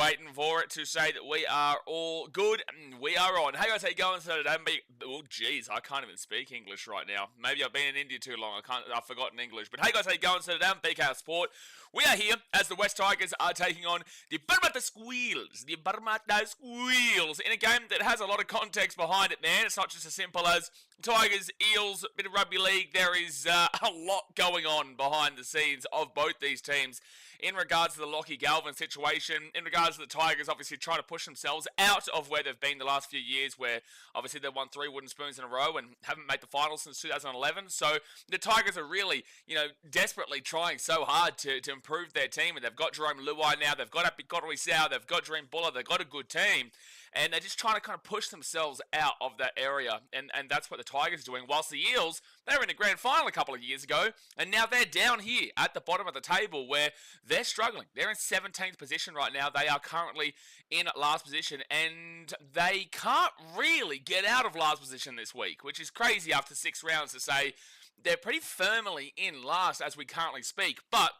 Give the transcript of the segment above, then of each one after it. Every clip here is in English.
waiting for it to say that we are all good. We are on. Hey guys, how you going today? Oh geez, I can't even speak English right now. Maybe I've been in India too long. I've forgotten English. But hey guys, how you going today? BK Sport. We are here as the West Tigers are taking on the Parramatta Eels. The Parramatta Eels in a game that has a lot of context behind it, man. It's not just as simple as Tigers, Eels, a bit of rugby league. There is a lot going on behind the scenes of both these teams in regards to the Lockie Galvin situation, in regards to the Tigers obviously trying to push themselves out of where they've been the last few years, where obviously they've won 3 wooden spoons in a row and haven't made the finals since 2011. So the Tigers are really, desperately trying so hard to improve their team, and they've got Jerome Luai now, they've got BKRtravel, they've got Dream Buller, they've got a good team. And they're just trying to kind of push themselves out of that area. And that's what the Tigers are doing. Whilst the Eels, they were in the grand final a couple of years ago. And now they're down here at the bottom of the table where they're struggling. They're in 17th position right now. They are currently in last position. And they can't really get out of last position this week, which is crazy after 6 rounds to say they're pretty firmly in last as we currently speak. But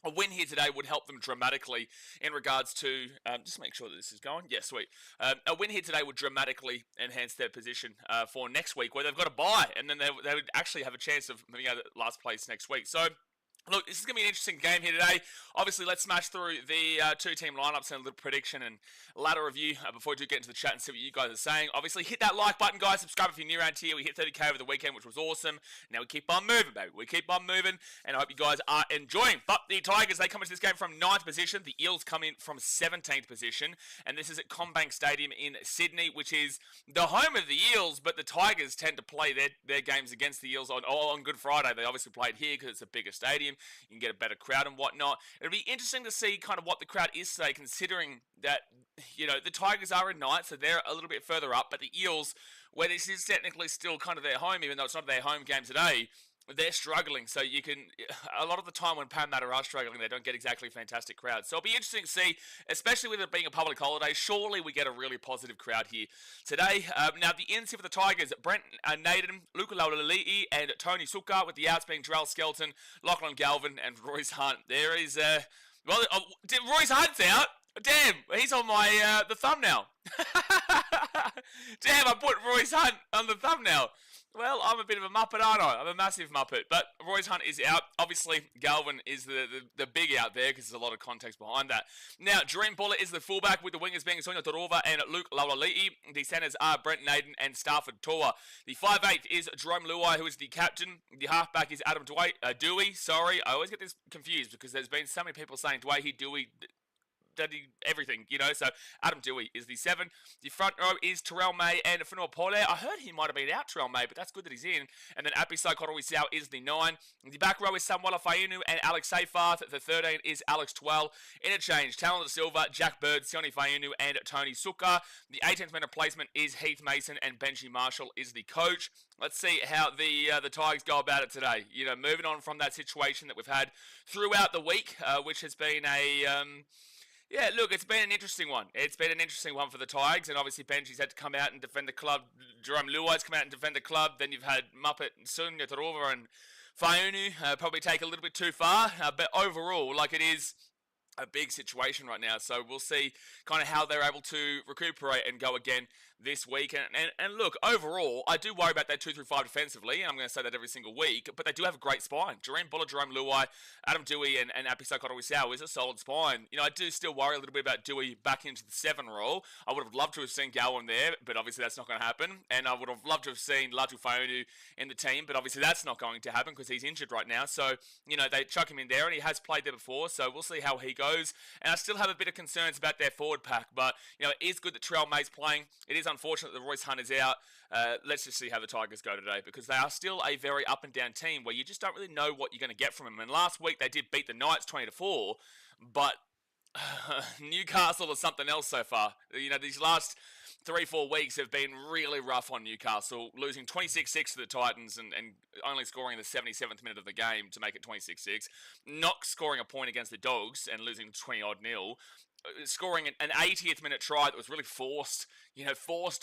a win here today would help them dramatically in regards to, just make sure that this is going. Yeah, sweet. A win here today would dramatically enhance their position for next week, where they've got a bye, and then they would actually have a chance of moving out of last place next week. So, look, this is going to be an interesting game here today. Obviously, let's smash through the 2-team lineups and a little prediction and ladder review before we do get into the chat and see what you guys are saying. Obviously, hit that like button, guys. Subscribe if you're new around here. We hit 30k over the weekend, which was awesome. Now we keep on moving, baby. We keep on moving, and I hope you guys are enjoying. But the Tigers, they come into this game from 9th position. The Eels come in from 17th position, and this is at Combank Stadium in Sydney, which is the home of the Eels, but the Tigers tend to play their games against the Eels on Good Friday. They obviously played here because it's a bigger stadium. You can get a better crowd and whatnot. It'll be interesting to see kind of what the crowd is today, considering that, the Tigers are in ninth, so they're a little bit further up, but the Eels, where this is technically still kind of their home, even though it's not their home game today, they're struggling. So you can, a lot of the time when Parramatta are struggling, they don't get exactly fantastic crowds. So it'll be interesting to see, especially with it being a public holiday, surely we get a really positive crowd here today. Now the ins here for the Tigers, Brent Naden, Luka Laulali'i, and Tony Suka, with the outs being Jarrell Skelton, Lachlan Galvin, and Royce Hunt. There is, Royce Hunt's out. Damn, he's on my, the thumbnail. Damn, I put Royce Hunt on the thumbnail. Well, I'm a bit of a muppet, aren't I? I'm a massive muppet. But Royce Hunt is out. Obviously, Galvin is the big out there because there's a lot of context behind that. Now, Dream Buller is the fullback, with the wingers being Sonia Torova and Luke Laulali'i. The centers are Brent Naden and Stafford Toa. The 5'8" is Jerome Luai, who is the captain. The halfback is Adam Dewey. Sorry, I always get this confused because there's been so many people saying Dewey, everything, so Adam Dewey is the 7. The front row is Terrell May and Whenua Pole. I heard he might have been out, Terrell May, but that's good that he's in. And then BKRtravel is the 9. The back row is Samuela Fainu and Alex Seyfarth. The 13 is Alex Twell. Interchange, Talon Silva, Jack Bird, Sione Fainu, and Tony Suka. The 18th man replacement is Heath Mason, and Benji Marshall is the coach. Let's see how the Tigers go about it today. Moving on from that situation that we've had throughout the week, which has been yeah, look, it's been an interesting one. It's been an interesting one for the Tigers, and obviously Benji's had to come out and defend the club. Jerome Luai's come out and defend the club. Then you've had Muppet, Sonia Torova, and Fainu probably take a little bit too far. But overall, it is a big situation right now. So we'll see kind of how they're able to recuperate and go again this week. And look, overall, I do worry about that 2 through 5 defensively, and I'm going to say that every single week, but they do have a great spine. Jerome Buller, Jerome Luai, Adam Dewey, and BKRtravel is a solid spine. I do still worry a little bit about Dewey back into the 7 role. I would have loved to have seen Galvin there, but obviously that's not going to happen. And I would have loved to have seen Latu Fainu in the team, but obviously that's not going to happen because he's injured right now. So, they chuck him in there, and he has played there before, so we'll see how he goes. And I still have a bit of concerns about their forward pack, but, it is good that Terrell May's playing. It is unfortunate that Royce Hunt is out. Let's just see how the Tigers go today, because they are still a very up and down team where you just don't really know what you're going to get from them. And last week they did beat the Knights 20-4, but Newcastle is something else so far. These last 3-4 weeks have been really rough on Newcastle, losing 26-6 to the Titans and only scoring the 77th minute of the game to make it 26-6, not scoring a point against the Dogs and losing 20-odd-0, scoring an 80th minute try that was really forced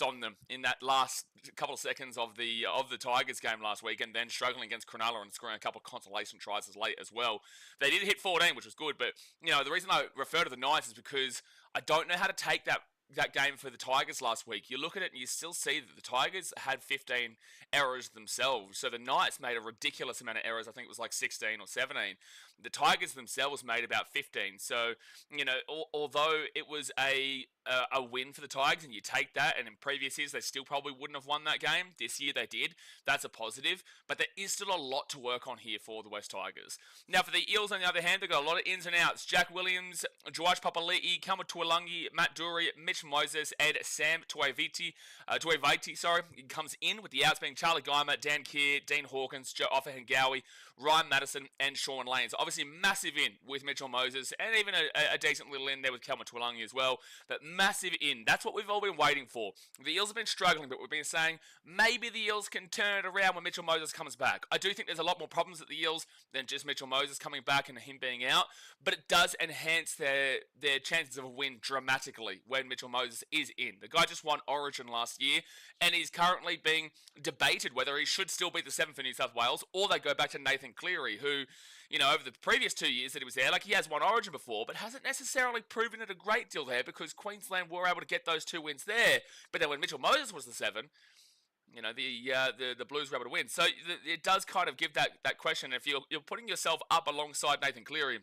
on them in that last couple of seconds of the Tigers game last week, and then struggling against Cronulla and scoring a couple of consolation tries as late as well. They did hit 14, which was good, but the reason I refer to the Knights is because I don't know how to take that game for the Tigers last week. You look at it and you still see that the Tigers had 15 errors themselves. So the Knights made a ridiculous amount of errors. I think it was like 16 or 17. The Tigers themselves made about 15. So, although it was a win for the Tigers, and you take that, and in previous years they still probably wouldn't have won that game. This year they did. That's a positive. But there is still a lot to work on here for the West Tigers. Now for the Eels, on the other hand, they've got a lot of ins and outs. Jack Williams, George Papali'i, Kelma Tuolangi, Matt Dury, Mitch Moses, and Sam Tuiviti, comes in, with the outs being Charlie Geimer, Dan Keir, Dean Hawkins, Joe Offahengawi, Ryan Madison, and Sean Lane. So obviously massive in with Mitchell Moses, and even a decent little in there with Kelma Tuolangi as well. But massive in. That's what we've all been waiting for. The Eels have been struggling, but we've been saying maybe the Eels can turn it around when Mitchell Moses comes back. I do think there's a lot more problems at the Eels than just Mitchell Moses coming back and him being out, but it does enhance their chances of a win dramatically when Mitchell Moses is in. The guy just won Origin last year, and he's currently being debated whether he should still be the 7th for New South Wales, or they go back to Nathan Cleary, who, over the previous 2 years that he was there, he has won Origin before, but hasn't necessarily proven it a great deal there, because Queensland were able to get those 2 wins there. But then when Mitchell Moses was the 7, the Blues were able to win. So it does kind of give that question. If you're putting yourself up alongside Nathan Cleary,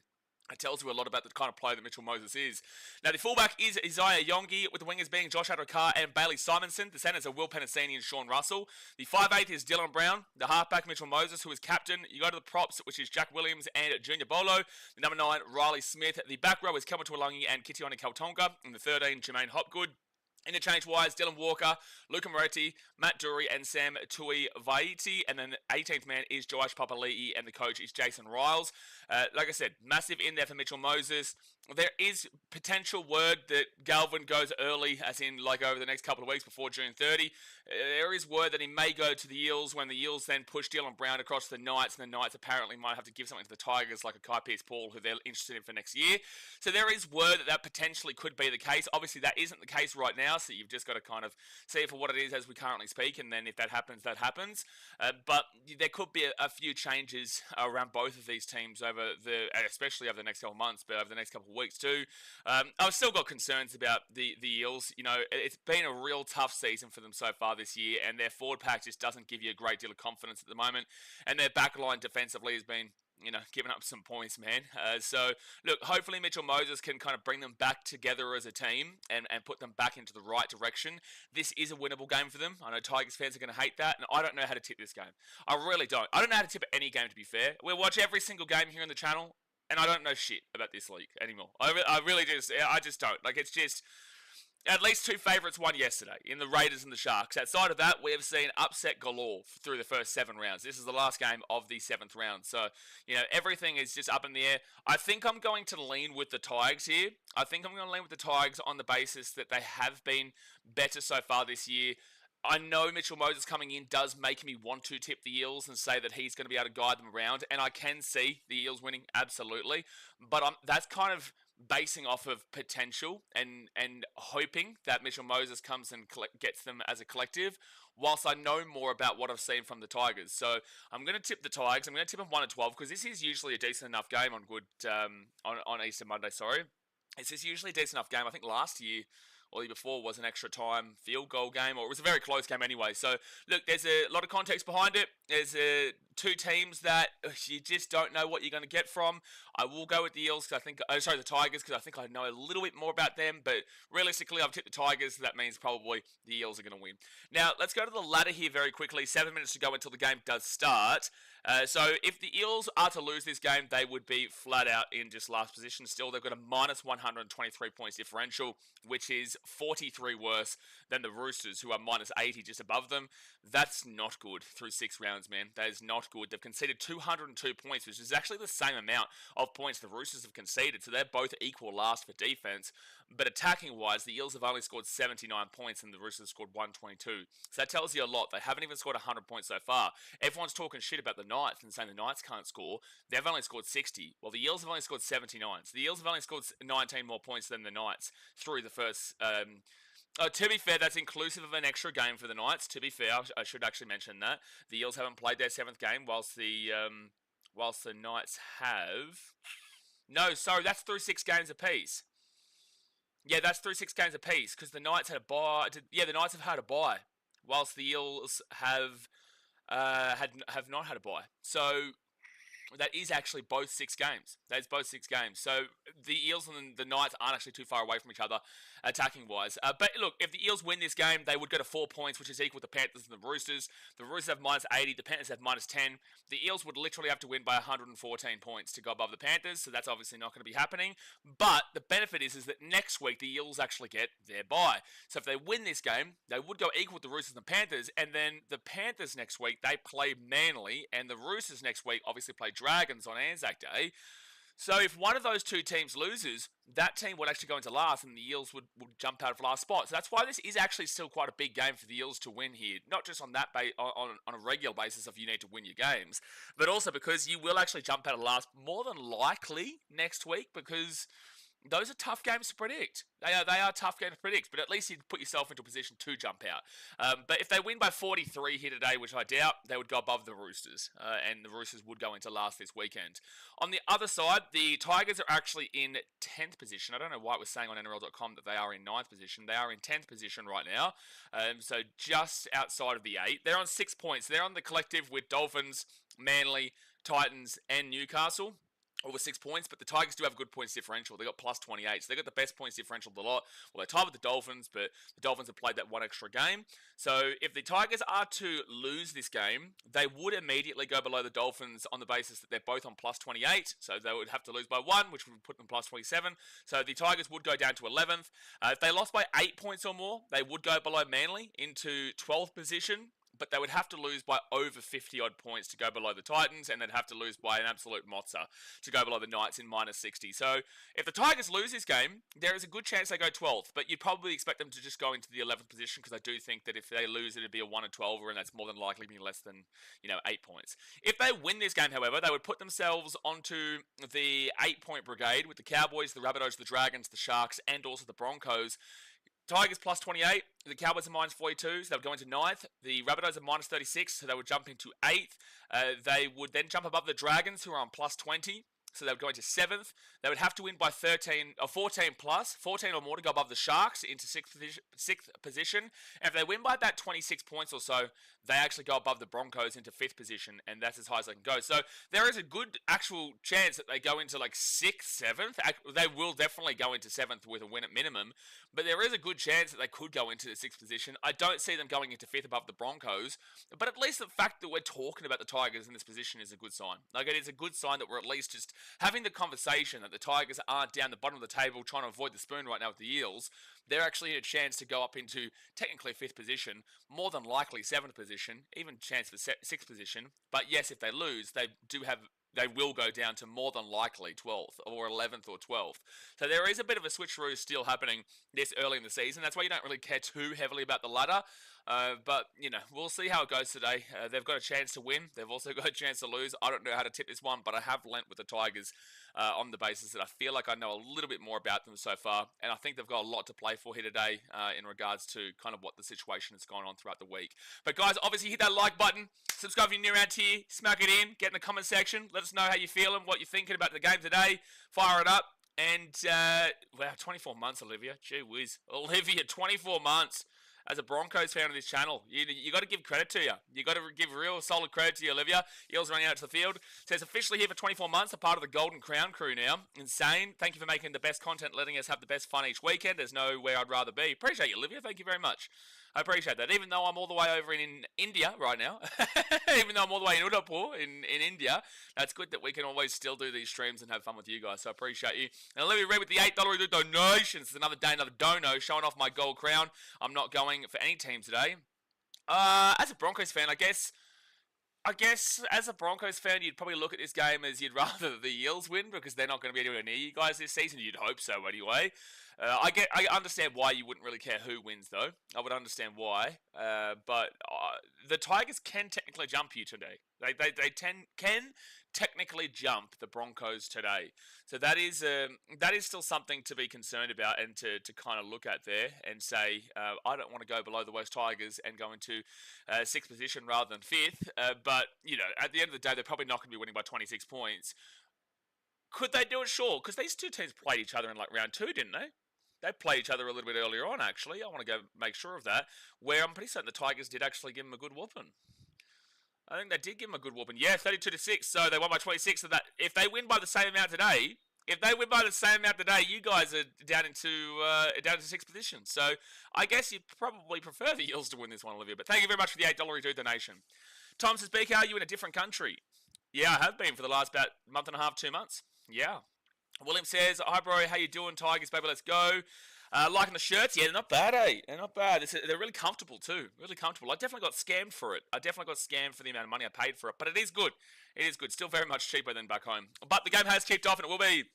it tells you a lot about the kind of player that Mitchell Moses is. Now, the fullback is Isaiah Yongi, with the wingers being Josh Adokar and Bailey Simonson. The centers are Will Penasini and Sean Russell. The 5'8" is Dylan Brown. The halfback, Mitchell Moses, who is captain. You go to the props, which is Jack Williams and Junior Bolo. The number 9, Riley Smith. The back row is Kelma Tuolangi and Kitione Kaltonga. And the 13, Jermaine Hopgood. Interchange-wise, Dylan Walker, Luca Moretti, Matt Dury, and Sam Tuiviti. And then the 18th man is Josh Papali'i, and the coach is Jason Riles. Like I said, massive in there for Mitchell Moses. There is potential word that Galvin goes early, as in over the next couple of weeks before June 30. There is word that he may go to the Eels when the Eels then push Dylan Brown across to the Knights, and the Knights apparently might have to give something to the Tigers, like a Kai Pearce-Paul, who they're interested in for next year. So there is word that potentially could be the case. Obviously, that isn't the case right now, so you've just got to kind of see it for what it is as we currently speak, and then if that happens, that happens. But there could be a few changes around both of these teams especially over the next couple of months, but over the next couple of weeks too. I've still got concerns about the Eels. It's been a real tough season for them so far this year, and their forward pack just doesn't give you a great deal of confidence at the moment, and their back line defensively has been giving up some points, man. So, look, hopefully Mitchell Moses can kind of bring them back together as a team and put them back into the right direction. This is a winnable game for them. I know Tigers fans are going to hate that, and I don't know how to tip this game. I really don't. I don't know how to tip any game, to be fair. We watch every single game here on the channel, and I don't know shit about this league anymore. I really just don't. It's just... At least 2 favourites won yesterday, in the Raiders and the Sharks. Outside of that, we have seen upset galore through the first 7 rounds. This is the last game of the 7th round. So, everything is just up in the air. I think I'm going to lean with the Tigers here. I think I'm going to lean with the Tigers on the basis that they have been better so far this year. I know Mitchell Moses coming in does make me want to tip the Eels and say that he's going to be able to guide them around. And I can see the Eels winning, absolutely. But that's kind of basing off of potential and hoping that Mitchell Moses comes and gets them as a collective, whilst I know more about what I've seen from the Tigers. So I'm going to tip the Tigers. I'm going to tip them 1-12, because this is usually a decent enough game on Easter Monday. It's just usually a decent enough game. I think last year or the year before was an extra time field goal game, or it was a very close game anyway. So, look, there's a lot of context behind it. There's 2 teams that you just don't know what you're going to get from. I will go with the Eels, the Tigers, because I think I know a little bit more about them, but realistically, I've tipped the Tigers, so that means probably the Eels are going to win. Now, let's go to the ladder here very quickly. 7 minutes to go until the game does start. So if the Eels are to lose this game, they would be flat out in just last position. Still, they've got a minus 123 points differential, which is 43 worse than the Roosters, who are minus 80 just above them. That's not good through 6 rounds, man. That is not good. They've conceded 202 points, which is actually the same amount of points the Roosters have conceded. So they're both equal last for defense. But attacking-wise, the Eels have only scored 79 points and the Roosters scored 122. So that tells you a lot. They haven't even scored 100 points so far. Everyone's talking shit about the Knights and saying the Knights can't score. They've only scored 60. Well, the Eels have only scored 79. So the Eels have only scored 19 more points than the Knights through the first... to be fair, that's inclusive of an extra game for the Knights. To be fair, I should actually mention that. The Eels haven't played their 7th game, whilst the Knights have... No, sorry, that's through 6 games apiece. Yeah, that's through 6 games apiece, because the Knights had a bye. Yeah, the Knights have had a bye, whilst the Eels have not had a bye. So that is actually both 6 games. That is both 6 games. So the Eels and the Knights aren't actually too far away from each other, attacking-wise. But look, if the Eels win this game, they would go to 4 points, which is equal to Panthers and the Roosters. The Roosters have minus 80. The Panthers have minus 10. The Eels would literally have to win by 114 points to go above the Panthers, so that's obviously not going to be happening. But the benefit is that next week, the Eels actually get their bye. So if they win this game, they would go equal with the Roosters and the Panthers, and then the Panthers next week, they play Manly, and the Roosters next week obviously play Dragons on Anzac Day. So if one of those two teams loses, that team would actually go into last and the Eels would jump out of last spot. So that's why this is actually still quite a big game for the Eels to win here. Not just on that on a regular basis if you need to win your games, but also because you will actually jump out of last more than likely next week, because those are tough games to predict. They are tough games to predict, but at least you'd put yourself into a position to jump out. But if they win by 43 here today, which I doubt, they would go above the Roosters, and the Roosters would go into last this weekend. On the other side, the Tigers are actually in 10th position. I don't know why it was saying on NRL.com that they are in 9th position. They are in 10th position right now, so just outside of the 8. They're on 6 points. They're on the collective with Dolphins, Manly, Titans, and Newcastle. Over 6 points, but the Tigers do have a good points differential. They got plus 28, so they got the best points differential of the lot. Well, they tied with the Dolphins, but the Dolphins have played that one extra game. So if the Tigers are to lose this game, they would immediately go below the Dolphins on the basis that they're both on plus 28. So they would have to lose by 1, which would put them plus 27. So the Tigers would go down to 11th. If they lost by 8 points or more, they would go below Manly into 12th position. But they would have to lose by over 50-odd points to go below the Titans, and they'd have to lose by an absolute mozza to go below the Knights in minus 60. So if the Tigers lose this game, there is a good chance they go 12th, but you'd probably expect them to just go into the 11th position, because I do think that if they lose, it'd be a 1 or 12er, and that's more than likely be less than 8 points. If they win this game, however, they would put themselves onto the 8-point brigade with the Cowboys, the Rabbitohs, the Dragons, the Sharks, and also the Broncos. Tigers plus 28, the Cowboys are minus 42, so they would go into 9th. The Rabbitohs are minus 36, so they would jump into 8th. They would then jump above the Dragons, who are on plus 20, so they would go into 7th. They would have to win by 14 plus, 14 or more to go above the Sharks into 6th position. And if they win by about 26 points or so, they actually go above the Broncos into 5th position, and that's as high as they can go. So there is a good actual chance that they go into like 6th, 7th. They will definitely go into 7th with a win at minimum, but there is a good chance that they could go into the 6th position. I don't see them going into 5th above the Broncos, but at least the fact that we're talking about the Tigers in this position is a good sign. Like, it is a good sign that we're at least just having the conversation that the Tigers aren't down the bottom of the table trying to avoid the spoon right now with the Eels. They're actually in a chance to go up into technically 5th position, more than likely 7th position, even chance for 6th position. But yes, if they lose, they will go down to more than likely 12th or 11th or 12th. So there is a bit of a switcheroo still happening this early in the season. That's why you don't really care too heavily about the ladder. But, we'll see how it goes today. They've got a chance to win. They've also got a chance to lose. I don't know how to tip this one, but I have lent with the Tigers on the basis that I feel like I know a little bit more about them so far. And I think they've got a lot to play for here today in regards to kind of what the situation has gone on throughout the week. But guys, obviously hit that like button. Subscribe if you're new around here. Smack it in. Get in the comment section. Let us know how you're feeling, what you're thinking about the game today. Fire it up. And, wow, 24 months, Olivia. Gee whiz. Olivia, 24 months. As a Broncos fan of this channel, you got to give credit to you. You got to give real solid credit to you, Olivia. Eels running out to the field. Says officially here for 24 months, a part of the Golden Crown crew now. Insane. Thank you for making the best content, letting us have the best fun each weekend. There's nowhere I'd rather be. Appreciate you, Olivia. Thank you very much. I appreciate that. Even though I'm all the way over in India right now, even though I'm all the way in Udaipur in India, that's good that we can always still do these streams and have fun with you guys. So I appreciate you. And Olivia Reed with the $8 donations. It's another day, another dono, showing off my gold crown. I'm not going for any team today. As a Broncos fan, I guess as a Broncos fan, you'd probably look at this game as you'd rather the Eels win, because they're not going to be anywhere near you guys this season. You'd hope so anyway. I understand why you wouldn't really care who wins, though. I would understand why. But the Tigers can technically jump you today. Can technically jump the Broncos today. So that is still something to be concerned about and to kind of look at there and say, I don't want to go below the West Tigers and go into sixth position rather than fifth. But, at the end of the day, they're probably not going to be winning by 26 points. Could they do it? Sure, because these two teams played each other in like round 2, didn't they? They played each other a little bit earlier on, actually. I want to go make sure of that. Where I'm pretty certain the Tigers did actually give them a good whooping. I think they did give them a good whooping. Yeah, 32-6, so they won by 26. So that if they win by the same amount today, you guys are down into sixth position. So I guess you probably prefer the Eels to win this one, Olivia. But thank you very much for the $8 donation. Tom says, BK, are you in a different country? Yeah, I have been for the last about month and a half, 2 months. Yeah. William says, hi, bro. How you doing, Tigers, baby? Let's go. Liking the shirts? Yeah, they're not bad, eh? They're not bad. They're really comfortable, too. Really comfortable. I definitely got scammed for it. I definitely got scammed for the amount of money I paid for it. But it is good. It is good. Still very much cheaper than back home. But the game has kicked off, and it will be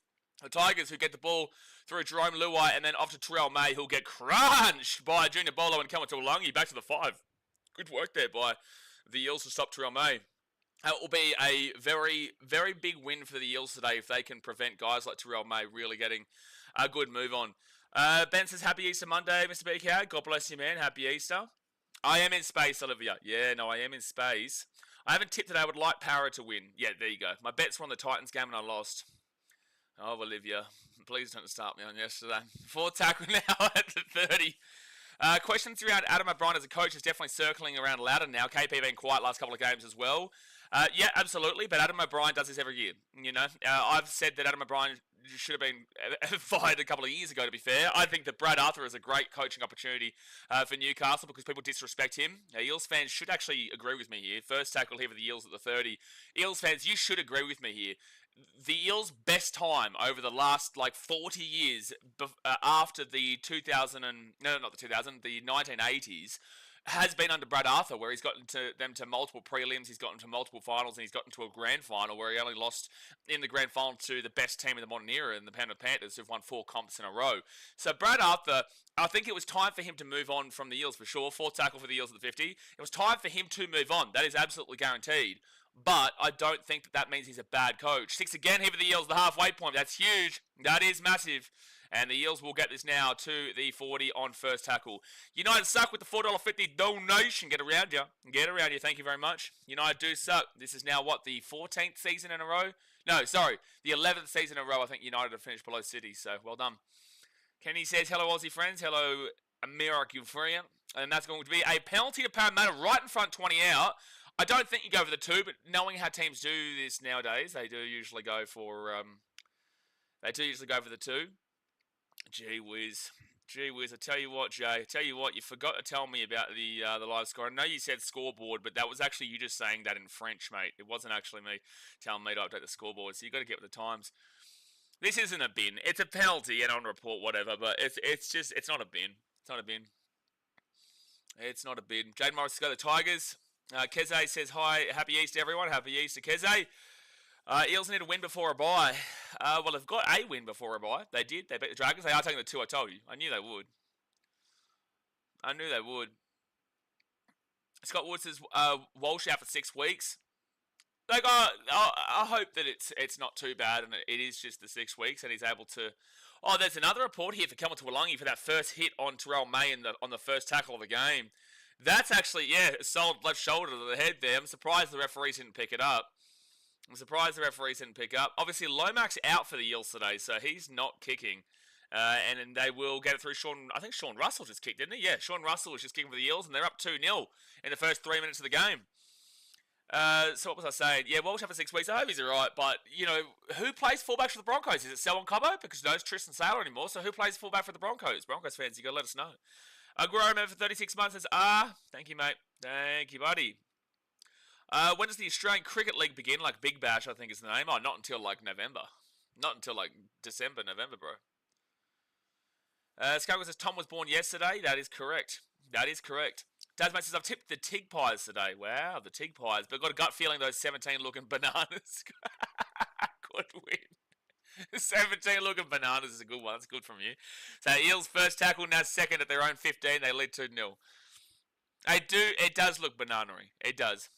the Tigers who get the ball through Jerome Luai, and then off to Terrell May, who'll get crunched by Junior Bolo and Kelma Tuolangi back to the 5. Good work there by the Eels to stop Terrell May. It will be a very, very big win for the Eels today if they can prevent guys like Terrell May really getting a good move on. Ben says, happy Easter Monday, Mr. BK. God bless you, man. Happy Easter. I am in space, Olivia. Yeah, no, I am in space. I haven't tipped that I would like Para to win. Yeah, there you go. My bets were on the Titans game and I lost. Oh, Olivia, please don't start me on yesterday. 4 tackle now at the 30. Questions around Adam O'Brien as a coach is definitely circling around louder now. KP been quiet last couple of games as well. Yeah, absolutely. But Adam O'Brien does this every year. I've said that Adam O'Brien should have been fired a couple of years ago, to be fair. I think that Brad Arthur is a great coaching opportunity for Newcastle because people disrespect him. Eels fans should actually agree with me here. First tackle here for the Eels at the 30. Eels fans, you should agree with me here. The Eels' best time over the last 40 years after the 1980s has been under Brad Arthur, where he's gotten them to multiple prelims, he's gotten to multiple finals, and he's gotten to a grand final where he only lost in the grand final to the best team in the modern era, in the Penrith Panthers, who've won 4 comps in a row. So Brad Arthur, I think it was time for him to move on from the Eels for sure. 4th tackle for the Eels at the 50. It was time for him to move on. That is absolutely guaranteed. But I don't think that means he's a bad coach. 6 again here for the Eels, the halfway point. That's huge. That is massive. And the Eels will get this now to the 40 on first tackle. United suck with the $4.50 donation. Get around you. Get around you. Thank you very much. United do suck. This is now, the 14th season in a row? No, sorry. The 11th season in a row. I think United have finished below City. So, well done. Kenny says, hello, Aussie friends. Hello, American friend. And that's going to be a penalty to Parramatta right in front, 20 out. I don't think you go for the 2, but knowing how teams do this nowadays, they do usually go for the 2. Gee whiz. I tell you what, Jay. You forgot to tell me about the live score. I know you said scoreboard, but that was actually you just saying that in French, mate. It wasn't actually me telling me to update the scoreboard, so you got to get with the times. This isn't a bin. It's a penalty and on report, whatever, but it's not a bin. It's not a bin. It's not a bin. Jade Morris go the Tigers. Keze says, hi, happy Easter, everyone. Happy Easter, Keze. Eels need a win before a bye. Well, they've got a win before a bye. They did. They beat the Dragons. They are taking the 2, I told you. I knew they would. Scott Wood says, Walsh out for 6 weeks. I hope that it's not too bad and it is just the 6 weeks and he's able to... Oh, there's another report here for Kelma Tuolangi for that first hit on Terrell May on the first tackle of the game. That's actually, a solid left shoulder to the head there. I'm surprised the referees didn't pick it up. Obviously, Lomax out for the Eels today, so he's not kicking. And they will get it through Sean. I think Sean Russell just kicked, didn't he? Yeah, Sean Russell was just kicking for the Eels, and they're up 2-0 in the first 3 minutes of the game. So what was I saying? Yeah, Walsh out for 6 weeks. I hope he's all right, but, who plays fullback for the Broncos? Is it Selwyn Cobbo? Because no, it's Tristan Saylor anymore, so who plays fullback for the Broncos? Broncos fans, you got to let us know. Aguero man for 36 months says, thank you, mate. Thank you, buddy. When does the Australian Cricket League begin? Big Bash, I think is the name. Oh, not until November. Not until December, November, bro. Scargo says Tom was born yesterday. That is correct. Tasman says I've tipped the Tig Pies today. Wow, the Tig Pies. But I've got a gut feeling those 17 looking bananas could win. 17 looking bananas is a good one. That's good from you. So Eels first tackle, now second at their own 15. They lead 2-0. It does look bananery. It does.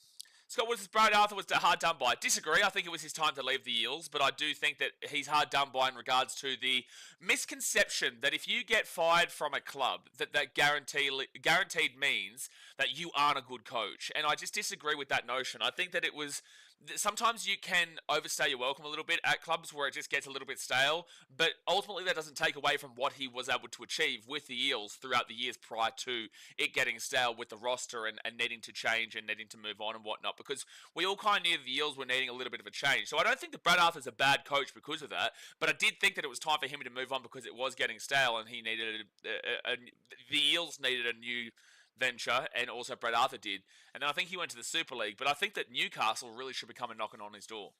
Scott Woods' Brad Arthur was hard done by. Disagree. I think it was his time to leave the Eels, but I do think that he's hard done by in regards to the misconception that if you get fired from a club, that guaranteed means that you aren't a good coach. And I just disagree with that notion. I think that it was sometimes you can overstay your welcome a little bit at clubs where it just gets a little bit stale, but ultimately that doesn't take away from what he was able to achieve with the Eels throughout the years prior to it getting stale with the roster and needing to change and needing to move on and whatnot, because we all kind of knew the Eels were needing a little bit of a change. So I don't think that Brad Arthur's a bad coach because of that, but I did think that it was time for him to move on because it was getting stale and he needed the Eels needed a new venture, and also Brad Arthur did. And then I think he went to the Super League, but I think that Newcastle really should be coming knocking on his door.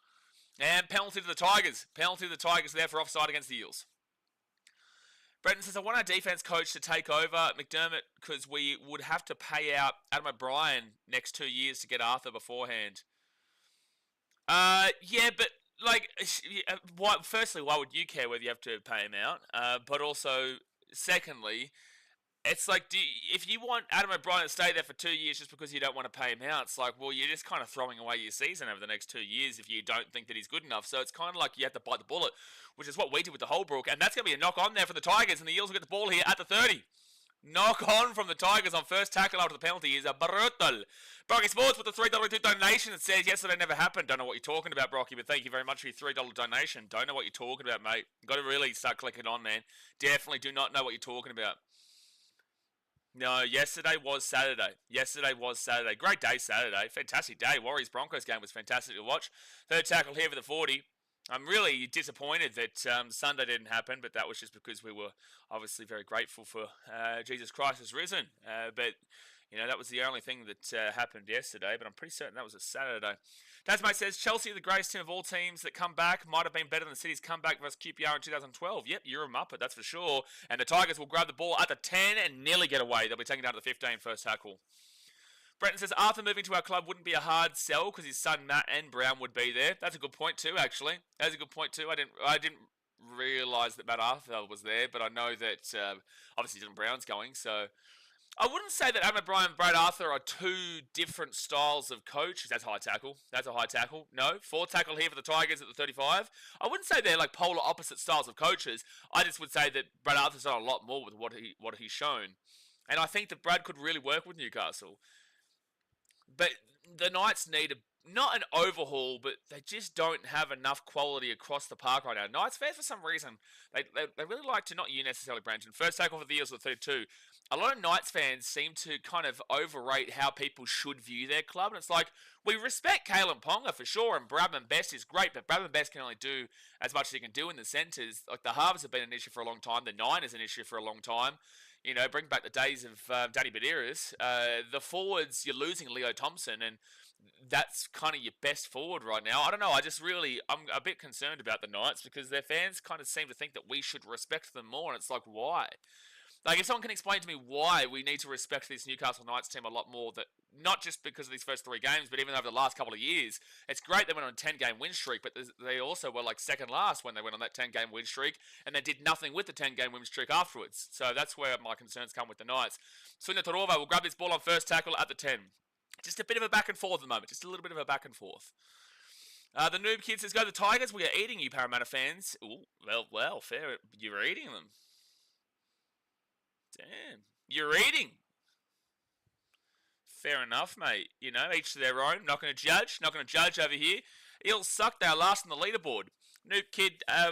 And penalty to the Tigers. Penalty to the Tigers there for offside against the Eels. Brenton says, I want our defense coach to take over McDermott because we would have to pay out Adam O'Brien next 2 years to get Arthur beforehand. Yeah, but like, firstly, why would you care whether you have to pay him out? But also, secondly, it's like, if you want Adam O'Brien to stay there for 2 years just because you don't want to pay him out, it's like, well, you're just kind of throwing away your season over the next 2 years if you don't think that he's good enough. So it's kind of like you have to bite the bullet, which is what we did with the Holbrook. And that's going to be a knock on there for the Tigers, and the Eels will get the ball here at the 30. Knock on from the Tigers on first tackle after the penalty is a brutal. Brocky Sports with the $3.02 donation. It says, yesterday never happened. Don't know what you're talking about, Brocky, but thank you very much for your $3 donation. Don't know what you're talking about, mate. Got to really start clicking on, man. Definitely do not know what you're talking about. No, yesterday was Saturday. Great day Saturday. Fantastic day. Warriors-Broncos game was fantastic to watch. Third tackle here for the 40. I'm really disappointed that Sunday didn't happen, but that was just because we were obviously very grateful for Jesus Christ has risen. But, you know, that was the only thing that happened yesterday, but I'm pretty certain that was a Saturday. Tasmate says, Chelsea, the greatest team of all teams that come back, might have been better than City's comeback versus QPR in 2012. Yep, you're a muppet, that's for sure. And the Tigers will grab the ball at the 10 and nearly get away. They'll be taken down to the 15 first tackle. Brenton says, Arthur moving to our club wouldn't be a hard sell because his son Matt and Brown would be there. That's a good point too, actually. That's a good point too. I didn't realise that Matt Arthur was there, but I know that obviously Dylan Brown's going, so I wouldn't say that Adam O'Brien and Brad Arthur are two different styles of coach. That's a high tackle. No. Fourth tackle here for the Tigers at the 35. I wouldn't say they're like polar opposite styles of coaches. I just would say that Brad Arthur's done a lot more with what he's shown. And I think that Brad could really work with Newcastle. But the Knights need not an overhaul, but they just don't have enough quality across the park right now. Knights fans, for some reason, they really like to, not you necessarily, Brandon. First tackle for the Eels at 32. A lot of Knights fans seem to kind of overrate how people should view their club. And it's like, we respect Kalen Ponga for sure, and Bradman Best is great, but Bradman Best can only do as much as he can do in the centres. Like, the halves have been an issue for a long time. The 9 is an issue for a long time. You know, bring back the days of Danny Badiris. The forwards, you're losing Leo Thompson, and that's kind of your best forward right now. I don't know. I'm a bit concerned about the Knights because their fans kind of seem to think that we should respect them more, and it's like, why? Like, if someone can explain to me why we need to respect this Newcastle Knights team a lot more, that not just because of these first 3 games, but even over the last couple of years. It's great they went on a 10-game win streak, but they also were like second last when they went on that 10-game win streak, and they did nothing with the 10-game win streak afterwards. So that's where my concerns come with the Knights. Swinga Torova will grab this ball on first tackle at the 10. Just a bit of a back and forth at the moment. Just a little bit of a back and forth. The Noob Kid says, go the Tigers. We are eating you, Parramatta fans. Ooh, well, fair. You're eating them. Damn. You're eating. Fair enough, mate. You know, each to their own. Not going to judge. Not going to judge over here. Eels suck. They are last on the leaderboard. Noob Kid, I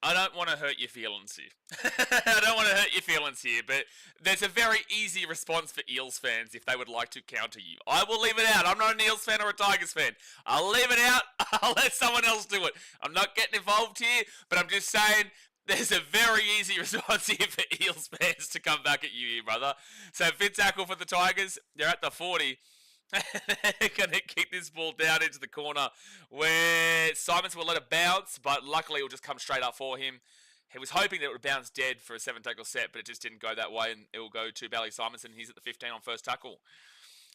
don't want to hurt your feelings here. I don't want to hurt your feelings here, but there's a very easy response for Eels fans if they would like to counter you. I will leave it out. I'm not an Eels fan or a Tigers fan. I'll leave it out. I'll let someone else do it. I'm not getting involved here, but I'm just saying there's a very easy response here for Eels fans to come back at you here, brother. So fifth tackle for the Tigers. They're at the 40. They're going to kick this ball down into the corner where Simons will let it bounce, but luckily it will just come straight up for him. He was hoping that it would bounce dead for a 7-tackle set, but it just didn't go that way, and it will go to Bally Simonson. He's at the 15 on first tackle.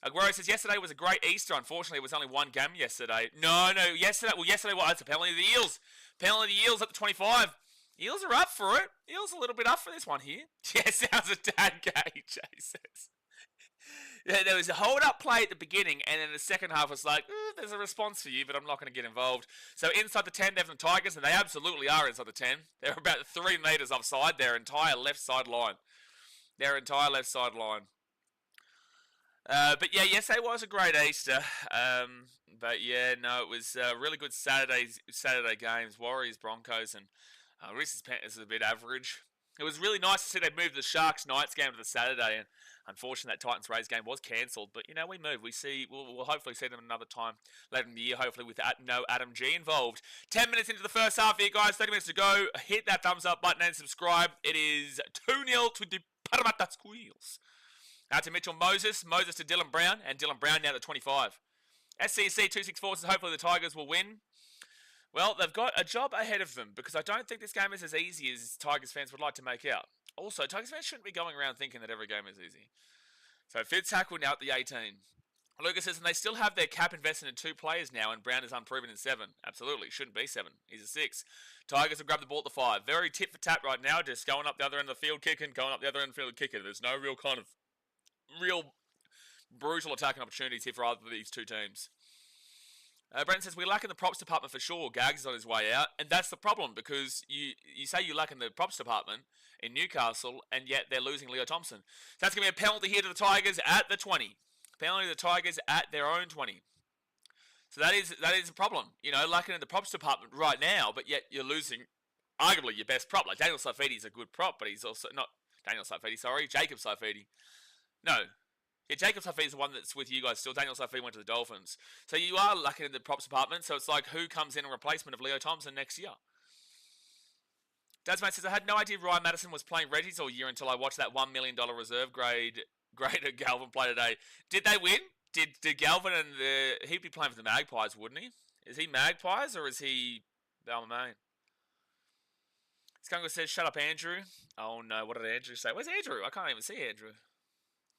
Aguero says, yesterday was a great Easter. Unfortunately, it was only one game yesterday. No, yesterday was it's a penalty of the Eels. Penalty of the Eels at the 25. Eels are up for it. Eels a little bit up for this one here. Yeah, sounds a dad gay, Jay says. Yeah, there was a hold-up play at the beginning, and then the second half was like, there's a response for you, but I'm not going to get involved. So inside the 10, they're the Tigers, and they absolutely are inside the 10. They're about 3 metres offside their entire left side line. But yeah, yesterday was a great Easter. But yeah, no, it was really good Saturday games. Warriors, Broncos, and Roosters Panthers is a bit average. It was really nice to see they moved the Sharks Knights game to the Saturday, and unfortunately that Titans Rays game was cancelled. But you know, we move. We'll hopefully see them another time later in the year. Hopefully with no Adam G involved. 10 minutes into the first half here, guys. 30 minutes to go. Hit that thumbs up button and subscribe. It is 2-0 to the Parramatta Eels. Out to Mitchell Moses to Dylan Brown, and Dylan Brown now to 25. SCC 264 says hopefully the Tigers will win. Well, they've got a job ahead of them, because I don't think this game is as easy as Tigers fans would like to make out. Also, Tigers fans shouldn't be going around thinking that every game is easy. So Fitz tackle now at the 18. Lucas says, and they still have their cap invested in 2 players now, and Brown is unproven in 7. Absolutely, shouldn't be 7. He's a 6. Tigers have grabbed the ball at the 5. Very tit for tat right now, just going up the other end of the field kicking, going up the other end of the field kicking. There's no real brutal attacking opportunities here for either of these two teams. Brent says, we lack in the props department for sure. Gags is on his way out. And that's the problem, because you say you lack in the props department in Newcastle, and yet they're losing Leo Thompson. So that's going to be a penalty here to the Tigers at the 20. Penalty to the Tigers at their own 20. So that is a problem. You know, lacking in the props department right now, but yet you're losing arguably your best prop. Like Daniel Saifidi is a good prop, but he's also not Daniel Saifidi, sorry, Jacob Saifidi. No. Yeah, Jacob Saifidi is the one that's with you guys still. Daniel Saifidi went to the Dolphins. So you are lacking in the props department. So it's like, who comes in replacement of Leo Thompson next year? Dadsmate says, I had no idea Ryan Madison was playing Reggies all year until I watched that $1 million reserve grader Galvin play today. Did they win? Did Galvin and he'd be playing for the Magpies, wouldn't he? Is he Magpies or is he Balmain? Skungo says, shut up, Andrew. Oh no, what did Andrew say? Where's Andrew? I can't even see Andrew.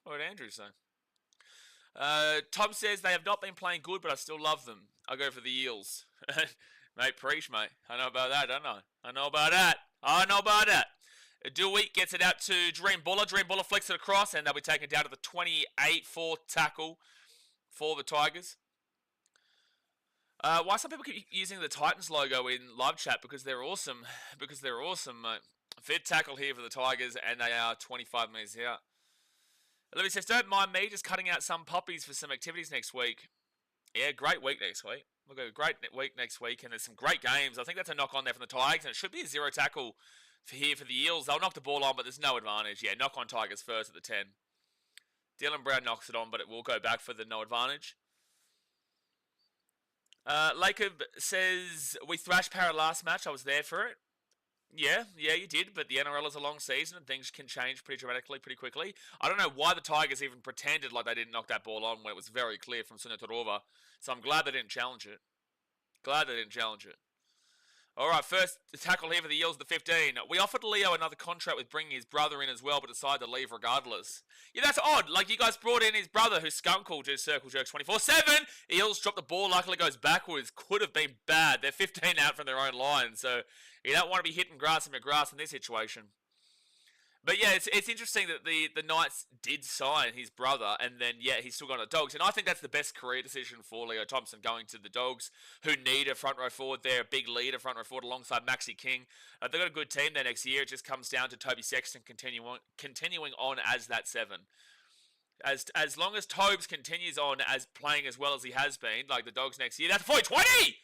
What did Andrew say? Tom says, they have not been playing good, but I still love them. I'll go for the Eels. Mate, preach, mate. I know about that, don't I? I know about that. Dewey gets it out to Dream Buller. Dream Buller flicks it across, and they'll be taken down to the 28-4 tackle for the Tigers. Why some people keep using the Titans logo in live chat? Because they're awesome. Mate. Fit tackle here for the Tigers, and they are 25 metres out. Olivia says, don't mind me just cutting out some puppies for some activities next week. Yeah, great week next week. We've got a great week next week, and there's some great games. I think that's a knock on there from the Tigers, and it should be a 0 tackle for the Eels. They'll knock the ball on, but there's no advantage. Yeah, knock on Tigers first at the 10. Dylan Brown knocks it on, but it will go back for the no advantage. Lacob says, we thrashed Para last match. I was there for it. Yeah, you did, but the NRL is a long season and things can change pretty dramatically, pretty quickly. I don't know why the Tigers even pretended like they didn't knock that ball on when it was very clear from Sunatarova, so I'm glad they didn't challenge it. Alright, first tackle here for the Eels at the 15. We offered Leo another contract with bringing his brother in as well, but decided to leave regardless. Yeah, that's odd. Like, you guys brought in his brother, who's skunkle, just circle jerks 24/7. Eels drop the ball, luckily goes backwards. Could have been bad. They're 15 out from their own line, so you don't want to be hitting grass in your grass in this situation. But yeah, it's interesting that the Knights did sign his brother, and then, yeah, he's still gone to the Dogs. And I think that's the best career decision for Leo Thompson, going to the Dogs, who need a front row forward there, a big leader front row forward alongside Maxi King. They've got a good team there next year. It just comes down to Toby Sexton continuing on as that 7. As long as Tobes continues on as playing as well as he has been, like the Dogs next year, that's 40-20!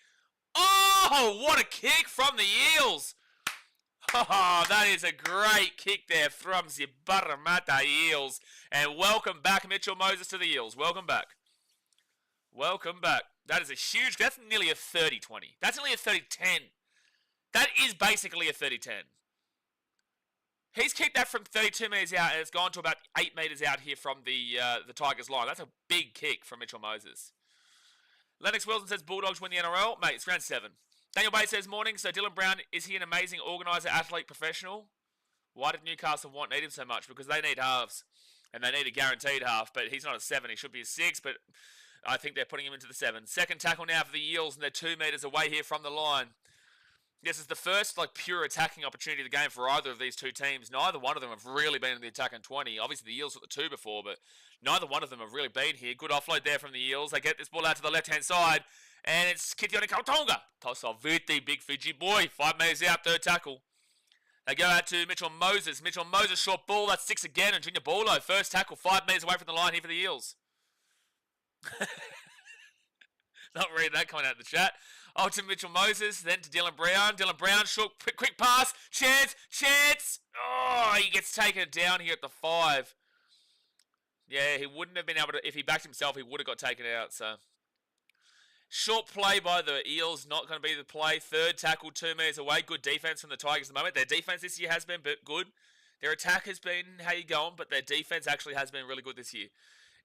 Oh, what a kick from the Eels! Oh, that is a great kick there from the Parramatta Eels. And welcome back, Mitchell Moses, to the Eels. Welcome back. That is a huge... That's nearly a 30-20. That's nearly a 30-10. That is basically a 30-10. He's kicked that from 32 metres out, and it's gone to about 8 metres out here from the Tigers line. That's a big kick from Mitchell Moses. Lennox Wilson says, Bulldogs win the NRL. Mate, it's round 7. Daniel Bay says, morning. So Dylan Brown, is he an amazing organiser, athlete, professional? Why did Newcastle need him so much? Because they need halves. And they need a guaranteed half, but he's not a 7. He should be a 6, but I think they're putting him into the 7. Second tackle now for the Eels, and they're 2 metres away here from the line. This is the first pure attacking opportunity of the game for either of these two teams. Neither one of them have really been in the attacking 20. Obviously, the Eels got the 2 before, but neither one of them have really been here. Good offload there from the Eels. They get this ball out to the left-hand side, and it's Kitione Kautonga. Toss off Viti, big Fiji boy. 5 metres out, third tackle. They go out to Mitchell Moses. Mitchell Moses, short ball. That's 6 again, and Junior Paulo, first tackle, 5 metres away from the line here for the Eels. Not reading that coming out of the chat. Oh, to Mitchell Moses, then to Dylan Brown. Dylan Brown, short, quick pass. Chance. Oh, he gets taken down here at the 5. Yeah, he wouldn't have been able to, if he backed himself, he would have got taken out, so. Short play by the Eels, not going to be the play. Third tackle, 2 metres away. Good defence from the Tigers at the moment. Their defence this year has been good. Their attack has been how you going, but their defence actually has been really good this year.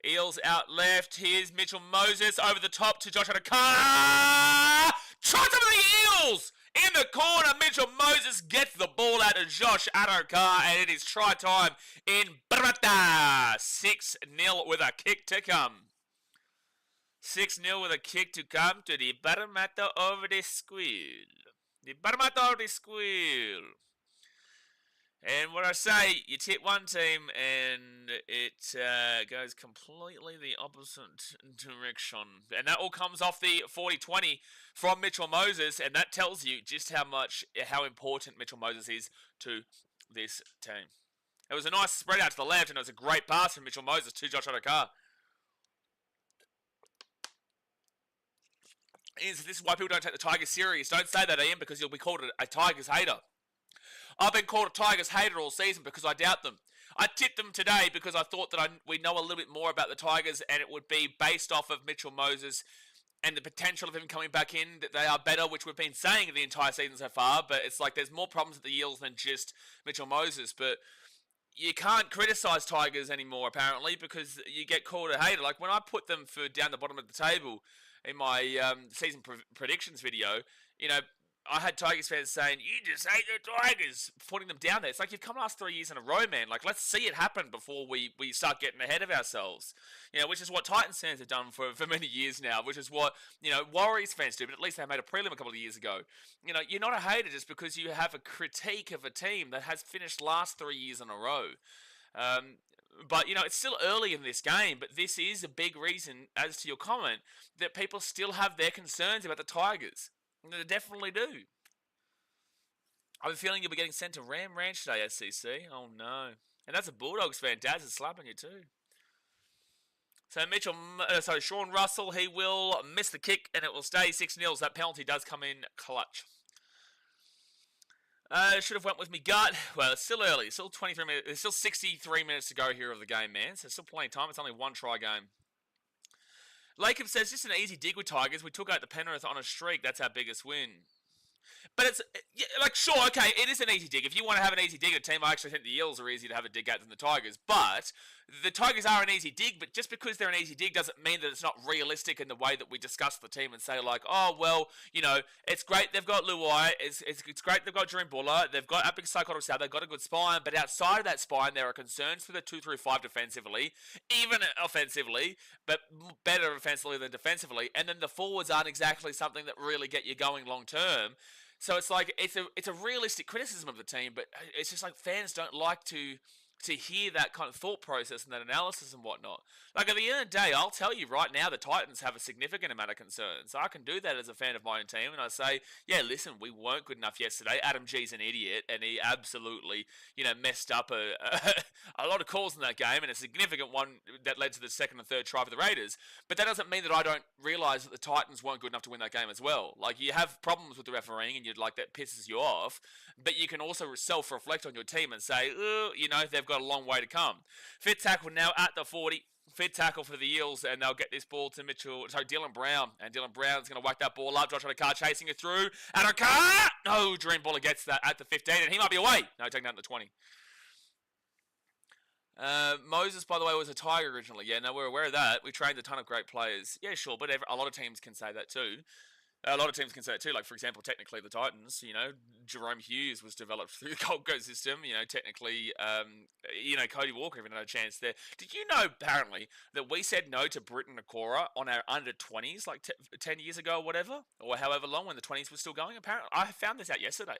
Eels out left. Here's Mitchell Moses over the top to Josh Adokar. Tries over the Eels! In the corner, Mitchell Moses gets the ball out to Josh Adokar, and it is try time in Parramatta. 6-0 with a kick to come. 6-0 with a kick to come to the Parramatta over the squeal. The Parramatta over the squeal. And what I say, you tip one team and it goes completely the opposite direction. And that all comes off the 40-20 from Mitchell Moses, and that tells you just how important Mitchell Moses is to this team. It was a nice spread out to the left, and it was a great pass from Mitchell Moses to Josh Adokar. This is why people don't take the Tigers serious. Don't say that, Ian, because you'll be called a Tigers hater. I've been called a Tigers hater all season because I doubt them. I tipped them today because I thought that we know a little bit more about the Tigers, and it would be based off of Mitchell Moses and the potential of him coming back in, that they are better, which we've been saying the entire season so far, but it's like there's more problems with the Eels than just Mitchell Moses. But you can't criticise Tigers anymore, apparently, because you get called a hater. Like when I put them for down the bottom of the table in my season predictions video, you know, I had Tigers fans saying, you just hate the Tigers, putting them down there. It's like, you've come last 3 years in a row, man. Like, let's see it happen before we start getting ahead of ourselves. You know, which is what Titans fans have done for many years now, which is what, you know, Warriors fans do, but at least they made a prelim a couple of years ago. You know, you're not a hater just because you have a critique of a team that has finished last 3 years in a row. But, you know, it's still early in this game, but this is a big reason, as to your comment, that people still have their concerns about the Tigers. They definitely do. I have a feeling you'll be getting sent to Ram Ranch today, SCC. Oh, no. And that's a Bulldogs fan. Daz is slapping you, too. So, Sean Russell, he will miss the kick, and it will stay 6-0. So that penalty does come in clutch. Should have went with me gut. Well, it's still early. It's still 23 minutes. There's still 63 minutes to go here of the game, man. So, still plenty of time. It's only one try game. Lakem says, just an easy dig with Tigers. We took out the Penrith on a streak. That's our biggest win. But it's, like, sure, okay, it is an easy dig. If you want to have an easy dig at a team, I actually think the Eels are easier to have a dig at than the Tigers. But the Tigers are an easy dig, but just because they're an easy dig doesn't mean that it's not realistic in the way that we discuss the team and say, like, oh, well, you know, it's great they've got Luai, it's great they've got Dream Buller, they've got Epic Psychotic South, they've got a good spine, but outside of that spine, there are concerns for the 2-3-5 defensively, even offensively, but better offensively than defensively, and then the forwards aren't exactly something that really get you going long term. So it's like, it's a realistic criticism of the team, but it's just like fans don't like to hear that kind of thought process and that analysis and whatnot. Like, at the end of the day, I'll tell you right now, the Titans have a significant amount of concerns. I can do that as a fan of my own team, and I say, yeah, listen, we weren't good enough yesterday. Adam G's an idiot, and he absolutely, you know, messed up a lot of calls in that game, and a significant one that led to the second and third try for the Raiders. But that doesn't mean that I don't realise that the Titans weren't good enough to win that game as well. Like, you have problems with the refereeing, and that pisses you off, but you can also self-reflect on your team and say, oh, you know, they've got a long way to come. Fifth tackle now at the 40. Fifth tackle for the Eels, and they'll get this ball to Dylan Brown. And Dylan Brown's going to whack that ball up. Josh Adokar chasing it through. Adokar! No, Dream Buller gets that at the 15, and he might be away. No, taking that at the 20. Moses, by the way, was a Tiger originally. Yeah, no, we're aware of that. We trained a ton of great players. Yeah, sure, but a lot of teams can say that too. A lot of teams can say it too. Like, for example, technically the Titans, you know, Jerome Hughes was developed through the Gold Coast system. You know, technically, you know, Cody Walker even had a chance there. Did you know, apparently, that we said no to Britton Nakora on our under-20s like 10 years ago or whatever? Or however long when the 20s were still going? Apparently, I found this out yesterday.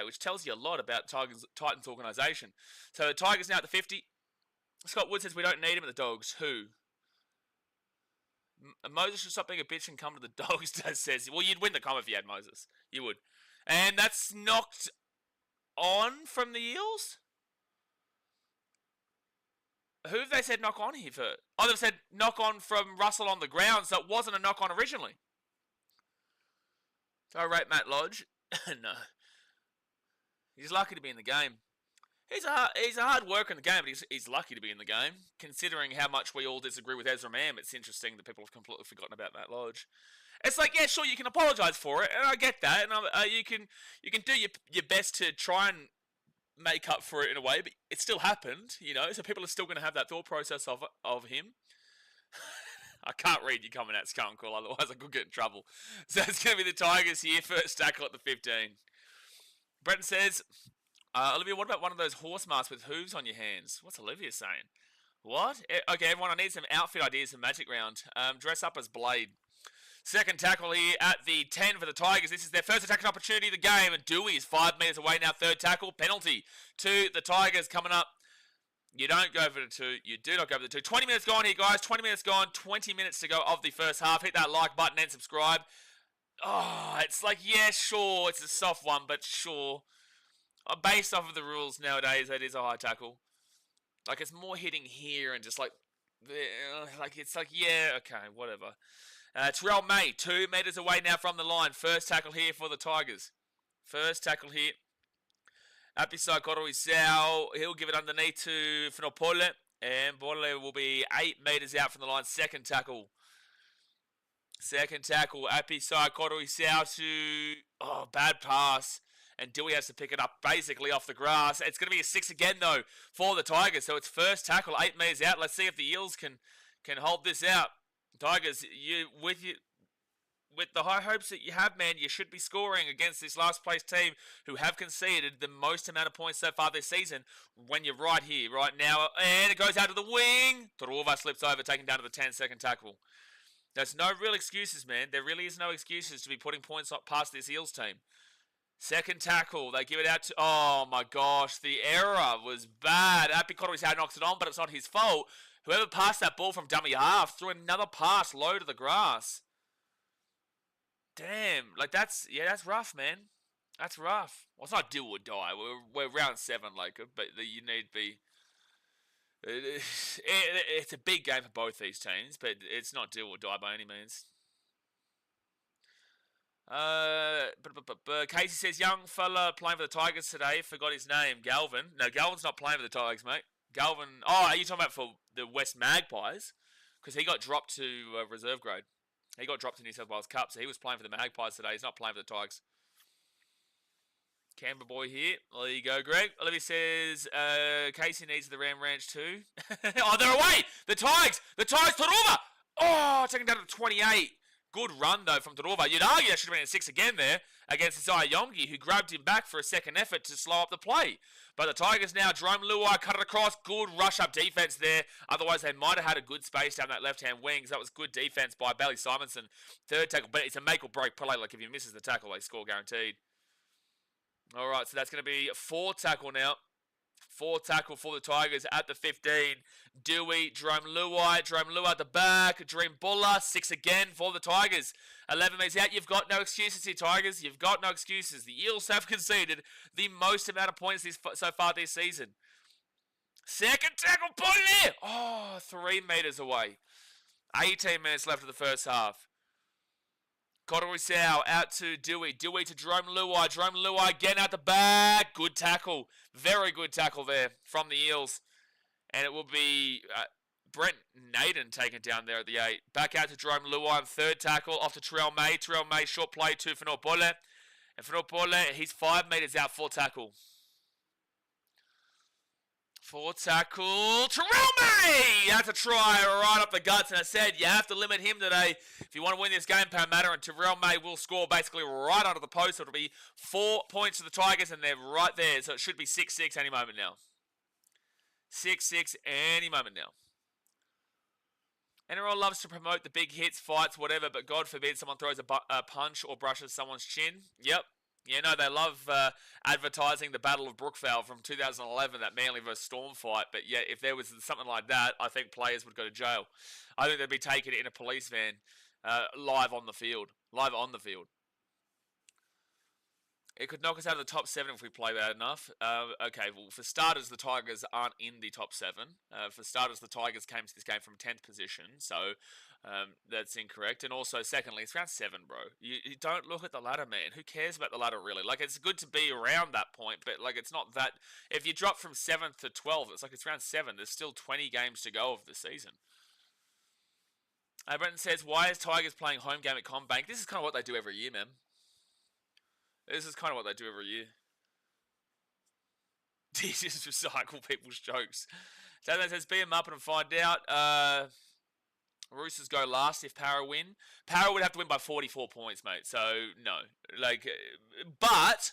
Which tells you a lot about Titans organisation. So the Tigers now at the 50. Scott Wood says we don't need him at the Dogs. Who? Moses should stop being a bitch and come to the Dogs, Dad says. Well, you'd win the comp if you had Moses. You would. And that's knocked on from the Eels? Who have they said knock on here for? Oh, they've said knock on from Russell on the ground, so it wasn't a knock on originally. So I rate Matt Lodge. No. He's lucky to be in the game. He's a hard worker in the game, but he's lucky to be in the game. Considering how much we all disagree with Ezra Mam, it's interesting that people have completely forgotten about Matt Lodge. It's like, yeah, sure, you can apologise for it, and I get that, and you can do your best to try and make up for it in a way, but it still happened, you know, so people are still going to have that thought process of him. I can't read you coming out Skull and Cool, otherwise I could get in trouble. So it's going to be the Tigers here, first tackle at the 15. Brenton says... Olivia, what about one of those horse masks with hooves on your hands? What's Olivia saying? What? Okay, everyone, I need some outfit ideas for Magic Round. Dress up as Blade. Second tackle here at the 10 for the Tigers. This is their first attacking opportunity of the game. And Dewey is 5 metres away now. Third tackle. Penalty to the Tigers coming up. You don't go for the 2. You do not go for the 2. 20 minutes gone here, guys. 20 minutes gone. 20 minutes to go of the first half. Hit that like button and subscribe. Oh, it's like, yeah, sure. It's a soft one, but sure. Based off of the rules nowadays, that is a high tackle. Like, it's more hitting here and just like it's like, yeah, okay, whatever. Terrell May, 2 metres away now from the line. First tackle here for the Tigers. First tackle here. Apisai Koroisau, he'll give it underneath to Finopole. And Bole will be 8 metres out from the line. Second tackle. Apisai Koroisau to... Oh, bad pass. And Dewey has to pick it up basically off the grass. It's going to be a 6 again, though, for the Tigers. So it's first tackle, 8 metres out. Let's see if the Eels can hold this out. Tigers, with the high hopes that you have, man, you should be scoring against this last place team who have conceded the most amount of points so far this season when you're right here, right now. And it goes out to the wing. Torova slips over, taken down to the 10-second tackle. There's no real excuses, man. There really is no excuses to be putting points up past this Eels team. Second tackle, they give it out to... Oh, my gosh, the error was bad. Apikotorisau knocks it on, but it's not his fault. Whoever passed that ball from dummy half threw another pass low to the grass. Damn, like that's rough, man. That's rough. Well, it's not do or die. We're round 7, like, but you need to be... It's a big game for both these teams, but it's not do or die by any means. Casey says, young fella playing for the Tigers today, forgot his name, Galvin. No, Galvin's not playing for the Tigers, mate. Galvin, oh, are you talking about for the West Magpies? Because he got dropped to reserve grade. He got dropped to New South Wales Cup, so he was playing for the Magpies today. He's not playing for the Tigers. Canberra boy here. There you go, Greg. Olivia says, Casey needs the Ram Ranch too. Oh, they're away! The Tigers Torova! Oh, taken down to 28. Good run, though, from Torova. You'd argue that should have been a 6 again there against Isaiah Yongi, who grabbed him back for a second effort to slow up the play. But the Tigers now, Jerome Luai cut it across. Good rush-up defense there. Otherwise, they might have had a good space down that left-hand wing. So that was good defense by Bailey Simonson. Third tackle, but it's a make-or-break play. Like, if he misses the tackle, they score guaranteed. All right, so that's going to be 4 tackle now. 4 tackle for the Tigers at the 15. Dewey, Jerome Luai at the back. Dream Buller, 6 again for the Tigers. 11 metres out. You've got no excuses here, Tigers. You've got no excuses. The Eels have conceded the most amount of points so far this season. Second tackle, put it there. Oh, 3 metres away. 18 minutes left of the first half. Koroisau out to Dewey. Dewey to Jerome Luai. Jerome Luai again out the back. Good tackle. Very good tackle there from the Eels. And it will be Brent Naden taken down there at the 8. Back out to Jerome Luai on third tackle. Off to Terrell May. Terrell May short play to Finopole. And Finopole, he's 5 metres out for tackle. 4 tackle, Terrell May! That's a try right up the guts, and I said you have to limit him today if you want to win this game, Parramatta, and Terrell May will score basically right under the post. So it'll be 4 points to the Tigers, and they're right there, so it should be 6-6 any moment now. 6-6 any moment now. NRL loves to promote the big hits, fights, whatever, but God forbid someone throws a punch or brushes someone's chin. Yep. Yeah, no, they love advertising the Battle of Brookvale from 2011, that Manly vs Storm fight. But yeah, if there was something like that, I think players would go to jail. I think they'd be taken in a police van, live on the field. Live on the field. It could knock us out of the top 7 if we play bad enough. Okay, well, for starters, the Tigers aren't in the top 7. For starters, the Tigers came to this game from 10th position, so that's incorrect. And also, secondly, it's round 7, bro. You don't look at the ladder, man. Who cares about the ladder, really? Like, it's good to be around that point, but, like, it's not that... If you drop from 7th to 12th, it's like it's round 7. There's still 20 games to go of the season. Brenton says, why is Tigers playing home game at CommBank? This is kind of what they do every year, man. This is kind of what they do every year. These just recycle people's jokes. So that says, beat them up and find out. Roosters go last if Para win. Para would have to win by 44 points, mate. So, no. Like, but,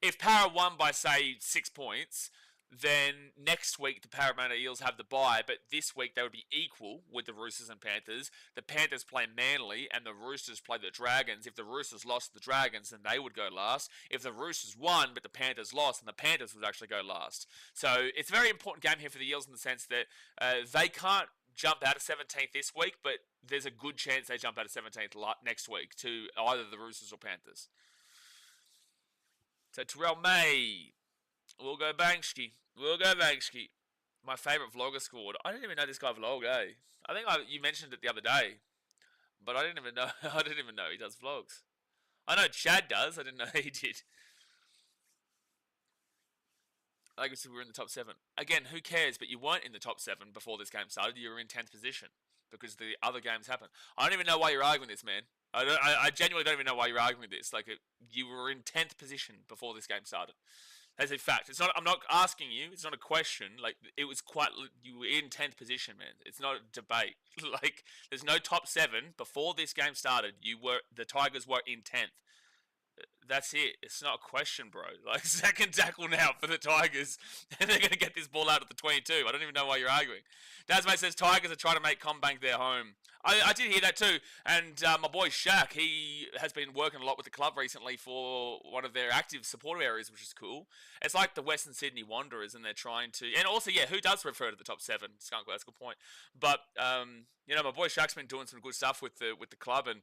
if Para won by, say, 6 points, then next week the Parramatta Eels have the bye, but this week they would be equal with the Roosters and Panthers. The Panthers play Manly and the Roosters play the Dragons. If the Roosters lost to the Dragons, then they would go last. If the Roosters won but the Panthers lost, then the Panthers would actually go last. So it's a very important game here for the Eels in the sense that they can't jump out of 17th this week, but there's a good chance they jump out of 17th next week to either the Roosters or Panthers. So Terrell May... We'll go Banksky. My favourite vlogger scored. I didn't even know this guy vlogged, eh? I think you mentioned it the other day. But I didn't even know he does vlogs. I know Chad does. I didn't know he did. I guess we were in the top 7. Again, who cares? But you weren't in the top 7 before this game started. You were in 10th position. Because the other games happened. I don't even know why you're arguing this, man. I genuinely don't even know why you're arguing this. Like, you were in 10th position before this game started. That's a fact. It's not. I'm not asking you. It's not a question. Like, it was quite. You were in 10th position, man. It's not a debate. Like, there's no top 7 before this game started. The Tigers were in 10th. That's it. It's not a question, bro. Like, second tackle now for the Tigers, and they're gonna get this ball out at the 22. I don't even know why you're arguing. Dasmate says Tigers are trying to make CommBank their home. I did hear that too, and my boy Shaq, he has been working a lot with the club recently for one of their active supporter areas, which is cool. It's like the Western Sydney Wanderers, and they're trying to, and also, yeah, who does refer to the top 7? Skunk, that's a good point. But my boy Shaq's been doing some good stuff with the club, and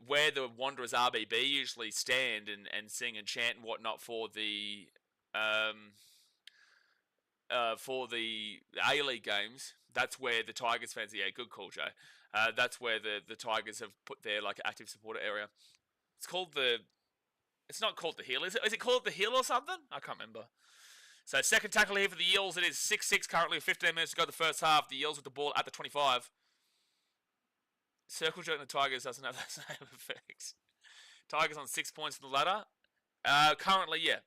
where the Wanderers RBB usually stand and sing and chant and whatnot for the A-League games. That's where the Tigers fans, yeah, good call, Jay. That's where the Tigers have put their active supporter area. It's not called the Hill, is it? Is it called the Hill or something? I can't remember. So second tackle here for the Eels. It is 6-6 currently, 15 minutes to go the first half. The Eels with the ball at the 25. Circle jerk and the Tigers doesn't have the same effect. Tigers on 6 points in the ladder. Currently, yeah.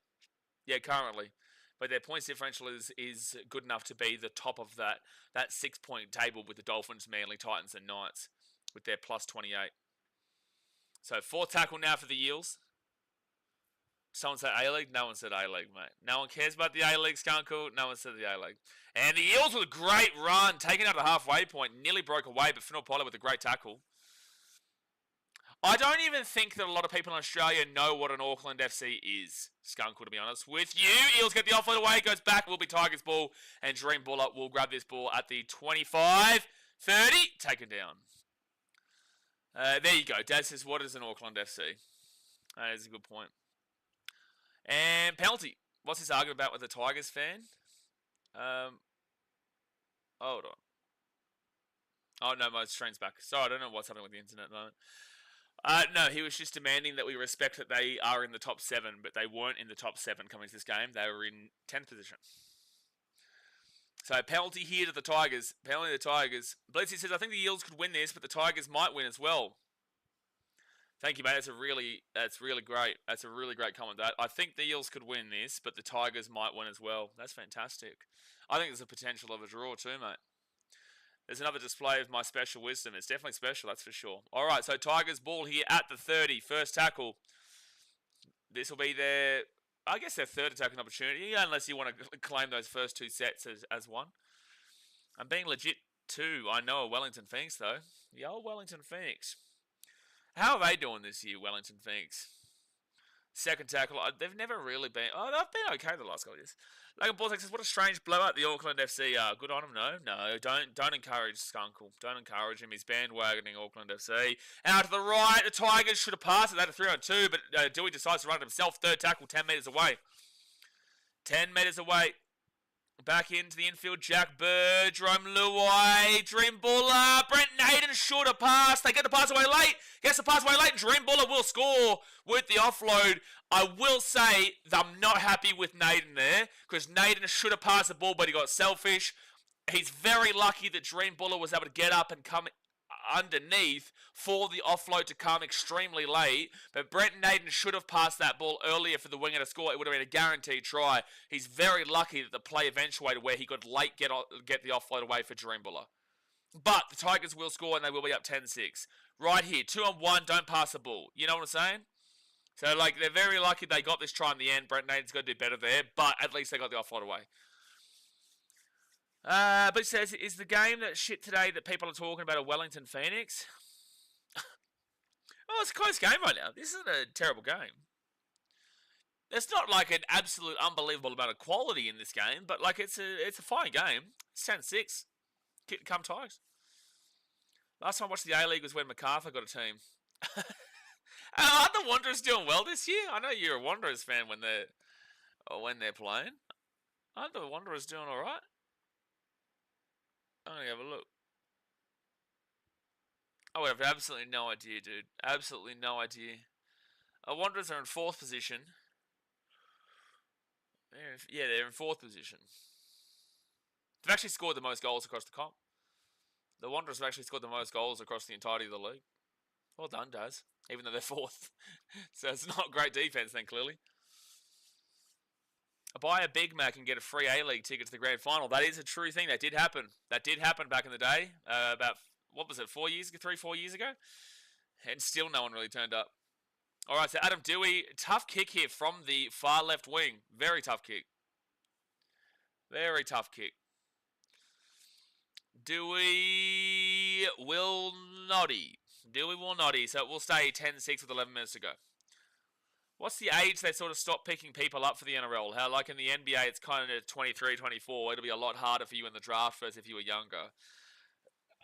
Yeah, currently. But their points differential is good enough to be the top of that 6-point table with the Dolphins, Manly, Titans, and Knights with their plus 28. So 4th tackle now for the Eels. Someone said A-League? No one said A-League, mate. No one cares about the A-League, Skunkle. No one said the A-League. And the Eels with a great run, taking out the halfway point, nearly broke away, but Finn Pollard with a great tackle. I don't even think that a lot of people in Australia know what an Auckland FC is, Skunkle, to be honest with you. Eels get the offload away, goes back, will be Tigers ball, and Dream Buller will grab this ball at the 25-30, taken down. There you go. Dad says, what is an Auckland FC? That is a good point. And penalty. What's this argument about with the Tigers fan? Hold on. Oh, no, my screen's back. Sorry, I don't know what's happening with the internet at the moment. No, he was just demanding that we respect that they are in the top 7, but they weren't in the top 7 coming to this game. They were in 10th position. So, penalty here to the Tigers. Penalty to the Tigers. Blazey says, I think the Eels could win this, but the Tigers might win as well. Thank you, mate. That's really great. That's a really great comment. That I think the Eels could win this, but the Tigers might win as well. That's fantastic. I think there's a potential of a draw too, mate. There's another display of my special wisdom. It's definitely special, that's for sure. All right, so Tigers ball here at the 30. First tackle. This will be their, I guess, their third attacking opportunity, unless you want to claim those first two sets as one. I'm being legit too. I know a Wellington Phoenix, though. The old Wellington Phoenix. How are they doing this year, Wellington Phoenix? Second tackle. They've never really been... Oh, they've been okay the last couple of years. Logan Balzac says, what a strange blowout the Auckland FC are. Good on him, no. Don't encourage Skunkle. Don't encourage him. He's bandwagoning Auckland FC. Out to the right. The Tigers should have passed it. They had a 3-on-2, but Dewey decides to run it himself. Third tackle, 10 metres away. 10 metres away. Back into the infield, Jack Bird, Jerome Luai, Dream Buller, Brent Naden should have passed. They get the pass away late. Gets the pass away late, and Dream Buller will score with the offload. I will say that I'm not happy with Naden there, because Naden should have passed the ball, but he got selfish. He's very lucky that Dream Buller was able to get up and come underneath for the offload to come extremely late, but Brent Naden should have passed that ball earlier for the winger to score. It would have been a guaranteed try. He's very lucky that the play eventuated where he could late get the offload away for Dream Buller. But the Tigers will score and they will be up 10-6. Right here, 2-on-1, don't pass the ball. You know what I'm saying? So, like, they're very lucky they got this try in the end. Brent Naden's got to do better there, but at least they got the offload away. But it says, is the game that shit today that people are talking about a Wellington Phoenix? Oh, it's a close game right now. This isn't a terrible game. There's not like an absolute unbelievable amount of quality in this game, but like it's a fine game. It's 10-6. Come Tigers. Last time I watched the A-League was when MacArthur got a team. Aren't the Wanderers doing well this year? I know you're a Wanderers fan when they're playing. Aren't the Wanderers doing all right? I'm going to have a look. I would have absolutely no idea, dude. Absolutely no idea. Wanderers are in 4th position. They're in 4th position. They've actually scored the most goals across the comp. The Wanderers have actually scored the most goals across the entirety of the league. Well done, Daz. Even though they're 4th. So it's not great defense then, clearly. Buy a Big Mac and get a free A-League ticket to the grand final. That is a true thing. That did happen. That did happen back in the day. About, 4 years ago? And still no one really turned up. All right, so Adam Dewey. Tough kick here from the far left wing. Very tough kick. Very tough kick. Dewey will noddy. So it will stay 10-6 with 11 minutes to go. What's the age they sort of stop picking people up for the NRL? How, like in the NBA, it's kind of 23, 24. It'll be a lot harder for you in the draft versus if you were younger.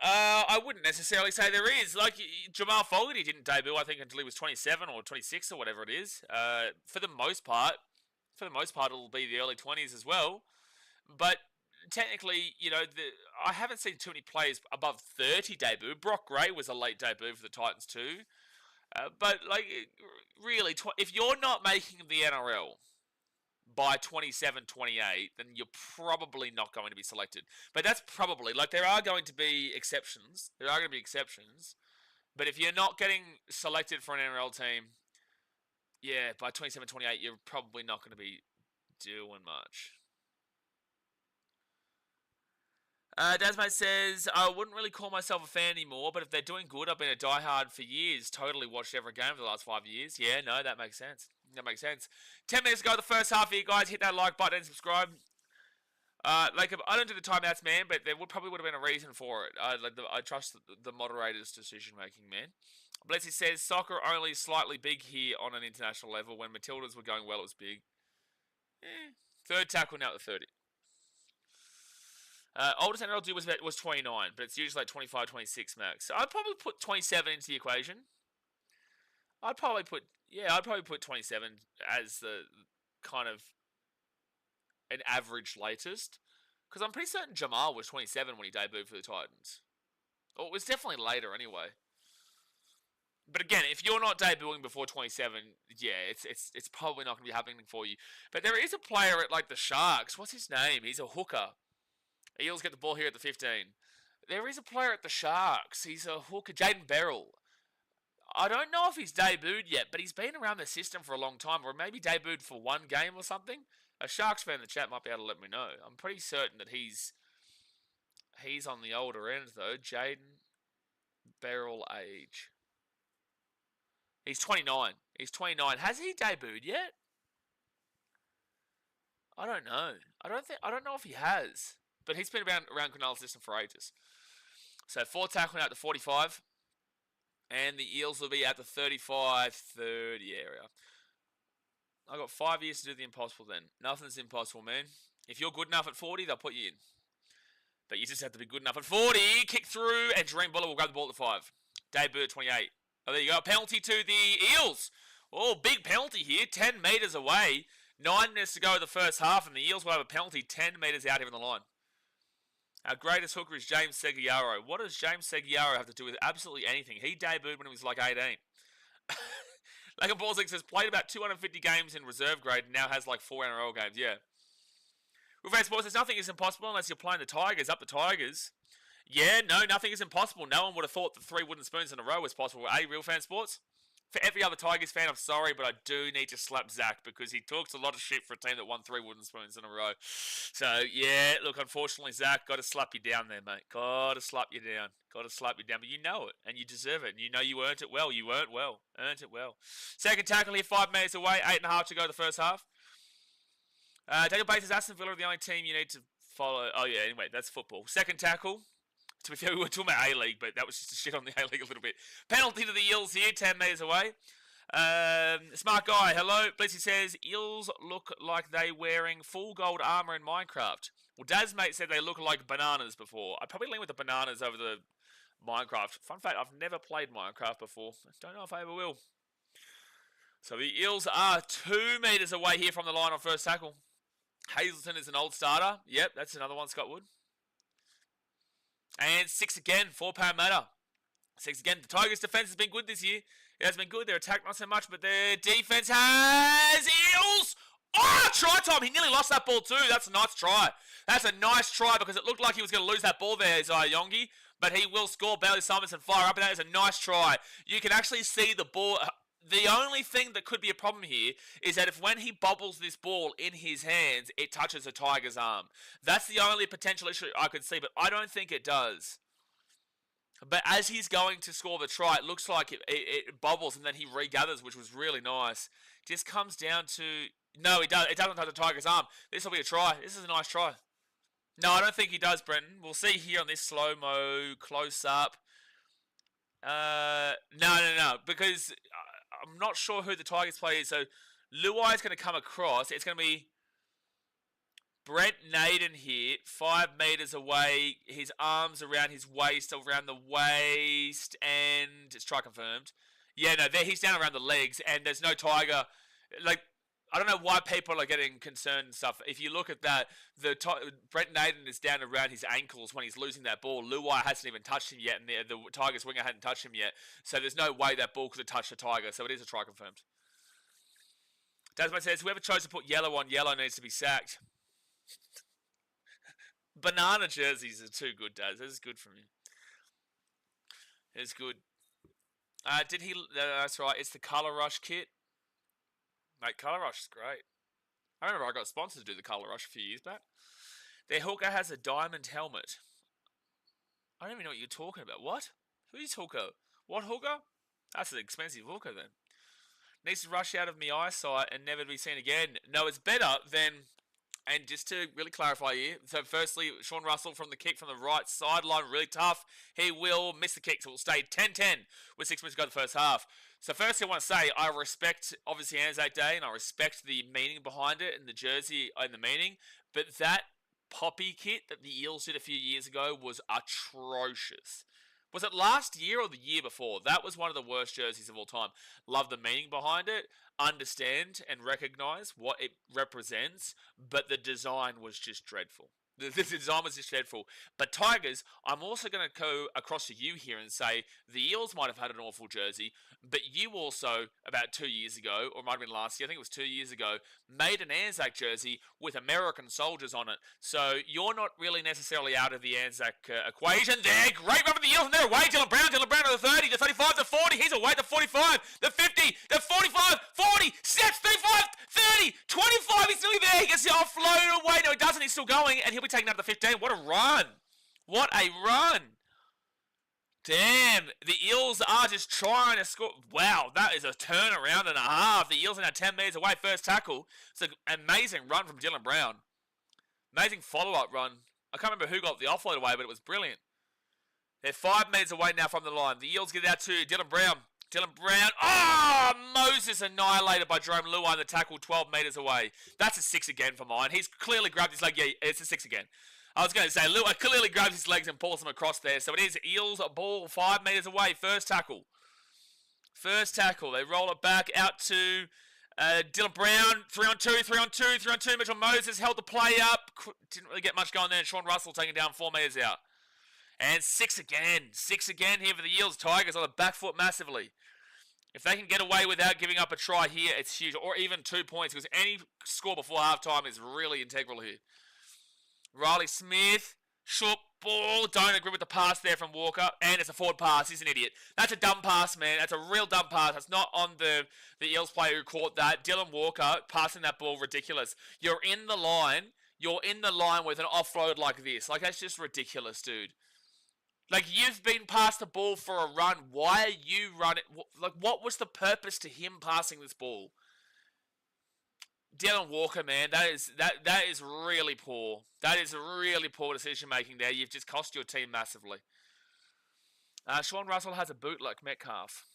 I wouldn't necessarily say there is. Like, Jamal Fogarty didn't debut, I think, until he was 27 or 26 or whatever it is. For the most part, it'll be the early 20s as well. But technically, I haven't seen too many players above 30 debut. Brock Gray was a late debut for the Titans too. But, like, really, if you're not making the NRL by 27, 28, then you're probably not going to be selected. But that's probably, like, there are going to be exceptions. But if you're not getting selected for an NRL team, yeah, by 27, 28, you're probably not going to be doing much. Dasmate says, I wouldn't really call myself a fan anymore, but if they're doing good, I've been a diehard for years. Totally watched every game for the last 5 years. Yeah, no, that makes sense. 10 minutes ago, the first half here, guys. Hit that like button and subscribe. I don't do the timeouts, man, but there probably would have been a reason for it. I trust the moderator's decision-making, man. Blessy says, soccer only slightly big here on an international level. When Matildas were going well, it was big. Third tackle now at the 30. Oldest NRL dude was 29, but it's usually like 25, 26 max. So I'd probably put 27 into the equation. I'd probably put 27 as the kind of an average latest. Because I'm pretty certain Jamal was 27 when he debuted for the Titans. Or it was definitely later anyway. But again, if you're not debuting before 27, yeah, it's probably not going to be happening for you. But there is a player at like the Sharks. What's his name? He's a hooker. Eels get the ball here at the 15. There is a player at the Sharks. He's a hooker. Jaden Beryl. I don't know if he's debuted yet, but he's been around the system for a long time, or maybe debuted for one game or something. A Sharks fan in the chat might be able to let me know. I'm pretty certain that he's on the older end, though. Jaden Beryl age. He's 29. He's 29. Has he debuted yet? I don't know. I don't know if he has. But he's been around Cronulla's system for ages. So 4 tackling out to 45. And the Eels will be at the 35, 30 area. I've got 5 years to do the impossible then. Nothing's impossible, man. If you're good enough at 40, they'll put you in. But you just have to be good enough at 40. Kick through, and Dream Buller will grab the ball at 5. Debut at 28. Oh, there you go. Penalty to the Eels. Oh, big penalty here. 10 metres away. 9 minutes to go in the first half, and the Eels will have a penalty 10 metres out here on the line. Our greatest hooker is James Seguiaro. What does James Seguiaro have to do with absolutely anything? He debuted when he was like 18. Like a Ballsix says, played about 250 games in reserve grade and now has like 4 NRL games. Yeah. Revenge Sports says, nothing is impossible unless you're playing the Tigers. Up the Tigers. Yeah, no, nothing is impossible. No one would have thought that 3 wooden spoons in a row was possible. Real Fan Sports? For every other Tigers fan, I'm sorry, but I do need to slap Zach because he talks a lot of shit for a team that won 3 wooden spoons in a row. So, yeah, look, unfortunately, Zach, got to slap you down there, mate. Got to slap you down. Got to slap you down. But you know it, and you deserve it. And you know you earned it well. You earned well. Earned it well. Second tackle here, 5 metres away. 8.5 to go the first half. Daniel Bates says, Aston Villa are the only team you need to follow. Oh, yeah, anyway, that's football. Second tackle. To be fair, we were talking about A-League, but that was just a shit on the A-League a little bit. Penalty to the Eels here, 10 metres away. Smart guy, hello. Blissy says, Eels look like they wearing full gold armour in Minecraft. Well, Daz mate said they look like bananas before. I'd probably lean with the bananas over the Minecraft. Fun fact, I've never played Minecraft before. Don't know if I ever will. So the Eels are 2 metres away here from the line on first tackle. Hazelton is an old starter. Yep, that's another one, Scott Wood. And 6 again for Parramatta. 6 again. The Tigers' defence has been good this year. It has been good. Their attack not so much, but their defence has Eels. Oh, try time. He nearly lost that ball too. That's a nice try. That's a nice try because it looked like he was going to lose that ball there, Isaiah Yongi. But he will score. Bailey Simonson fire up, and that is a nice try. You can actually see the ball. The only thing that could be a problem here is that if when he bobbles this ball in his hands, it touches a Tiger's arm. That's the only potential issue I could see, but I don't think it does. But as he's going to score the try, it looks like it bobbles and then he regathers, which was really nice. Just comes down to... No, it doesn't touch the Tiger's arm. This will be a try. This is a nice try. No, I don't think he does, Brenton. We'll see here on this slow-mo, close-up. No. Because... I'm not sure who the Tigers play is. So, Luai is going to come across. It's going to be Brent Naden here, 5 metres away. His arms around his waist, around the waist, and it's try confirmed. Yeah, no, he's down around the legs, and there's no Tiger. Like, I don't know why people are getting concerned and stuff. If you look at that, Brent Naden is down around his ankles when he's losing that ball. Luai hasn't even touched him yet, and the Tigers winger hadn't touched him yet. So there's no way that ball could have touched the Tiger. So it is a try confirmed. Dasman says, whoever chose to put yellow on yellow needs to be sacked. Banana jerseys are too good, Daz. This is good from you. It's good. That's right. It's the Colour Rush kit. Mate, Colour Rush is great. I remember I got sponsored to do the Colour Rush a few years back. Their hooker has a diamond helmet. I don't even know what you're talking about. What? Who's hooker? What hooker? That's an expensive hooker then. Needs to rush out of my eyesight and never be seen again. No, it's better than... And just to really clarify here, so firstly, Sean Russell from the kick from the right sideline, really tough. He will miss the kick, so it will stay 10-10 with 6 minutes to go the first half. So firstly, I want to say I respect, obviously, Anzac Day, and I respect the meaning behind it and the jersey and the meaning, but that poppy kit that the Eels did a few years ago was atrocious. Was it last year or the year before? That was one of the worst jerseys of all time. Love the meaning behind it, understand and recognise what it represents, but the design was just dreadful. The design was just dreadful. But Tigers, I'm also going to go across to you here and say the Eels might have had an awful jersey, but you also, about 2 years ago, or it might have been last year, I think it was 2 years ago, made an Anzac jersey with American soldiers on it. So you're not really necessarily out of the Anzac equation there. Great run for the Eels, and they're away. Dylan Brown to the 30, the 35, the 40. He's away, the 45, the 50, the 45, 40, steps, 35, 30, 25. He's nearly there. He gets the offload away. No, he doesn't. He's still going, and he'll be taken out to the 15. What a run. What a run. Damn, the Eels are just trying to score. Wow, that is a turnaround and a half. The Eels are now 10 metres away, first tackle. It's an amazing run from Dylan Brown. Amazing follow-up run. I can't remember who got the offload away, but it was brilliant. They're 5 metres away now from the line. The Eels get it out to Dylan Brown. Dylan Brown. Oh, Moses annihilated by Jerome Luai in the tackle 12 metres away. That's a 6 again for mine. He's clearly grabbed his leg. Yeah, it's a 6 again. I was going to say, Luai clearly grabs his legs and pulls him across there. So it is Eels, a ball 5 metres away. First tackle. First tackle. They roll it back out to Dylan Brown. 3 on 2, 3 on 2, 3 on 2. Mitchell Moses held the play up. Didn't really get much going there. And Sean Russell taking down 4 metres out. And 6 again. 6 again here for the Eels. Tigers on the back foot massively. If they can get away without giving up a try here, it's huge. Or even 2 points, because any score before halftime is really integral here. Riley Smith, short ball. Don't agree with the pass there from Walker. And it's a forward pass. He's an idiot. That's a dumb pass, man. That's a real dumb pass. That's not on the Eels player who caught that. Dylan Walker passing that ball, ridiculous. You're in the line. You're in the line with an offload like this. Like, that's just ridiculous, dude. Like, you've been passed the ball for a run. Why are you running? Like, what was the purpose to him passing this ball? Dylan Walker, man, that is really poor. That is really poor decision making there. You've just cost your team massively. Sean Russell has a boot like Metcalf.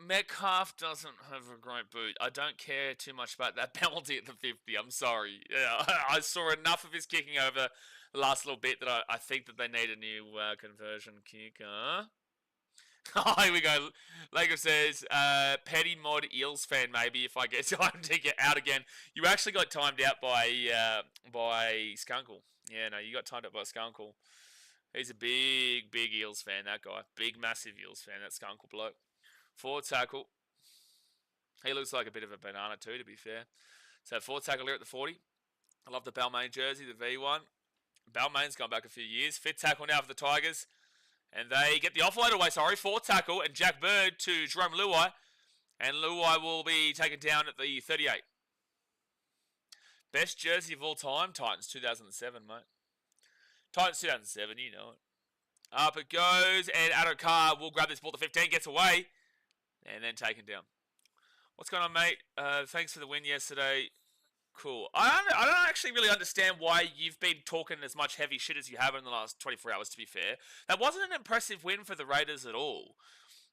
Metcalf doesn't have a great boot. I don't care too much about that penalty at the 50. I'm sorry. Yeah, I saw enough of his kicking over the last little bit that I think that they need a new conversion kicker. Oh, here we go. Laker says, petty mod Eels fan maybe if I get time to get out again. You actually got timed out by Skunkle. Yeah, no, you got timed out by Skunkle. He's a big Eels fan, that guy. Big, massive Eels fan, that Skunkle bloke. Forward tackle. He looks like a bit of a banana too, to be fair. So forward tackle here at the 40. I love the Balmain jersey, the V1. Balmain's gone back a few years. Fifth tackle now for the Tigers. And they get the offload away, fourth tackle, and Jack Bird to Jerome Luai. And Luai will be taken down at the 38. Best jersey of all time, Titans 2007, mate. Titans 2007, you know it. Up it goes, and Adam Carr will grab this ball to 15, gets away, and then taken down. What's going on, mate? Thanks for the win yesterday. Cool. I don't actually really understand why you've been talking as much heavy shit as you have in the last 24 hours, to be fair. That wasn't an impressive win for the Raiders at all.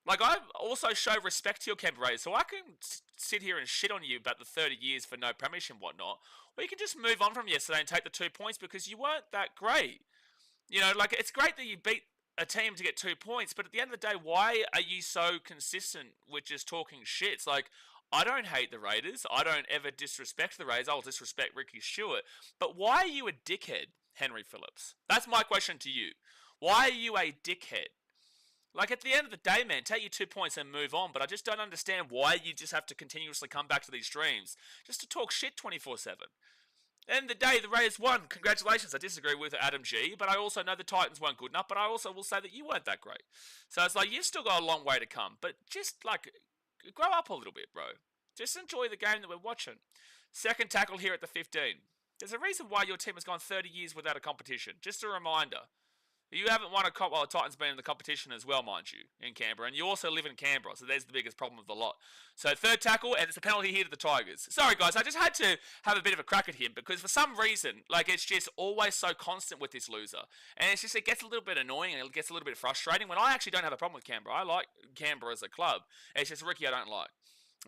Like, I also show respect to your Canberra Raiders, so I can sit here and shit on you about the 30 years for no premiership and whatnot, or you can just move on from yesterday and take the 2 points because you weren't that great. You know, like, it's great that you beat a team to get 2 points, but at the end of the day, why are you so consistent with just talking shit? It's like, I don't hate the Raiders. I don't ever disrespect the Raiders. I'll disrespect Ricky Stewart. But why are you a dickhead, Henry Phillips? That's my question to you. Why are you a dickhead? Like, at the end of the day, man, take your 2 points and move on. But I just don't understand why you just have to continuously come back to these streams just to talk shit 24/7. At the end of the day, the Raiders won. Congratulations. I disagree with Adam G, but I also know the Titans weren't good enough. But I also will say that you weren't that great. So it's like, you've still got a long way to come. But just, like, grow up a little bit, bro. Just enjoy the game that we're watching. Second tackle here at the 15. There's a reason why your team has gone 30 years without a competition. Just a reminder. You haven't won a comp. Well, the Titans been in the competition as well, mind you, in Canberra. And you also live in Canberra, so there's the biggest problem of the lot. So third tackle, and it's a penalty here to the Tigers. Sorry, guys, I just had to have a bit of a crack at him because for some reason, like, it's just always so constant with this loser. And it's just, it gets a little bit annoying and it gets a little bit frustrating when I actually don't have a problem with Canberra. I like Canberra as a club. It's just Ricky I don't like.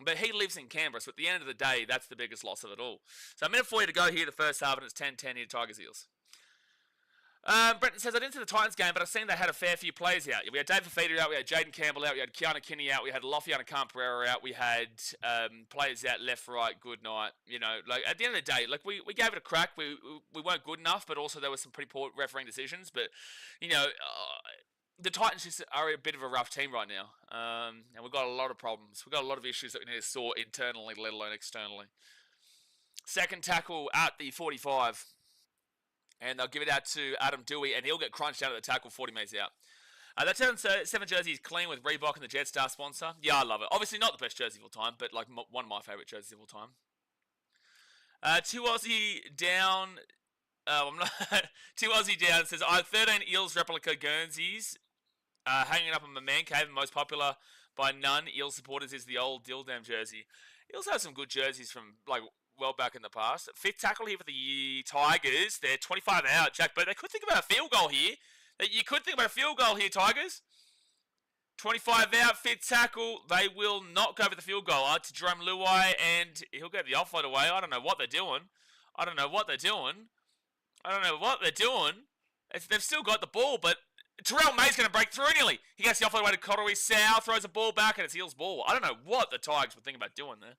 But he lives in Canberra, so at the end of the day, that's the biggest loss of it all. So a minute for you to go here, the first half, and it's 10-10 here, Tigers Eels. Brenton says, I didn't see the Titans game, but I've seen they had a fair few players out. We had David Fafita out, we had Jaden Campbell out, we had Keanu Kinney out, we had Lofiana Camperera out, we had players out left, right, good night. You know, like at the end of the day, like we gave it a crack. We weren't good enough, but also there were some pretty poor refereeing decisions. But, you know, the Titans just are a bit of a rough team right now. And we've got a lot of problems. We've got a lot of issues that we need to sort internally, let alone externally. Second tackle at the 45. And they'll give it out to Adam Dewey, and he'll get crunched out of the tackle 40 metres out. That 7 jersey is clean with Reebok and the Jetstar sponsor. Yeah, I love it. Obviously not the best jersey of all time, but like one of my favourite jerseys of all time. 2 Aussie down. I'm not. 2 Aussie down says, I have 13 Eels replica Guernseys hanging up in my man cave, and most popular by none Eels supporters is the old Dildam jersey. Eels have some good jerseys from like well back in the past. Fifth tackle here for the Tigers. They're 25 out, Jack, but they could think about a field goal here. You could think about a field goal here, Tigers. 25 out, fifth tackle. They will not go for the field goal. To Jerome Luai, and he'll get the offload away. I don't know what they're doing. They've still got the ball, but Terrell May's going to break through nearly. He gets the offload away to Cottery South, throws the ball back, and it's Eels' ball. I don't know what the Tigers were thinking about doing there.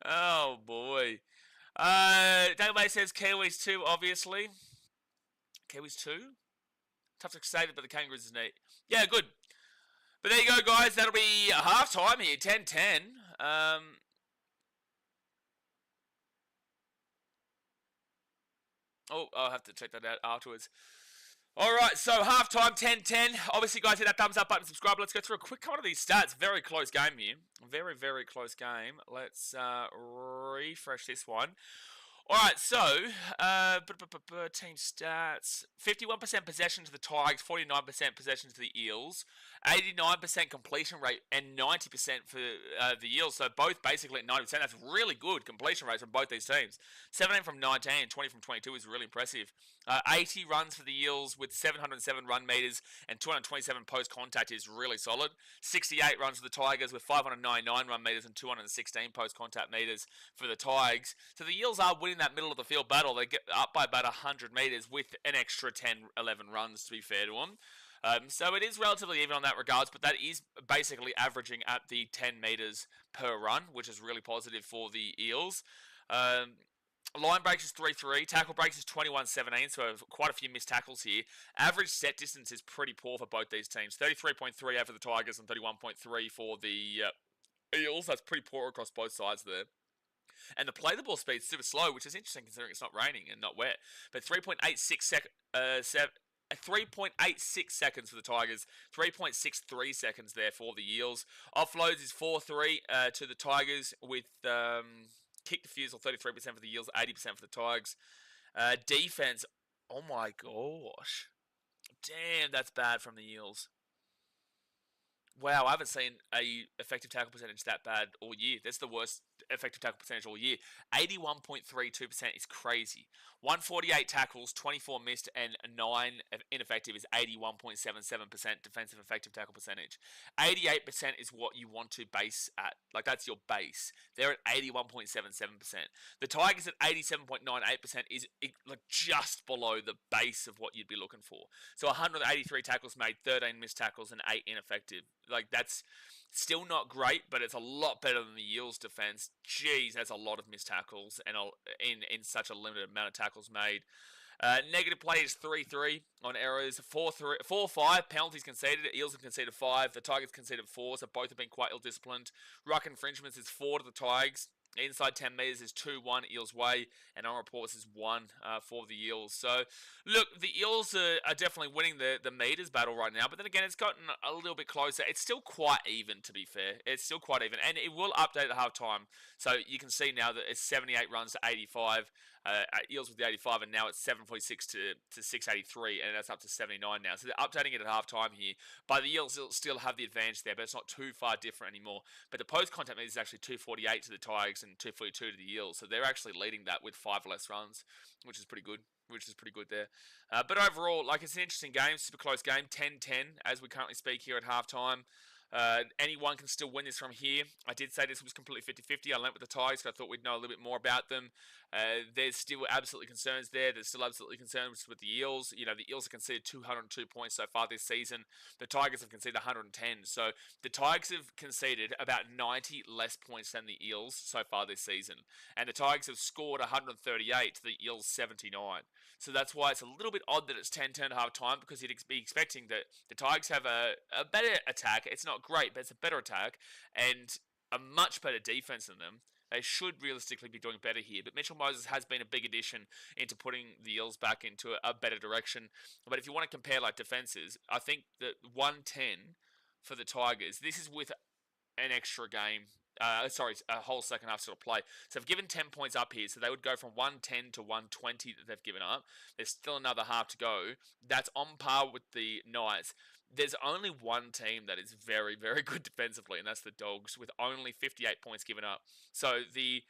Oh boy. Database says Kiwis 2, obviously. Kiwis 2? Tough to say that, but the Kangaroos is neat. Yeah, good. But there you go, guys. That'll be half time here, 10-10. I'll have to check that out afterwards. Alright, so halftime, 10-10. Obviously, guys, hit that thumbs up button, subscribe. Let's go through a quick couple of these stats. Very close game here. Very, very close game. Let's refresh this one. Alright, so, team stats. 51% possession to the Tigers, 49% possession to the Eels, 89% completion rate, and 90% for the Eels. So both basically at 90%. That's really good completion rates from both these teams. 17 from 19, 20 from 22 is really impressive. 80 runs for the Eels with 707 run meters and 227 post-contact is really solid. 68 runs for the Tigers with 599 run meters and 216 post-contact meters for the Tigers. So the Eels are winning that middle of the field battle. They get up by about 100 meters with an extra 10, 11 runs, to be fair to them. So it is relatively even on that regards, but that is basically averaging at the 10 meters per run, which is really positive for the Eels. Line breaks is 3-3. Tackle breaks is 21-17, so quite a few missed tackles here. Average set distance is pretty poor for both these teams. 33.3 out for the Tigers and 31.3 for the Eels. That's pretty poor across both sides there. And the play the ball speed is super slow, which is interesting considering it's not raining and not wet. But 3.86 seconds for the Tigers, 3.63 seconds there for the Eels. Offloads is 4-3 to the Tigers with kick defusal 33% for the Eels, 80% for the Tigers. Defense, oh my gosh. Damn, that's bad from the Eels. Wow, I haven't seen a effective tackle percentage that bad all year. That's the worst effective tackle percentage all year. 81.32% is crazy. 148 tackles, 24 missed, and 9 ineffective is 81.77% defensive effective tackle percentage. 88% is what you want to base at. Like, that's your base. They're at 81.77%. The Tigers at 87.98% is like just below the base of what you'd be looking for. So 183 tackles made, 13 missed tackles, and 8 ineffective. Like, that's still not great, but it's a lot better than the Eels' defense. Jeez, that's a lot of missed tackles and in such a limited amount of tackles made. Negative play is 3-3 on errors. 4-5 penalties conceded. Eels have conceded 5. The Tigers conceded 4, so both have been quite ill-disciplined. Ruck infringements is 4 to the Tigers. Inside 10 metres is 2-1 Eels' way, and on reports is 1 for the Eels. So, look, the Eels are definitely winning the metres battle right now, but then again, it's gotten a little bit closer. It's still quite even, to be fair. It's still quite even, and it will update at half-time. So, you can see now that it's 78 runs to 85. Eels with the 85, and now it's 746 to 683, and that's up to 79 now. So they're updating it at halftime here. But the Eels still have the advantage there, but it's not too far different anymore. But the post-contact meter is actually 248 to the Tigers and 242 to the Eels. So they're actually leading that with 5 less runs, which is pretty good. There. But overall, like, it's an interesting game, super close game, 10-10 as we currently speak here at halftime. Anyone can still win this from here. I did say this was completely 50-50. I went with the Tigers because I thought we'd know a little bit more about them. There's still absolutely concerns there. There's still absolutely concerns with the Eels. You know, the Eels have conceded 202 points so far this season. The Tigers have conceded 110. So the Tigers have conceded about 90 less points than the Eels so far this season. And the Tigers have scored 138 to the Eels 79. So that's why it's a little bit odd that it's 10-10 at half time, because you'd be expecting that the Tigers have a better attack. It's not great, but it's a better attack and a much better defense than them. They should realistically be doing better here. But Mitchell Moses has been a big addition into putting the Eels back into a better direction. But if you want to compare like defenses, I think that 110 for the Tigers, this is with an extra game. A whole second half sort of play. So they've given 10 points up here, so they would go from 110 to 120 that they've given up. There's still another half to go. That's on par with the Knights. There's only one team that is very, very good defensively, and that's the Dogs, with only 58 points given up. So the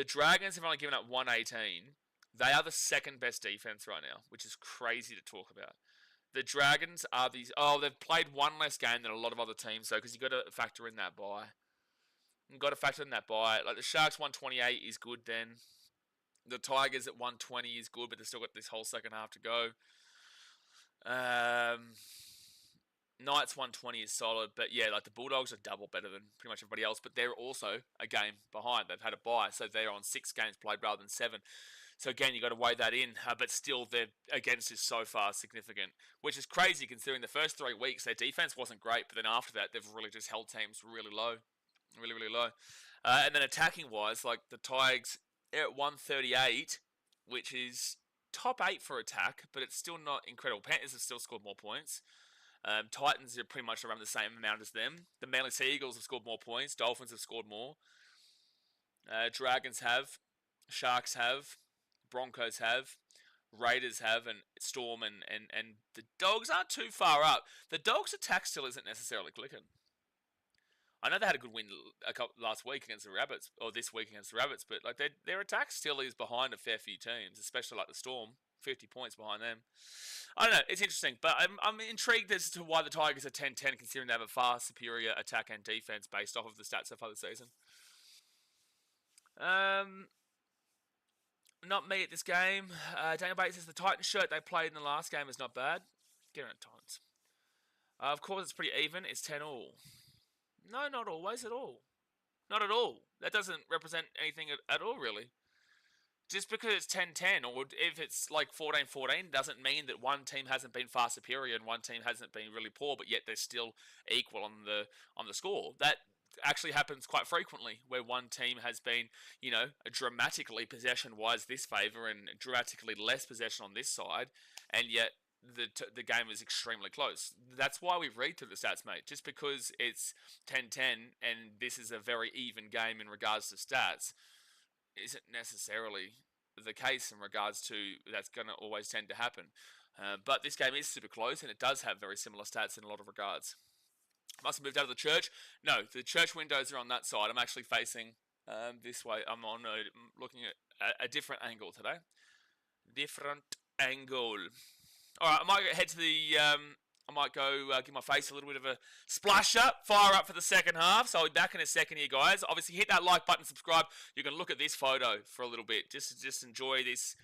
Dragons have only given up 118. They are the second best defense right now, which is crazy to talk about. The Dragons are these. Oh, they've played one less game than a lot of other teams, though, because you've got to factor in that bye. You've got to factor in that bye. Like the Sharks 128 is good then. The Tigers at 120 is good, but they've still got this whole second half to go. Knights 120 is solid, but yeah, like the Bulldogs are double better than pretty much everybody else, but they're also a game behind. They've had a bye, so they're on 6 games played rather than 7. So again, you've got to weigh that in, but still their against is so far significant, which is crazy considering the first 3 weeks their defense wasn't great, but then after that they've really just held teams really low. Really, really low. And then attacking wise, like the Tigers are at 138, which is top 8 for attack, but it's still not incredible. Panthers have still scored more points. Titans are pretty much around the same amount as them. The Manly Sea Eagles have scored more points. Dolphins have scored more. Dragons have. Sharks have. Broncos have. Raiders have, and Storm and the Dogs aren't too far up. The Dogs' attack still isn't necessarily clicking. I know they had a good win last week against the Rabbits, or this week against the Rabbits, but like their attack still is behind a fair few teams, especially like the Storm, 50 points behind them. I don't know, it's interesting, but I'm intrigued as to why the Tigers are 10-10, considering they have a far superior attack and defense based off of the stats so far this season. Not me at this game. Daniel Bates says the Titans shirt they played in the last game is not bad. Get it, Titans. Of course, it's pretty even. It's 10-all. No, not always at all. Not at all. That doesn't represent anything at all, really. Just because it's 10-10, or if it's like 14-14, doesn't mean that one team hasn't been far superior and one team hasn't been really poor, but yet they're still equal on the score. That actually happens quite frequently, where one team has been, you know, dramatically possession-wise this favour and dramatically less possession on this side, and yet the game is extremely close. That's why we read through the stats, mate. Just because it's 10-10 and this is a very even game in regards to stats isn't necessarily the case in regards to that's going to always tend to happen. But this game is super close and it does have very similar stats in a lot of regards. Must have moved out of the church. No, the church windows are on that side. I'm actually facing this way. I'm looking at a different angle today. Different angle. All right, I might head to the. I might go give my face a little bit of a splash up, fire up for the second half. So I'll be back in a second here, guys. Obviously, hit that like button, subscribe. You can look at this photo for a little bit. Just enjoy this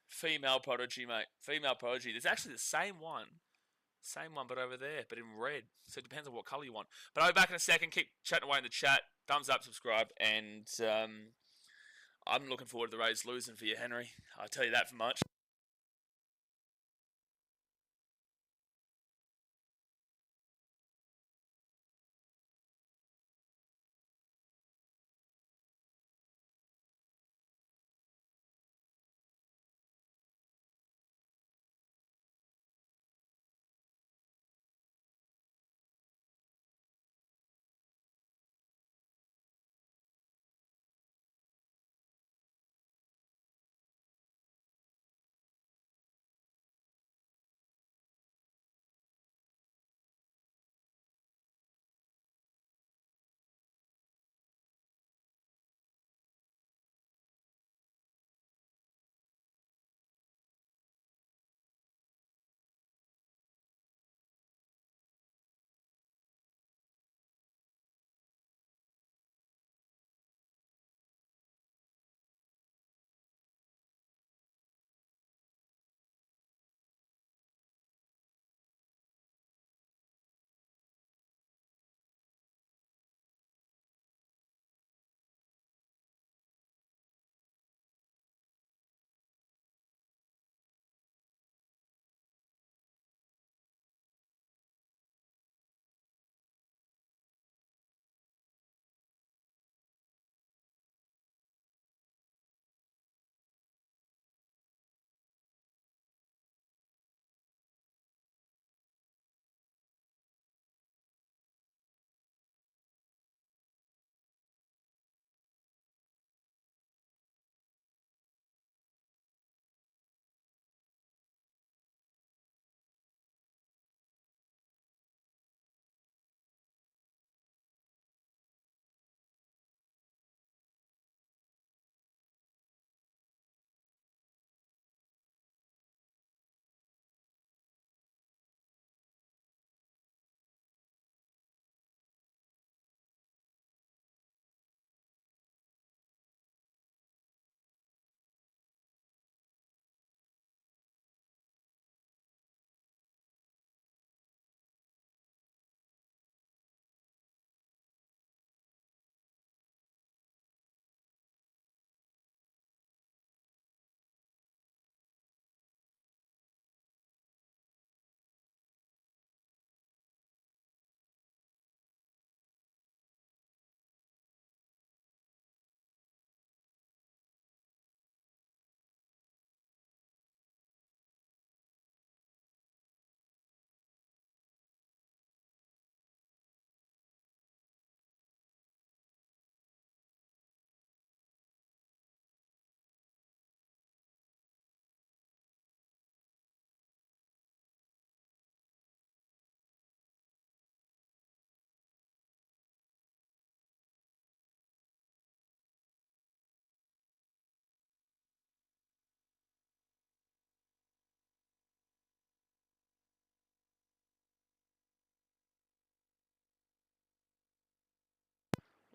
female prodigy, mate. Female prodigy. There's actually the same one, but over there, but in red. So it depends on what color you want. But I'll be back in a second. Keep chatting away in the chat. Thumbs up, subscribe, and I'm looking forward to the Rays losing for you, Henry. I'll tell you that for much.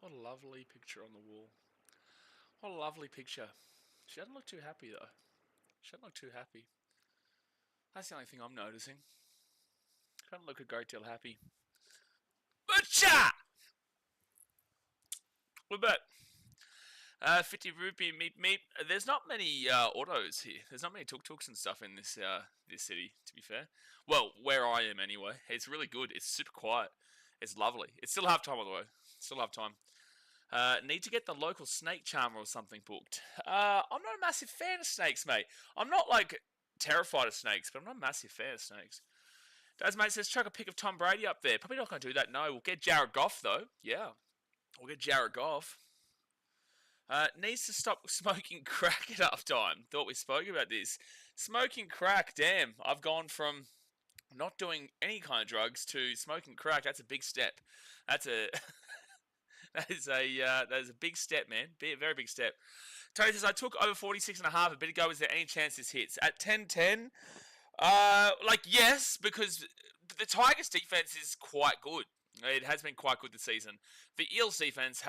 What a lovely picture on the wall. What a lovely picture. She doesn't look too happy, though. She doesn't look too happy. That's the only thing I'm noticing. She doesn't look a great deal happy. Butcha! What about 50 rupee meep meep? There's not many autos here. There's not many tuk-tuks and stuff in this this city, to be fair. Well, where I am anyway. It's really good. It's super quiet. It's lovely. It's still half time, by the way. Still have time. Need to get the local snake charmer or something booked. I'm not a massive fan of snakes, mate. I'm not like terrified of snakes, but I'm not a massive fan of snakes. Dad's mate says chuck a pic of Tom Brady up there. Probably not going to do that. No, we'll get Jared Goff though. Yeah, we'll get Jared Goff. Needs to stop smoking crack at half time. Thought we spoke about this. Smoking crack, damn. I've gone from not doing any kind of drugs to smoking crack. That's a big step. That's a that is a big step, man. A very big step. Tony says I took over 46.5 a bit ago. Is there any chance this hits at 10-10? Like yes, because the Tigers' defense is quite good. It has been quite good this season. The Eels' defense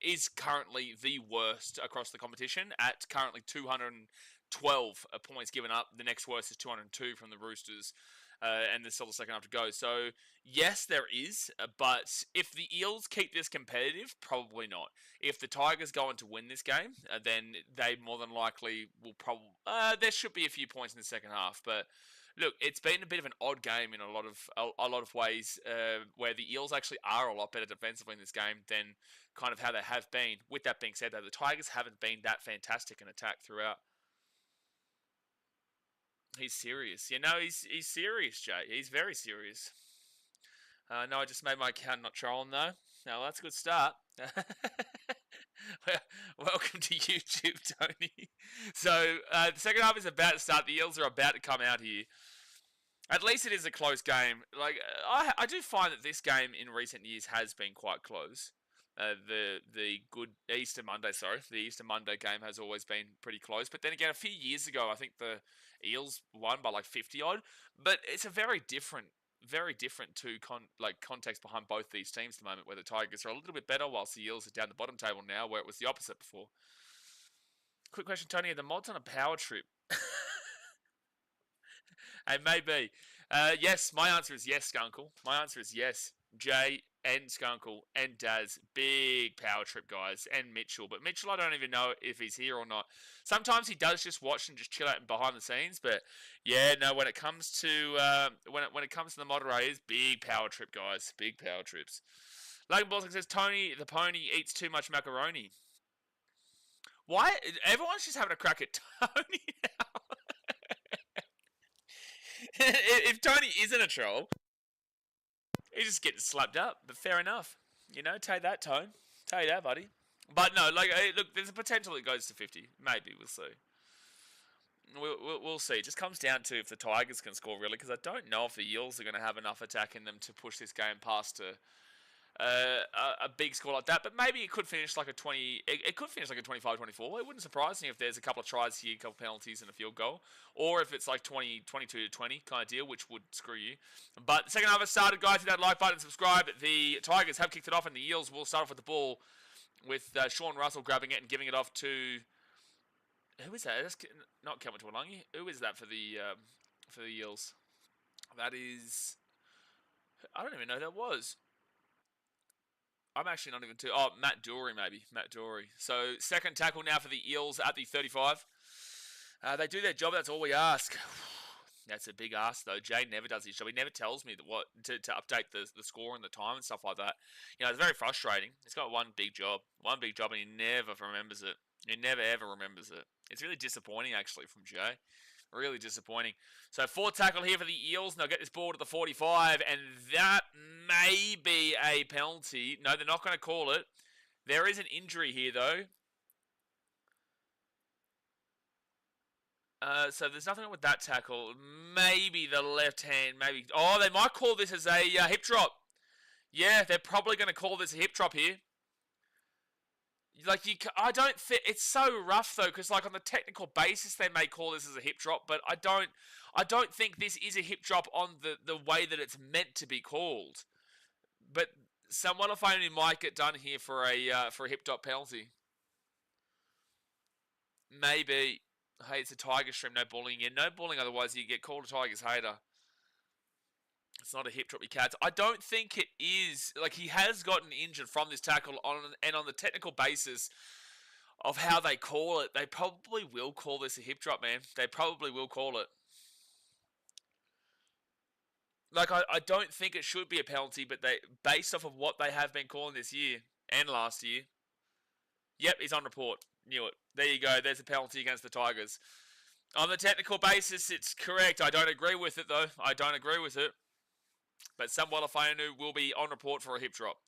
is currently the worst across the competition at currently 212 points given up. The next worst is 202 from the Roosters, and there's still the second half to go. So yes, there is, but if the Eels keep this competitive, probably not. If the Tigers go on to win this game, then they more than likely will probably. There should be a few points in the second half, but. Look, it's been a bit of an odd game in a lot of ways, where the Eels actually are a lot better defensively in this game than kind of how they have been. With that being said, though, the Tigers haven't been that fantastic in attack throughout. He's serious. You know, he's serious, Jay. He's very serious. No, I just made my account not trolling, though. No, that's a good start. Welcome to YouTube, Tony. So, the second half is about to start. The Eels are about to come out here. At least it is a close game. Like I do find that this game in recent years has been quite close. The Easter Monday game has always been pretty close. But then again, a few years ago, I think the Eels won by like 50 odd. But it's a very different to context behind both these teams at the moment, where the Tigers are a little bit better, whilst the Eels are down the bottom table now, where it was the opposite before. Quick question, Tony: are the mods on a power trip? Hey, maybe. Yes, my answer is yes, Skunkle. My answer is yes. Jay and Skunkle and Daz, big power trip guys, and Mitchell. But Mitchell, I don't even know if he's here or not. Sometimes he does just watch and just chill out behind the scenes. But yeah, no. When it comes to when it comes to the moderators, big power trip guys, big power trips. Logan Bolton says Tony the Pony eats too much macaroni. Why? Everyone's just having a crack at Tony now. If Tony isn't a troll, he's just getting slapped up. But fair enough. You know, take that, Tone. Take that, buddy. But no, like, look, there's a potential it goes to 50. Maybe, we'll see. We'll see. It just comes down to if the Tigers can score, really, because I don't know if the Eels are going to have enough attack in them to push this game past a big score like that. But maybe it could finish like a 20. It could finish like a 25-24. It wouldn't surprise me if there's a couple of tries here, a couple of penalties, and a field goal, or if it's like 22-20 kind of deal, which would screw you. But the second half has started, guys. Hit that like button, subscribe. The Tigers have kicked it off, and the Eels will start off with the ball with Sean Russell grabbing it and giving it off to. Who is that? That's not Kelvin Tuolangi. Who is that for the Eels? That is. I don't even know who that was. I'm actually not even too. Oh, Matt Doorey, maybe. Matt Doorey. So, second tackle now for the Eels at the 35. They do their job. That's all we ask. That's a big ask, though. Jay never does his job. He never tells me what to update the score and the time and stuff like that. You know, it's very frustrating. He's got one big job, and he never remembers it. He never, ever remembers it. It's really disappointing, actually, from Jay. Really disappointing. So, fourth tackle here for the Eels, and they'll get this ball to the 45, and that may be a penalty. No, they're not going to call it. There is an injury here, though. So there's nothing wrong with that tackle. Maybe the left hand, maybe. Oh, they might call this as a hip drop. Yeah, they're probably going to call this a hip drop here. Like, I don't think it's so rough though, because like on the technical basis they may call this as a hip drop, but I don't think this is a hip drop on the way that it's meant to be called. But Someone will find he might get done here for a hip drop penalty. Maybe. Hey, it's a Tiger stream, no bullying. Yeah, no bullying, otherwise you get called a Tigers hater. It's not a hip drop, you cats. I don't think it is. Like, he has gotten injured from this tackle, and on the technical basis of how they call it, they probably will call this a hip drop, man. They probably will call it. Like, I don't think it should be a penalty, but based off of what they have been calling this year and last year. Yep, he's on report. Knew it. There you go. There's a penalty against the Tigers. On the technical basis, it's correct. I don't agree with it, though. I don't agree with it. But Sam Walafanu will be on report for a hip drop.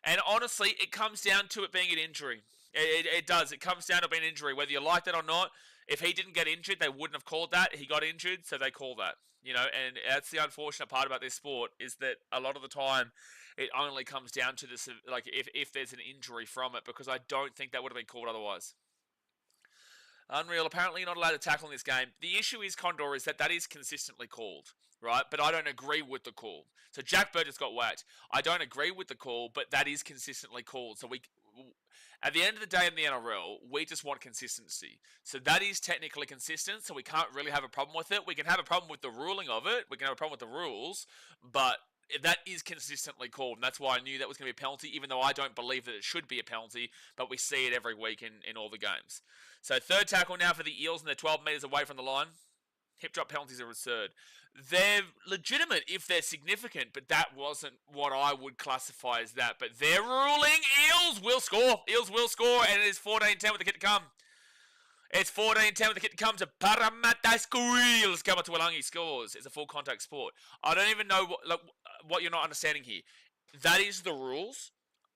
And honestly, it comes down to it being an injury. It does. It comes down to being an injury. Whether you like that or not, if he didn't get injured, they wouldn't have called that. He got injured, so they call that. You know, and that's the unfortunate part about this sport, is that a lot of the time it only comes down to this, like, if there's an injury from it, because I don't think that would have been called otherwise. Unreal. Apparently you're not allowed to tackle in this game. The issue is, Condor, is that is consistently called, right? But I don't agree with the call. So Jack Burgess got whacked. I don't agree with the call, but that is consistently called. So at the end of the day in the NRL, we just want consistency. So that is technically consistent, so we can't really have a problem with it. We can have a problem with the ruling of it. We can have a problem with the rules, but that is consistently called, and that's why I knew that was going to be a penalty, even though I don't believe that it should be a penalty, but we see it every week in all the games. So third tackle now for the Eels, and they're 12 metres away from the line. Hip drop penalties are absurd. They're legitimate if they're significant, but that wasn't what I would classify as that. But they're ruling Eels will score. Eels will score, and it is 14-10 with the kick to come. It's 14-10 with the kick to come to Parramatta Eels. Kamatualangi scores. It's a full contact sport. I don't even know what you're not understanding here. That is the rules.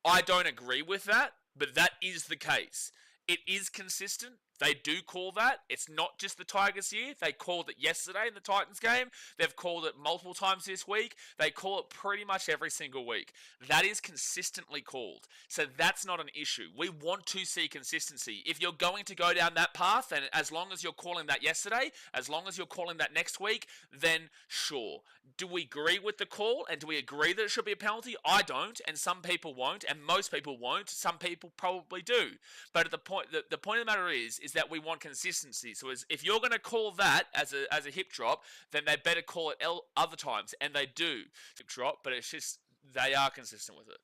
I don't agree with that, but that is the case. It is consistent. They do call that. It's not just the Tigers here. They called it yesterday in the Titans game. They've called it multiple times this week. They call it pretty much every single week. That is consistently called. So that's not an issue. We want to see consistency. If you're going to go down that path, and as long as you're calling that yesterday, as long as you're calling that next week, then sure. Do we agree with the call, and do we agree that it should be a penalty? I don't, and some people won't, and most people won't. Some people probably do. But the point of the matter is that we want consistency. So if you're going to call that as a hip drop, then they better call it other times, and they do hip drop, but it's just they are consistent with it.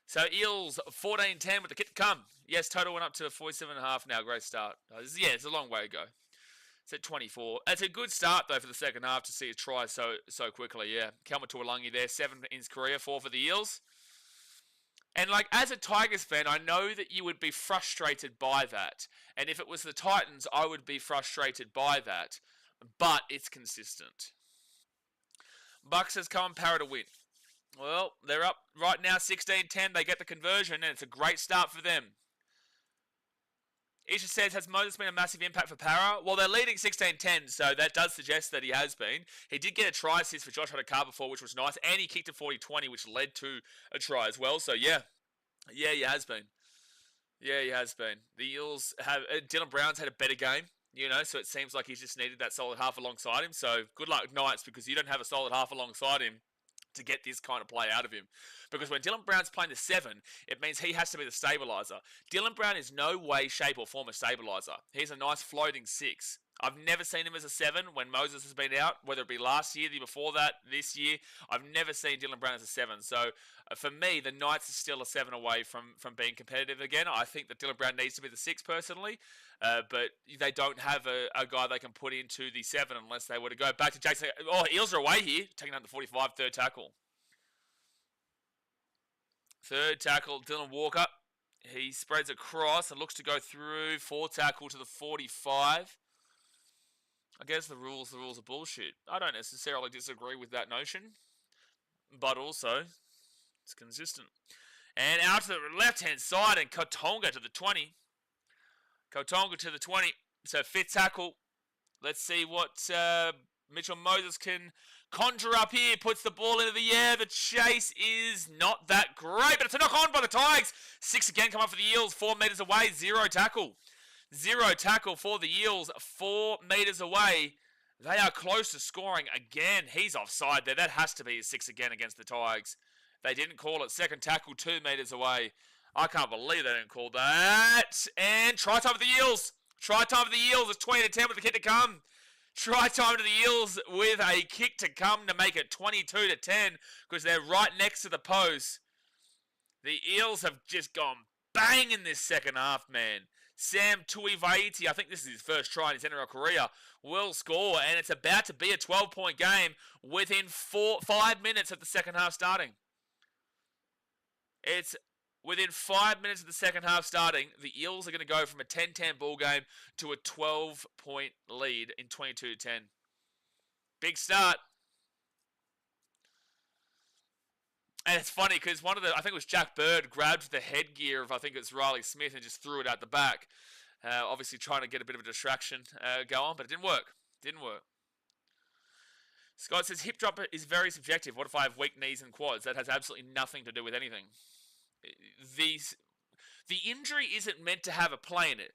So Eels 14-10 with the kick to come. Yes, total went up to 47.5 now. Great start. Yeah, it's a long way to go. It's at 24. It's a good start, though, for the second half to see a try so quickly, yeah. Kamatualangi there, 7 in his career, 4 for the Eels. And, like, as a Tigers fan, I know that you would be frustrated by that. And if it was the Titans, I would be frustrated by that. But it's consistent. Bucks has come Parra to win. Well, they're up right now 16-10. They get the conversion, and it's a great start for them. Isha says, has Moses been a massive impact for Parra? Well, they're leading 16-10, so that does suggest that he has been. He did get a try assist for Josh Hodakar before, which was nice, and he kicked a 40-20, which led to a try as well. So, yeah. Yeah, he has been. Yeah, he has been. The Eels have... Dylan Brown's had a better game, you know, so it seems like he's just needed that solid half alongside him. So, good luck, Knights, because you don't have a solid half alongside him to get this kind of play out of him. Because when Dylan Brown's playing the 7, it means he has to be the stabiliser. Dylan Brown is no way, shape or form a stabiliser. He's a nice floating 6. I've never seen him as a 7 when Moses has been out, whether it be last year, the year before that, this year. I've never seen Dylan Brown as a 7. So for me, the Knights are still a 7 away from being competitive again. I think that Dylan Brown needs to be the 6 personally, but they don't have a guy they can put into the 7 unless they were to go back to Jason. Oh, Eels are away here, taking out the 45, third tackle. Third tackle, Dylan Walker. He spreads across and looks to go through. Fourth tackle to the 45. I guess the rules are bullshit. I don't necessarily disagree with that notion, but also it's consistent. And out to the left-hand side, and Kotonga to the 20. Kotonga to the 20. So fifth tackle. Let's see what Mitchell Moses can conjure up here. Puts the ball into the air. The chase is not that great, but it's a knock on by the Tigers. 6 again come up for the Eels. 4 metres away. 0 tackle. 0 tackle for the Eels, 4 metres away. They are close to scoring again. He's offside there. That has to be a 6 again against the Tigers. They didn't call it. Second tackle, 2 metres away. I can't believe they didn't call that. And try time for the Eels. Try time for the Eels. It's 20-10 with the kick to come. Try time to the Eels with a kick to come to make it 22-10 because they're right next to the post. The Eels have just gone bang in this second half, man. Sam Tuivaiti, I think this is his first try in his NRL career, will score, and it's about to be a 12-point game within 5 minutes of the second half starting. It's within 5 minutes of the second half starting, the Eels are going to go from a 10-10 ball game to a 12-point lead in 22-10. Big start. And it's funny because I think it was Jack Bird, grabbed the headgear of, I think it's Riley Smith and just threw it out the back. Obviously trying to get a bit of a distraction going, but it didn't work. Didn't work. Scott says, hip drop is very subjective. What if I have weak knees and quads? That has absolutely nothing to do with anything. The injury isn't meant to have a play in it.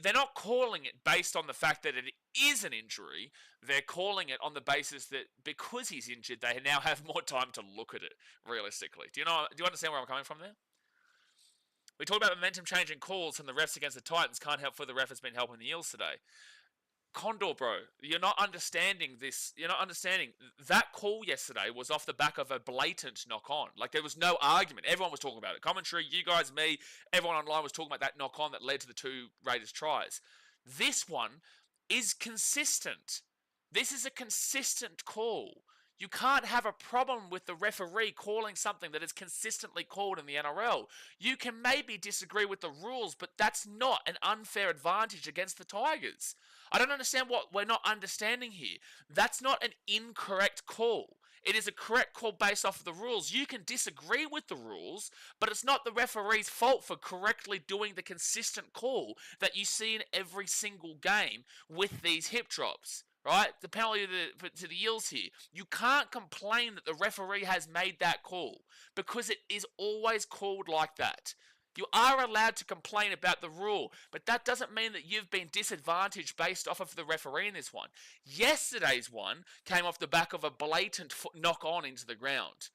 They're not calling it based on the fact that it is an injury. They're calling it on the basis that because he's injured, they now have more time to look at it, realistically. Do you understand where I'm coming from there? We talked about momentum changing calls from the refs against the Titans. Can't help for the ref has been helping the Eels today. Condor, bro, you're not understanding this. You're not understanding. That call yesterday was off the back of a blatant knock-on. Like, there was no argument. Everyone was talking about it. Commentary, you guys, me, everyone online was talking about that knock-on that led to the 2 Raiders tries. This one is consistent. This is a consistent call. You can't have a problem with the referee calling something that is consistently called in the NRL. You can maybe disagree with the rules, but that's not an unfair advantage against the Tigers. I don't understand what we're not understanding here. That's not an incorrect call. It is a correct call based off of the rules. You can disagree with the rules, but it's not the referee's fault for correctly doing the consistent call that you see in every single game with these hip drops. Right? The penalty to the Eels here. You can't complain that the referee has made that call because it is always called like that. You are allowed to complain about the rule, but that doesn't mean that you've been disadvantaged based off of the referee in this one. Yesterday's one came off the back of a blatant knock-on into the ground.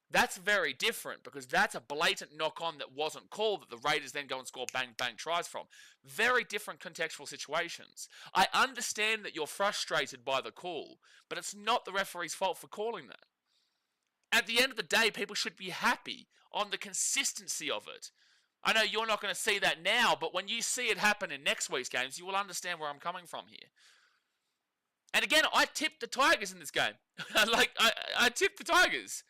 That's very different because that's a blatant knock-on that wasn't called that the Raiders then go and score bang-bang tries from. Very different contextual situations. I understand that you're frustrated by the call, but it's not the referee's fault for calling that. At the end of the day, people should be happy on the consistency of it. I know you're not going to see that now, but when you see it happen in next week's games, you will understand where I'm coming from here. And again, I tipped the Tigers in this game. I tipped the Tigers.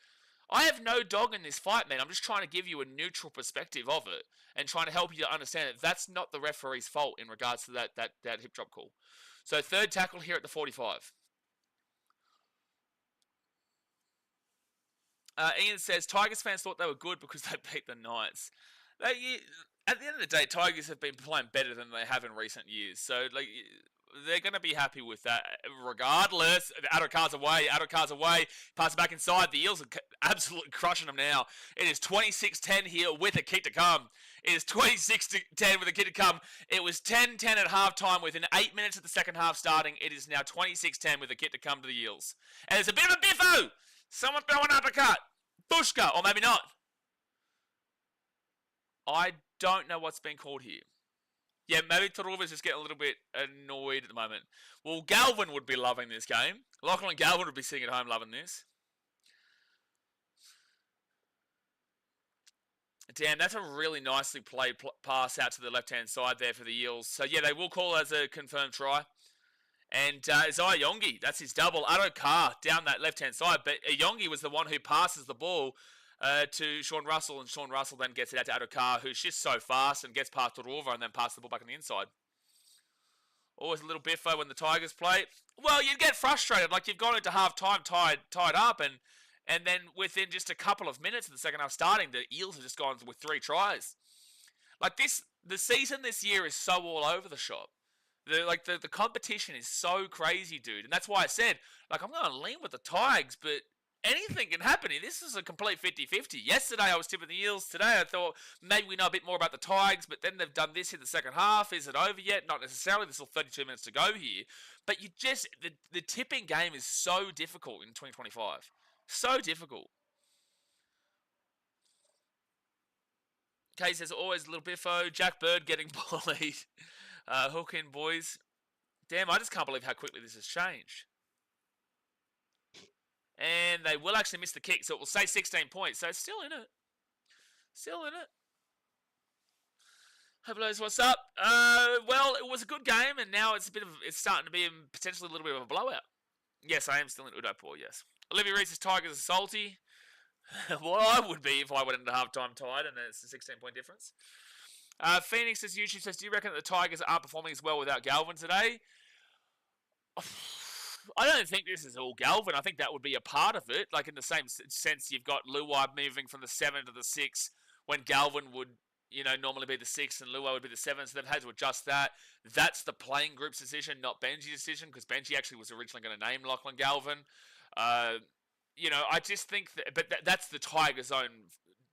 I have no dog in this fight, man. I'm just trying to give you a neutral perspective of it and trying to help you to understand that that's not the referee's fault in regards to that hip drop call. So third tackle here at the 45. Ian says, Tigers fans thought they were good because they beat the Knights. At the end of the day, Tigers have been playing better than they have in recent years. So, they're going to be happy with that regardless. Addo-Carr's away. Pass back inside. The Eels are absolutely crushing them now. It is 26-10 here with a kick to come. It is 26-10 with a kick to come. It was 10-10 at halftime within 8 minutes of the second half starting. It is now 26-10 with a kick to come to the Eels. And it's a bit of a biffo. Someone throw an uppercut. Bushka, or maybe not. I don't know what's been called here. Yeah, maybe Taruva's just getting a little bit annoyed at the moment. Well, Galvin would be loving this game. Lachlan Galvin would be sitting at home loving this. Damn, that's a really nicely played pass out to the left-hand side there for the Eels. So, yeah, they will call it as a confirmed try. And Isaiah Yongi, that's his double. Addo-Carr down that left-hand side. But Yongi was the one who passes the ball to Sean Russell, and Sean Russell then gets it out to Addo-Carr, who's just so fast and gets past Taruva and then passes the ball back on the inside. Always a little biffo when the Tigers play. Well, you get frustrated, like you've gone into half-time tied up, and then within just a couple of minutes of the second half starting, the Eels have just gone with 3 tries. Like the season this year is so all over the shop. The competition is so crazy, dude, and that's why I said, I'm going to lean with the Tigers, but anything can happen here. This is a complete 50-50. Yesterday I was tipping the Eels. Today I thought maybe we know a bit more about the Tigers, but then they've done this in the second half. Is it over yet? Not necessarily. There's still 32 minutes to go here. But the tipping game is so difficult in 2025. So difficult. Kay says, always a little biffo. Jack Bird getting bullied. Hook in, boys. Damn, I just can't believe how quickly this has changed. And they will actually miss the kick, so it will say 16 points. So it's still in it. Still in it. Hey, Blaze, what's up? Well, it was a good game, and now it's starting to be potentially a little bit of a blowout. Yes, I am still in Udaipur, yes. Olivia Reese says Tigers are salty. Well, I would be if I went into halftime tied, and it's a 16-point difference. Phoenix says, YouTube says, do you reckon that the Tigers aren't performing as well without Galvin today? I don't think this is all Galvin. I think that would be a part of it. Like, in the same sense, you've got Luai moving from the 7 to the 6 when Galvin would, normally be the 6 and Luai would be the 7, so they've had to adjust that. That's the playing group's decision, not Benji's decision, because Benji actually was originally going to name Lachlan Galvin. I just think that, but that's the Tigers' own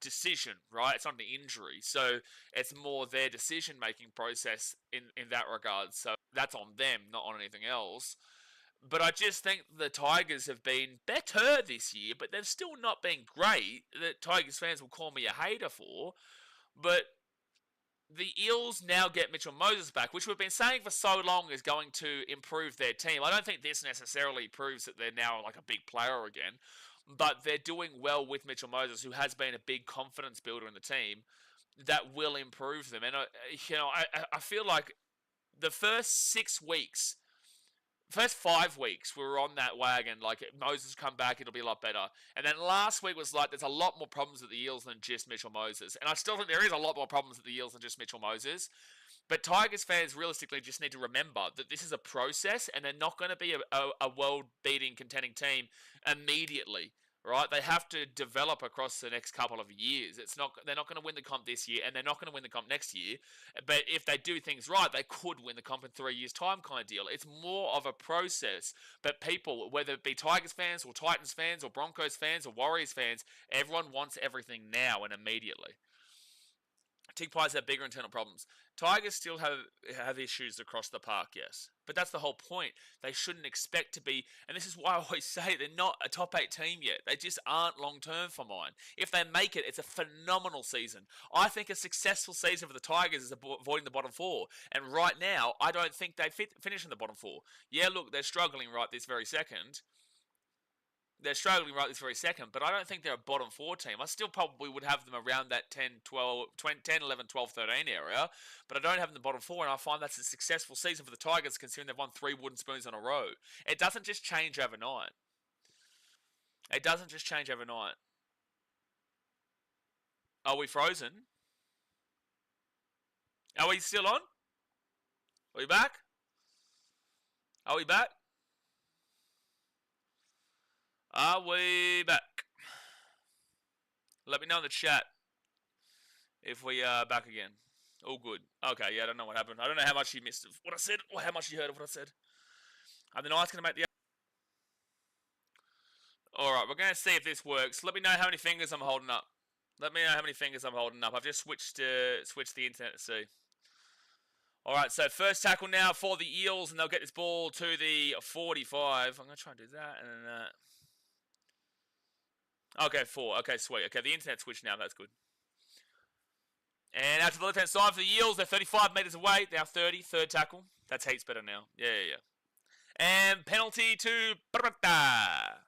decision, right? It's not an injury, so it's more their decision-making process in that regard. So that's on them, not on anything else. But I just think the Tigers have been better this year, but they've still not been great. That Tigers fans will call me a hater for. But the Eels now get Mitchell Moses back, which we've been saying for so long is going to improve their team. I don't think this necessarily proves that they're now like a big player again, but they're doing well with Mitchell Moses, who has been a big confidence builder in the team. That will improve them. And, I feel like the first 6 weeks... First 5 weeks, we were on that wagon. Like, Moses come back, it'll be a lot better. And then last week was like, there's a lot more problems with the Eels than just Mitchell Moses. And I still think there is a lot more problems with the Eels than just Mitchell Moses. But Tigers fans realistically just need to remember that this is a process, and they're not going to be a world-beating contending team immediately. Right, they have to develop across the next couple of years. They're not going to win the comp this year, and they're not going to win the comp next year. But if they do things right, they could win the comp in 3 years' time, kind of deal. It's more of a process. But people, whether it be Tigers fans or Titans fans or Broncos fans or Warriors fans, everyone wants everything now and immediately. Tig Pies have bigger internal problems. Tigers still have issues across the park, yes. But that's the whole point. They shouldn't expect to be, and this is why I always say they're not a top 8 team yet. They just aren't long-term for mine. If they make it, it's a phenomenal season. I think a successful season for the Tigers is avoiding the bottom 4. And right now, I don't think they finish in the bottom 4. Yeah, look, they're struggling right this very second. But I don't think they're a bottom 4 team. I still probably would have them around that 10, 11, 12, 13 area, but I don't have them in the bottom 4, and I find that's a successful season for the Tigers considering they've won 3 wooden spoons in a row. It doesn't just change overnight. Are we frozen? Are we still on? Are we back? Are we back? Let me know in the chat if we are back again. All good. Okay, yeah, I don't know what happened. I don't know how much you missed of what I said or how much you heard of what I said. Are the Knights going to make the... Alright, we're going to see if this works. Let me know how many fingers I'm holding up. I've just switched the internet to see. Alright, so first tackle now for the Eels, and they'll get this ball to the 45. I'm going to try and do that, and then... Okay, 4. Okay, sweet. Okay, the internet switched now. That's good. And out to the left-hand side for the Eels. They're 35 metres away. Now 30. Third tackle. That's heaps better now. Yeah. And penalty to Parramatta.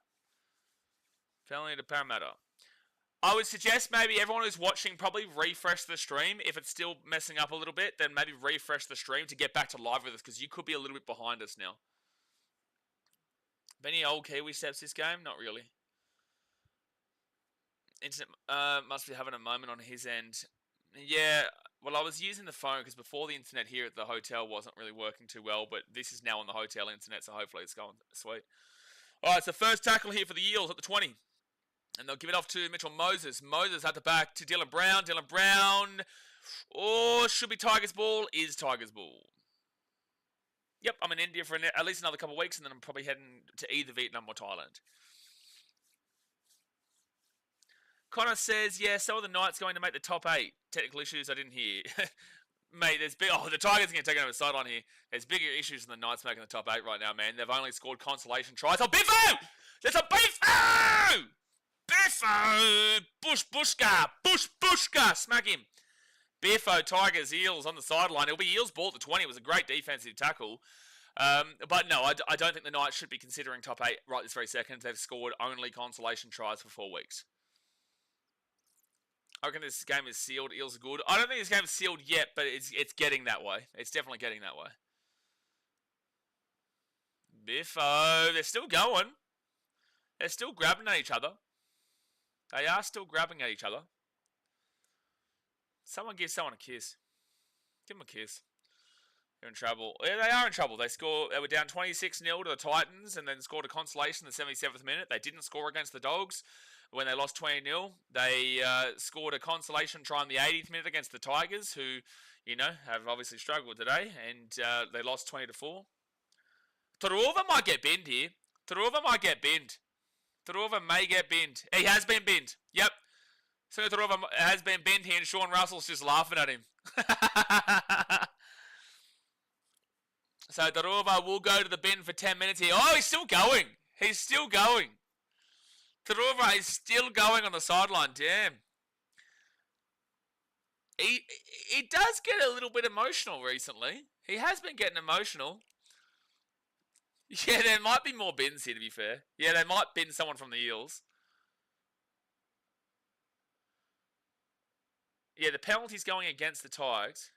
I would suggest maybe everyone who's watching probably refresh the stream. If it's still messing up a little bit, then maybe refresh the stream to get back to live with us, because you could be a little bit behind us now. Any old Kiwi steps this game? Not really. Internet must be having a moment on his end. Yeah, well, I was using the phone because before the internet here at the hotel wasn't really working too well, but this is now on the hotel internet, so hopefully it's going sweet. Alright, so first tackle here for the Eels at the 20. And they'll give it off to Mitchell Moses. Moses had the back to Dylan Brown. Dylan Brown, should be Tigers ball, is Tigers ball. Yep, I'm in India for at least another couple of weeks, and then I'm probably heading to either Vietnam or Thailand. Connor says, yeah, so are the Knights going to make the top 8. Technical issues I didn't hear. Mate, there's big... Oh, the Tigers are going to take over the sideline here. There's bigger issues than the Knights making the top 8 right now, man. They've only scored consolation tries. Oh, Biffo! There's a Biffo! Biffo! Bushka! Bushka! Smack him. Biffo, Tigers, Eels on the sideline. It'll be Eels ball to 20. It was a great defensive tackle. But no, I don't think the Knights should be considering top 8 right this very second. They've scored only consolation tries for 4 weeks. I reckon this game is sealed. Eels are good. I don't think this game is sealed yet, but it's getting that way. It's definitely getting that way. Biffo, they're still going. They're still grabbing at each other. They are still grabbing at each other. Someone give someone a kiss. Give them a kiss. They're in trouble. Yeah, they are in trouble. They were down 26-0 to the Titans and then scored a consolation in the 77th minute. They didn't score against the Dogs when they lost 20-0. They scored a consolation try in the 80th minute against the Tigers, who, have obviously struggled today, and they lost 20-4. Taruva might get binned here. Taruva might get binned. Taruva may get binned. He has been binned. Yep. So Taruva has been binned here, and Sean Russell's just laughing at him. So Taruva will go to the bin for 10 minutes here. Oh, he's still going. He's still going. Taruva is still going on the sideline. Damn. He does get a little bit emotional recently. He has been getting emotional. Yeah, there might be more bins here, to be fair. Yeah, they might bin someone from the Eels. Yeah, the penalty's going against the Tigers.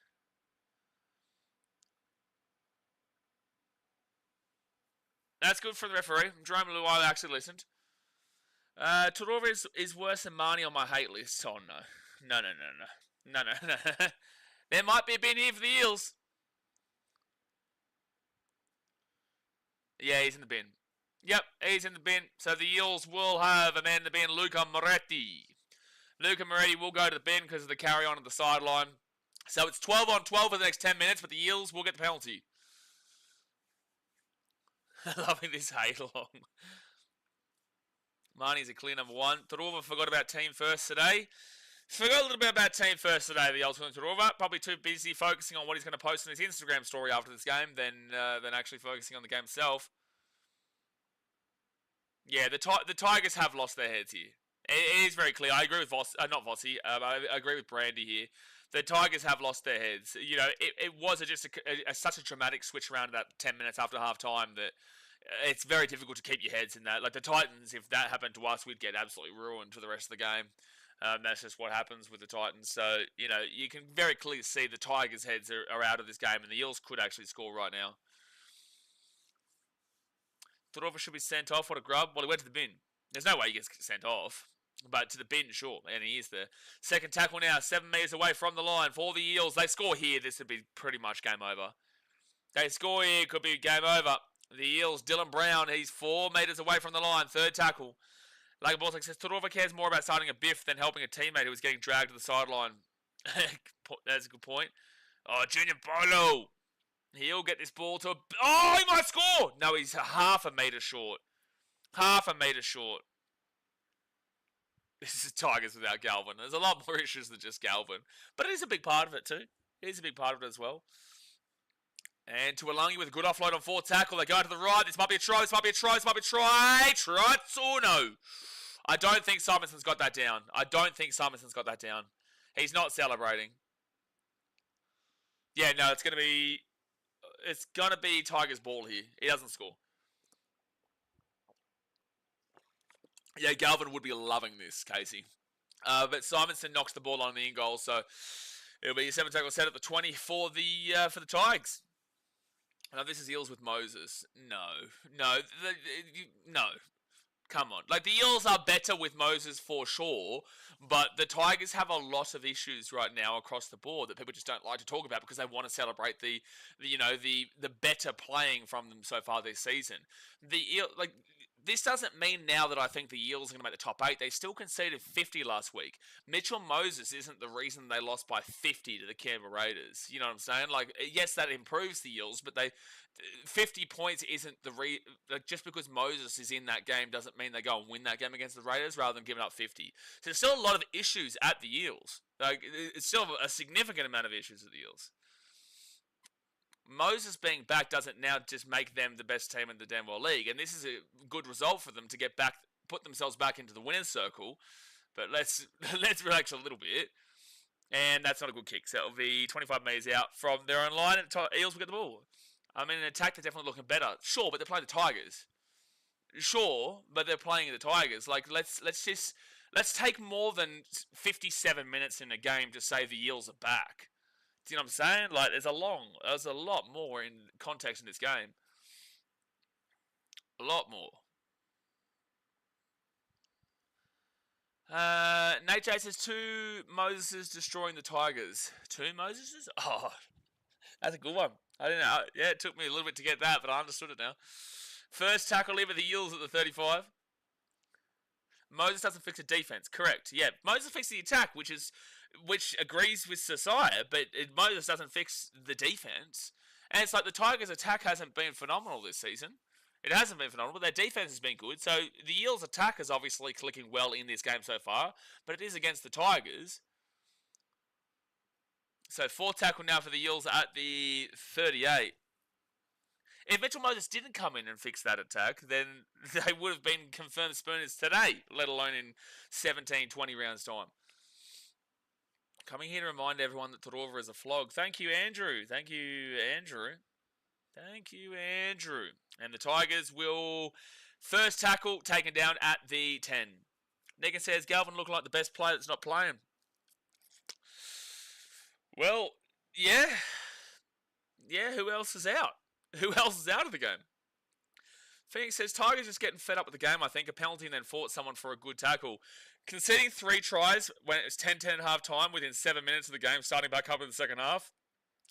That's good for the referee. Jerome Luai actually listened. Taruva is worse than Marnie on my hate list. Oh, no. No. There might be a bin here for the Eels. Yeah, he's in the bin. Yep, he's in the bin. So the Eels will have a man in the bin, Luca Moretti. Luca Moretti will go to the bin because of the carry-on at the sideline. So it's 12-on-12 for the next 10 minutes, but the Eels will get the penalty. Loving this hate along. Marnie's a clear number 1. Taruva forgot about team first today. Forgot a little bit about team first today, the ultimate Taruva. Probably too busy focusing on what he's going to post on his Instagram story after this game than actually focusing on the game itself. Yeah, the Tigers have lost their heads here. It is very clear. I agree with I agree with Brandy here. The Tigers have lost their heads. It was such a dramatic switch around about 10 minutes after half time that it's very difficult to keep your heads in that. Like the Titans, if that happened to us, we'd get absolutely ruined for the rest of the game. That's just what happens with the Titans. So, you can very clearly see the Tigers' heads are out of this game, and the Eels could actually score right now. Taruva should be sent off. What a grub. Well, he went to the bin. There's no way he gets sent off. But to the bin, sure, and he is there. Second tackle now, 7 metres away from the line for the Eels. They score here, this would be pretty much game over. They score here, could be game over. The Eels, Dylan Brown, he's 4 metres away from the line, third tackle. Like a ball says, Taruva cares more about starting a biff than helping a teammate who was getting dragged to the sideline. That's a good point. Oh, Junior Bolo. He'll get this ball to oh, he might score! No, he's half a metre short. Half a metre short. This is Tigers without Galvin. There's a lot more issues than just Galvin. But it is a big part of it too. It is a big part of it as well. And Tuolangi with a good offload on fourth tackle. They go to the right. This might be a try. This might be a try. This might be a try. Tratsuno. I don't think Simonson's got that down. He's not celebrating. Yeah, no, it's going to be Tigers' ball here. He doesn't score. Yeah, Galvin would be loving this, Casey. But Simonson knocks the ball on the in goal, so it'll be a 7 tackle set at the 20 for the Tigers. Now this is Eels with Moses. No. Come on. Like, the Eels are better with Moses for sure, but the Tigers have a lot of issues right now across the board that people just don't like to talk about because they want to celebrate the better playing from them so far this season. This doesn't mean now that I think the Eels are going to make the top 8. They still conceded 50 last week. Mitchell Moses isn't the reason they lost by 50 to the Canberra Raiders. You know what I'm saying? Like, yes, that improves the Eels, but 50 points isn't just because Moses is in that game doesn't mean they go and win that game against the Raiders rather than giving up 50. So there's still a lot of issues at the Eels. Like, it's still a significant amount of issues at the Eels. Moses being back doesn't now just make them the best team in the damn well league, and this is a good result for them to get back, put themselves back into the winner's circle. But let's relax a little bit. And that's not a good kick. So it'll be 25 metres out from their own line, and Eels will get the ball. I mean, in attack, they're definitely looking better. Sure, but they're playing the Tigers. Sure, but they're playing the Tigers. Like, let's take more than 57 minutes in a game to say the Eels are back. Do you know what I'm saying? Like, there's a lot more in context in this game. A lot more. Nate J says 2 Moseses destroying the Tigers. 2 Moseses? Oh, that's a good one. I didn't know. Yeah, it took me a little bit to get that, but I understood it now. First tackle ever the Eels at the 35. Moses doesn't fix the defense. Correct. Yeah, Moses fixes the attack, which agrees with Sasaya, but Moses doesn't fix the defense. And it's like the Tigers' attack hasn't been phenomenal this season. It hasn't been phenomenal. Their defense has been good. So the Eels' attack is obviously clicking well in this game so far, but it is against the Tigers. So 4th tackle now for the Eels at the 38. If Mitchell Moses didn't come in and fix that attack, then they would have been confirmed Spooners today, let alone in 17, 20 rounds' time. Coming here to remind everyone that Tadorva is a flog. Thank you, Andrew. Thank you, Andrew. Thank you, Andrew. And the Tigers will first tackle taken down at the 10. Negan says, Galvin looking like the best player that's not playing. Well, yeah. Yeah, who else is out? Who else is out of the game? Phoenix says, Tigers just getting fed up with the game, I think. A penalty and then fought someone for a good tackle. Conceding 3 tries when it was 10-10 at half time within 7 minutes of the game, starting back up in the second half,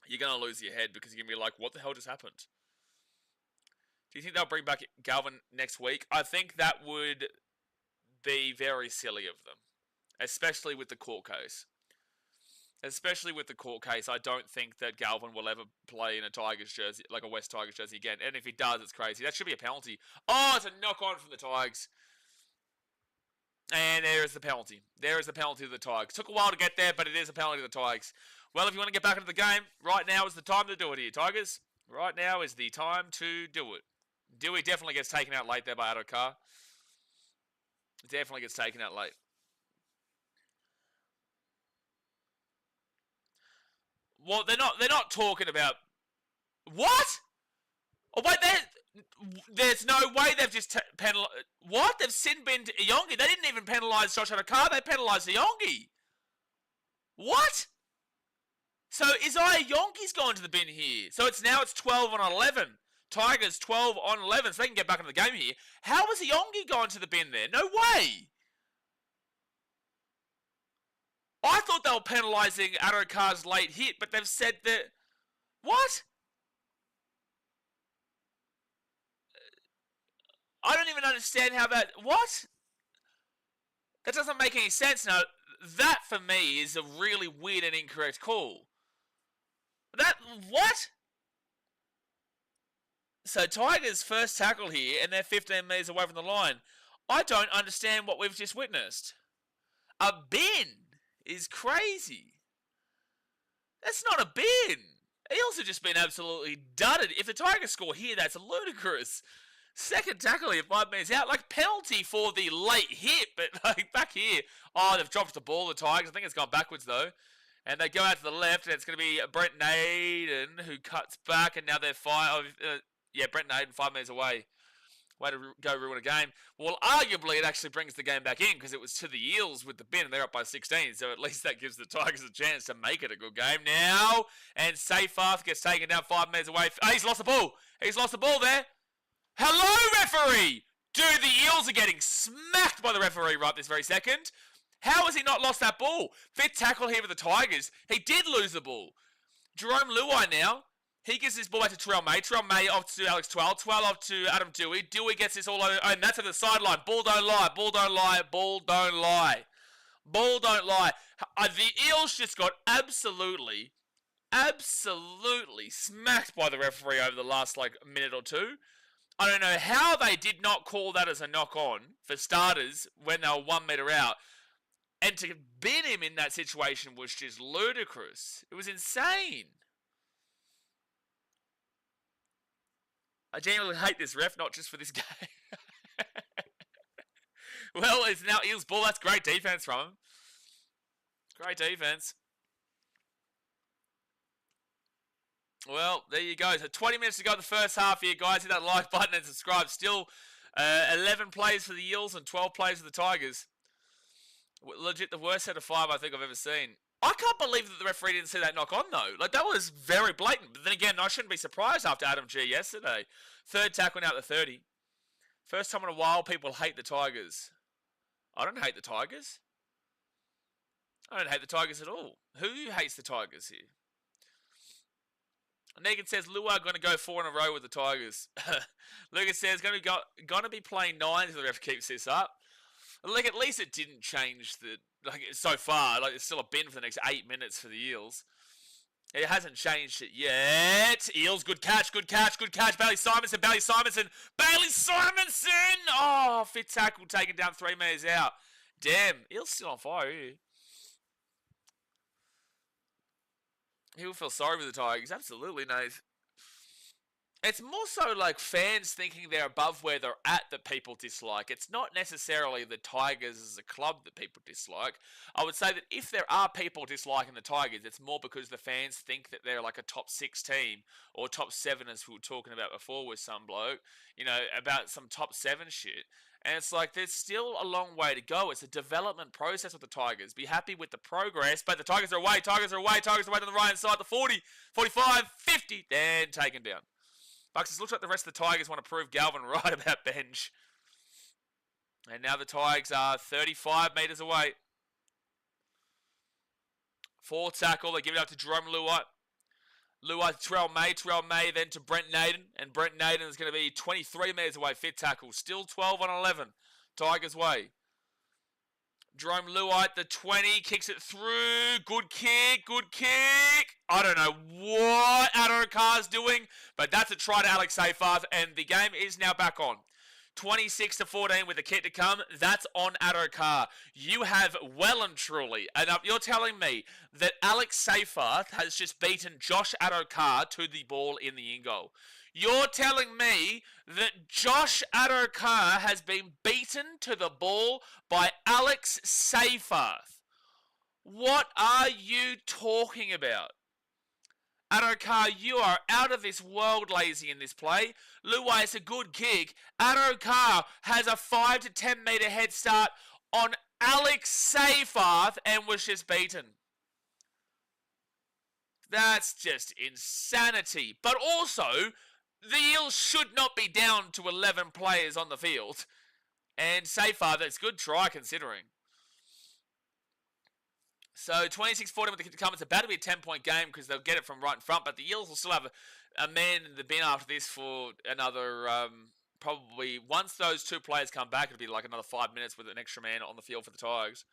you're going to lose your head because you're going to be like, what the hell just happened? Do you think they'll bring back Galvin next week? I think that would be very silly of them, especially with the court case. Especially with the court case, I don't think that Galvin will ever play in a Tigers jersey, like a West Tigers jersey again. And if he does, it's crazy. That should be a penalty. Oh, it's a knock-on from the Tigers. And there is the penalty. There is the penalty to the Tigers. Took a while to get there, but it is a penalty to the Tigers. Well, if you want to get back into the game, right now is the time to do it here, Tigers. Right now is the time to do it. Dewey definitely gets taken out late there by Adokar. Definitely gets taken out late. Well, they're not talking about what? Oh wait, there's no way they've just penalized. What? They've sin-binned Iongi. They didn't even penalise Josh Adokar. They penalised Iongi. What? So Isaiah Yonki's gone to the bin here. So it's 12 on 11. Tigers 12 on 11, so they can get back into the game here. How was Iongi gone to the bin there? No way. I thought they were penalising Adokar's late hit, but they've said that... What? I don't even understand how that... What? That doesn't make any sense. Now, that for me is a really weird and incorrect call. That... What? So Tigers first tackle here, and they're 15 metres away from the line. I don't understand what we've just witnessed. A bin is crazy. That's not a bin. Eels have just been absolutely dudded. If the Tigers score here, that's ludicrous. Second tackle here, 5 metres out. Like, penalty for the late hit, but like back here. Oh, they've dropped the ball, the Tigers. I think it's gone backwards, though. And they go out to the left, and it's going to be Brent Naden who cuts back, and now they're Brent Naden 5 metres away. Way to go ruin a game. Well, arguably, it actually brings the game back in because it was to the Eels with the bin and they're up by 16. So at least that gives the Tigers a chance to make it a good game now. And Seyfarth gets taken down 5 metres away. Oh, he's lost the ball. He's lost the ball there. Hello, referee! Dude, the Eels are getting smacked by the referee right this very second. How has he not lost that ball? Fifth tackle here for the Tigers. He did lose the ball. Jerome Luai now. He gives this ball back to Terrell May. Terrell May off to Alex Twell. Twell off to Adam Dewey. Dewey gets this all over. And that's at the sideline. Ball don't lie. Ball don't lie. Ball don't lie. Ball don't lie. The Eels just got absolutely smacked by the referee over the last, minute or two. I don't know how they did not call that as a knock-on, for starters, when they were 1 metre out. And to bin him in that situation was just ludicrous. It was insane. I genuinely hate this ref, not just for this game. Well, it's now Eels' ball. That's great defense from him. Great defense. Well, there you go. So 20 minutes to go in the first half here, guys. Hit that like button and subscribe. Still 11 plays for the Eels and 12 plays for the Tigers. Legit the worst set of 5 I think I've ever seen. I can't believe that the referee didn't see that knock on, though. Like, that was very blatant. But then again, I shouldn't be surprised after Adam G yesterday. Third tackle now at the 30. First time in a while people hate the Tigers. I don't hate the Tigers. I don't hate the Tigers at all. Who hates the Tigers here? Negan says, Luai going to go 4 in a row with the Tigers. Lucas says, going to be playing 9s if the ref keeps this up. Like, at least it didn't change so far. Like, it's still a bin for the next 8 minutes for the Eels. It hasn't changed it yet. Eels, good catch. Bailey Simonson. Oh, fit tackle taken down 3 metres out. Damn, Eels still on fire here. He will feel sorry for the Tigers. Absolutely, Nate. It's more so like fans thinking they're above where they're at that people dislike. It's not necessarily the Tigers as a club that people dislike. I would say that if there are people disliking the Tigers, it's more because the fans think that they're like a top 6 team or top 7, as we were talking about before with some bloke, about some top 7 shit. And it's like, there's still a long way to go. It's a development process with the Tigers. Be happy with the progress, but the Tigers are away on the right hand side, the 40, 45, 50, then taken down. Bucks, it looks like the rest of the Tigers want to prove Galvin right about bench. And now the Tigers are 35 metres away. 4 tackle, they give it up to Jerome Luai. Luai to Terrell May, then to Brent Naden. And Brent Naden is going to be 23 metres away, fit tackle. Still 12 on 11. Tigers way. Jerome Luai, the 20, kicks it through. Good kick. I don't know what Addo-Carr's doing, but that's a try to Alex Seyfarth, and the game is now back on. 26-14 with the kick to come. That's on Addo-Carr. You have well and truly, and you're telling me that Alex Seyfarth has just beaten Josh Addo-Carr to the ball in the in-goal. You're telling me that Josh Addo-Carr has been beaten to the ball by Alex Seyfarth. What are you talking about? Addo-Carr, you are out of this world lazy in this play. Luai, it's a good kick. Addo-Carr has a 5 to 10 metre head start on Alex Seyfarth and was just beaten. That's just insanity. But also, the Eels should not be down to 11 players on the field. And Seyfarth, that's a good try considering. So 26-14 with the kick to come. It's about to be a 10-point game because they'll get it from right in front. But the Eels will still have a man in the bin after this for another, probably, once those 2 players come back, it'll be like another 5 minutes with an extra man on the field for the Tigers.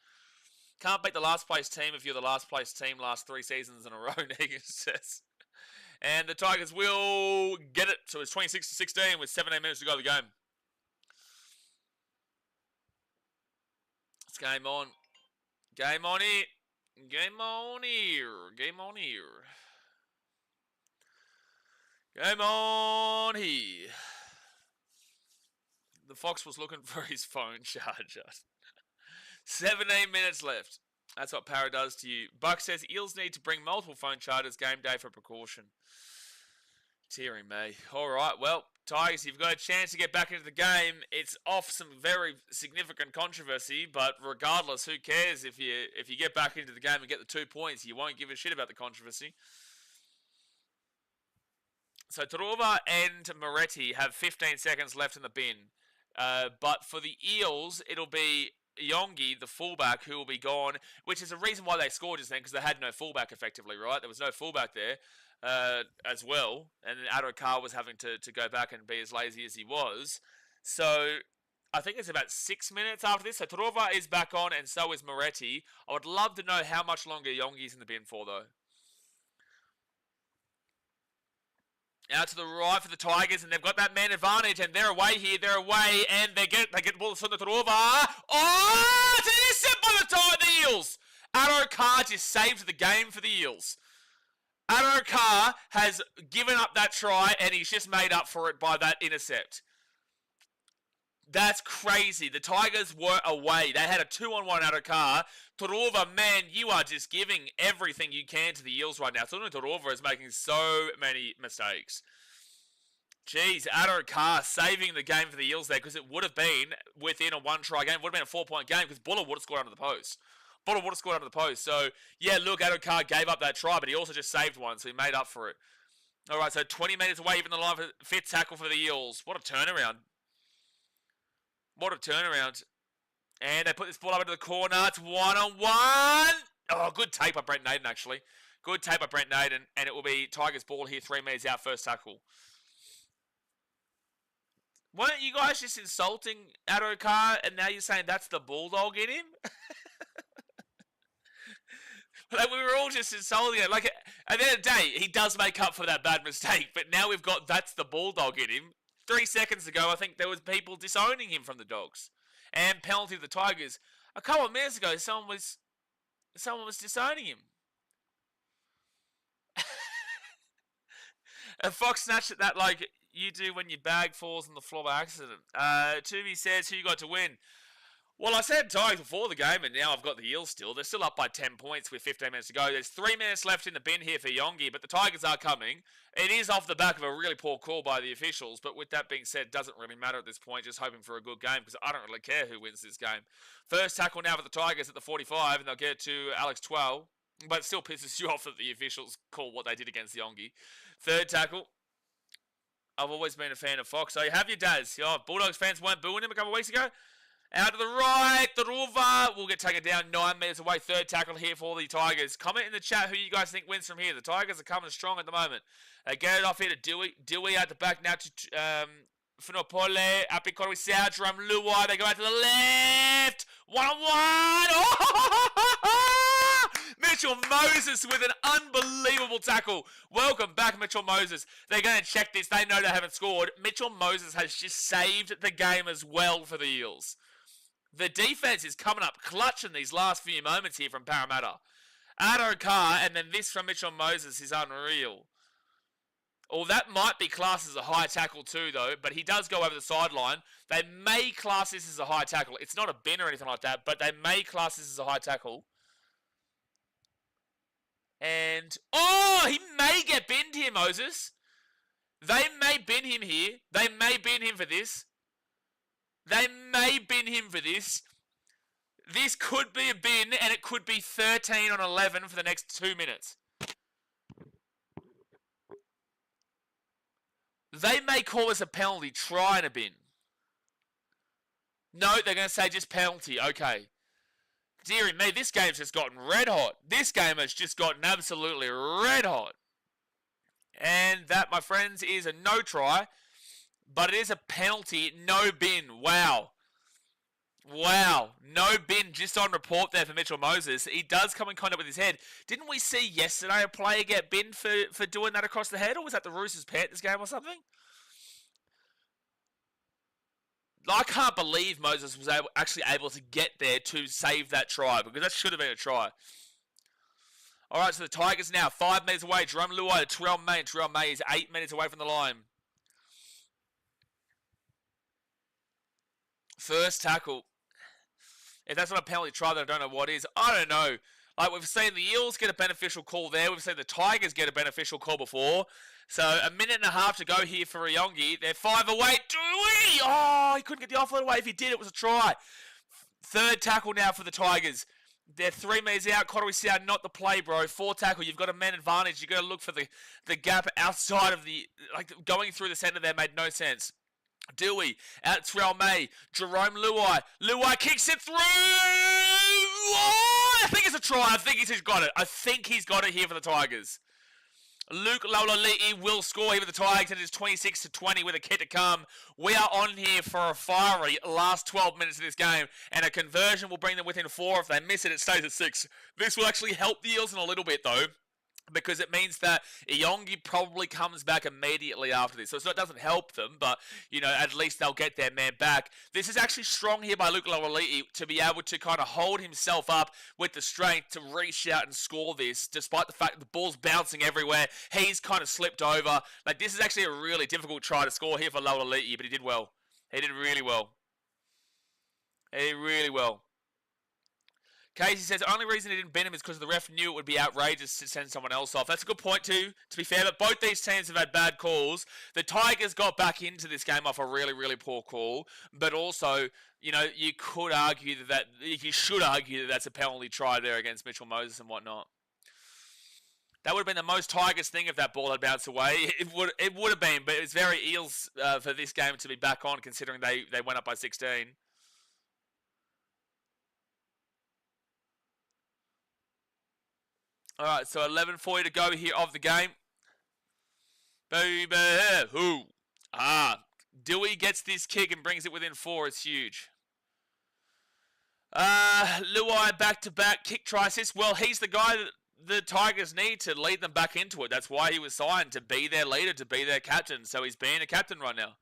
Can't beat the last place team if you're the last place team last 3 seasons in a row, Negan says. And the Tigers will get it. So it's 26-16 with 17 minutes to go of the game. It's game on. Game on here. Game on here. Game on here. Game on here. The Fox was looking for his phone charger. 17 minutes left. That's what Parra does to you. Buck says Eels need to bring multiple phone chargers game day for precaution. Tearing me. Alright, well, Tigers, you've got a chance to get back into the game. It's off some very significant controversy, but regardless, who cares if you get back into the game and get the 2 points? You won't give a shit about the controversy. So Tarova and Moretti have 15 seconds left in the bin. But for the Eels, it'll be Yongi, the fullback, who will be gone, which is a reason why they scored just then, because they had no fullback effectively, right? There was no fullback there. As well, and then Addo-Carr was having to go back and be as lazy as he was. So I think it's about 6 minutes after this. So Tarova is back on, and so is Moretti. I would love to know how much longer Yongi's in the bin for, though. Out to the right for the Tigers, and they've got that man advantage, and they're away here. They're away, and they get the ball from the Tarova. Oh, it's an intercept by the Eels. Addo-Carr just saved the game for the Eels. Addo-Carr has given up that try, and he's just made up for it by that intercept. That's crazy. The Tigers were away. They had a 2-on-1 Addo-Carr. Turuva, man, you are just giving everything you can to the Eels right now. Turuva is making so many mistakes. Jeez, Addo-Carr saving the game for the Eels there, because it would have been within a one-try game. It would have been a 4-point game, because Buller would have scored under the post. So, yeah, look, Addo-Carr gave up that try, but he also just saved one, so he made up for it. All right, so 20 metres away, even the line for fifth tackle for the Eels. What a turnaround. And they put this ball up into the corner. It's 1-on-1. Oh, good tape by Brent Naden, actually. Good tape by Brent Naden, and it will be Tigers ball here, 3 metres out, first tackle. Weren't you guys just insulting Addo-Carr, and now you're saying that's the Bulldog in him? Like, we were all just insulting it. Like, at the end of the day, he does make up for that bad mistake, but now we've got that's the Bulldog in him. 3 seconds ago, I think there was people disowning him from the Dogs. And penalty to the Tigers. A couple of minutes ago, someone was disowning him. And Fox snatched at that like you do when your bag falls on the floor by accident. Tubi says, who you got to win? Well, I said Tigers before the game, and now I've got the Eels still. They're still up by 10 points with 15 minutes to go. There's 3 minutes left in the bin here for Yongi, but the Tigers are coming. It is off the back of a really poor call by the officials, but with that being said, it doesn't really matter at this point, just hoping for a good game, because I don't really care who wins this game. First tackle now for the Tigers at the 45, and they'll get it to Alex Twell, but it still pisses you off that the officials call what they did against Yongi. Third tackle. I've always been a fan of Fox, so you have your Daz. Oh, Bulldogs fans weren't booing him a couple of weeks ago. Out to the right, the Ruva will get taken down 9 meters away. Third tackle here for the Tigers. Comment in the chat who you guys think wins from here. The Tigers are coming strong at the moment. They get it off here to Dewey. Dewey at the back now to Funopole. Apikori Sao, Jerome Luai. They go out to the left. 1-on-1. Oh! Mitchell Moses with an unbelievable tackle. Welcome back, Mitchell Moses. They're going to check this. They know they haven't scored. Mitchell Moses has just saved the game as well for the Eels. The defense is coming up clutch in these last few moments here from Parramatta. Addo-Carr and then this from Mitchell Moses is unreal. Well, that might be classed as a high tackle too, though, but he does go over the sideline. They may class this as a high tackle. It's not a bin or anything like that, but they may class this as a high tackle. And, oh, he may get binned here, Moses. They may bin him here. They may bin him for this. They may bin him for this. This could be a bin, and it could be 13 on 11 for the next 2 minutes. They may call this a penalty, try and a bin. No, they're going to say just penalty. Okay. Deary me, this game's just gotten red hot. This game has just gotten absolutely red hot. And that, my friends, is a no try. But it is a penalty, no bin. Wow. Wow. No bin just on report there for Mitchell Moses. He does come in contact with his head. Didn't we see yesterday a player get binned for doing that across the head? Or was that the Roosters Panthers game or something? I can't believe Moses was actually able to get there to save that try, because that should have been a try. All right, so the Tigers now 5 metres away. Jerome Luai to Terrell May. And Terrell May is 8 metres away from the line. First tackle. If that's not a penalty try, then I don't know what is. I don't know. Like, we've seen the Eels get a beneficial call there. We've seen the Tigers get a beneficial call before. So, a minute and a half to go here for Rayongi. They're 5 away. Dewey! Oh, he couldn't get the offload away. If he did, it was a try. Third tackle now for the Tigers. They're 3 metres out. Kotori not the play, bro. 4 tackle. You've got a man advantage. You've got to look for the gap outside of the... Like, going through the centre there made no sense. Dewey out to Terrell May. Jerome Luai. Luai kicks it through. Oh, I think it's a try. I think he's got it. I think he's got it here for the Tigers. Luke Laulali'i will score here for the Tigers, and it's 26-20 with a kick to come. We are on here for a fiery last 12 minutes of this game, and a conversion will bring them within 4. If they miss it, it stays at 6. This will actually help the Eels in a little bit, though, because it means that Iyongi probably comes back immediately after this. So it doesn't help them, but, you know, at least they'll get their man back. This is actually strong here by Luke Laulali'i to be able to kind of hold himself up with the strength to reach out and score this, despite the fact that the ball's bouncing everywhere. He's kind of slipped over. Like, this is actually a really difficult try to score here for Laulali'i, but he did well. He did really well. He really will. Casey says the only reason he didn't bin him is because the ref knew it would be outrageous to send someone else off. That's a good point too, to be fair, but both these teams have had bad calls. The Tigers got back into this game off a really, really poor call, but also, you know, you should argue that that's a penalty try there against Mitchell Moses and whatnot. That would have been the most Tigers thing if that ball had bounced away. It would have been, but it's very Eels for this game to be back on, considering they went up by 16. All right, so 11:40 to go here of the game. Baby, who? Dewey gets this kick and brings it within 4. It's huge. Luai back-to-back kick try assist. Well, he's the guy that the Tigers need to lead them back into it. That's why he was signed, to be their leader, to be their captain. So he's being a captain right now.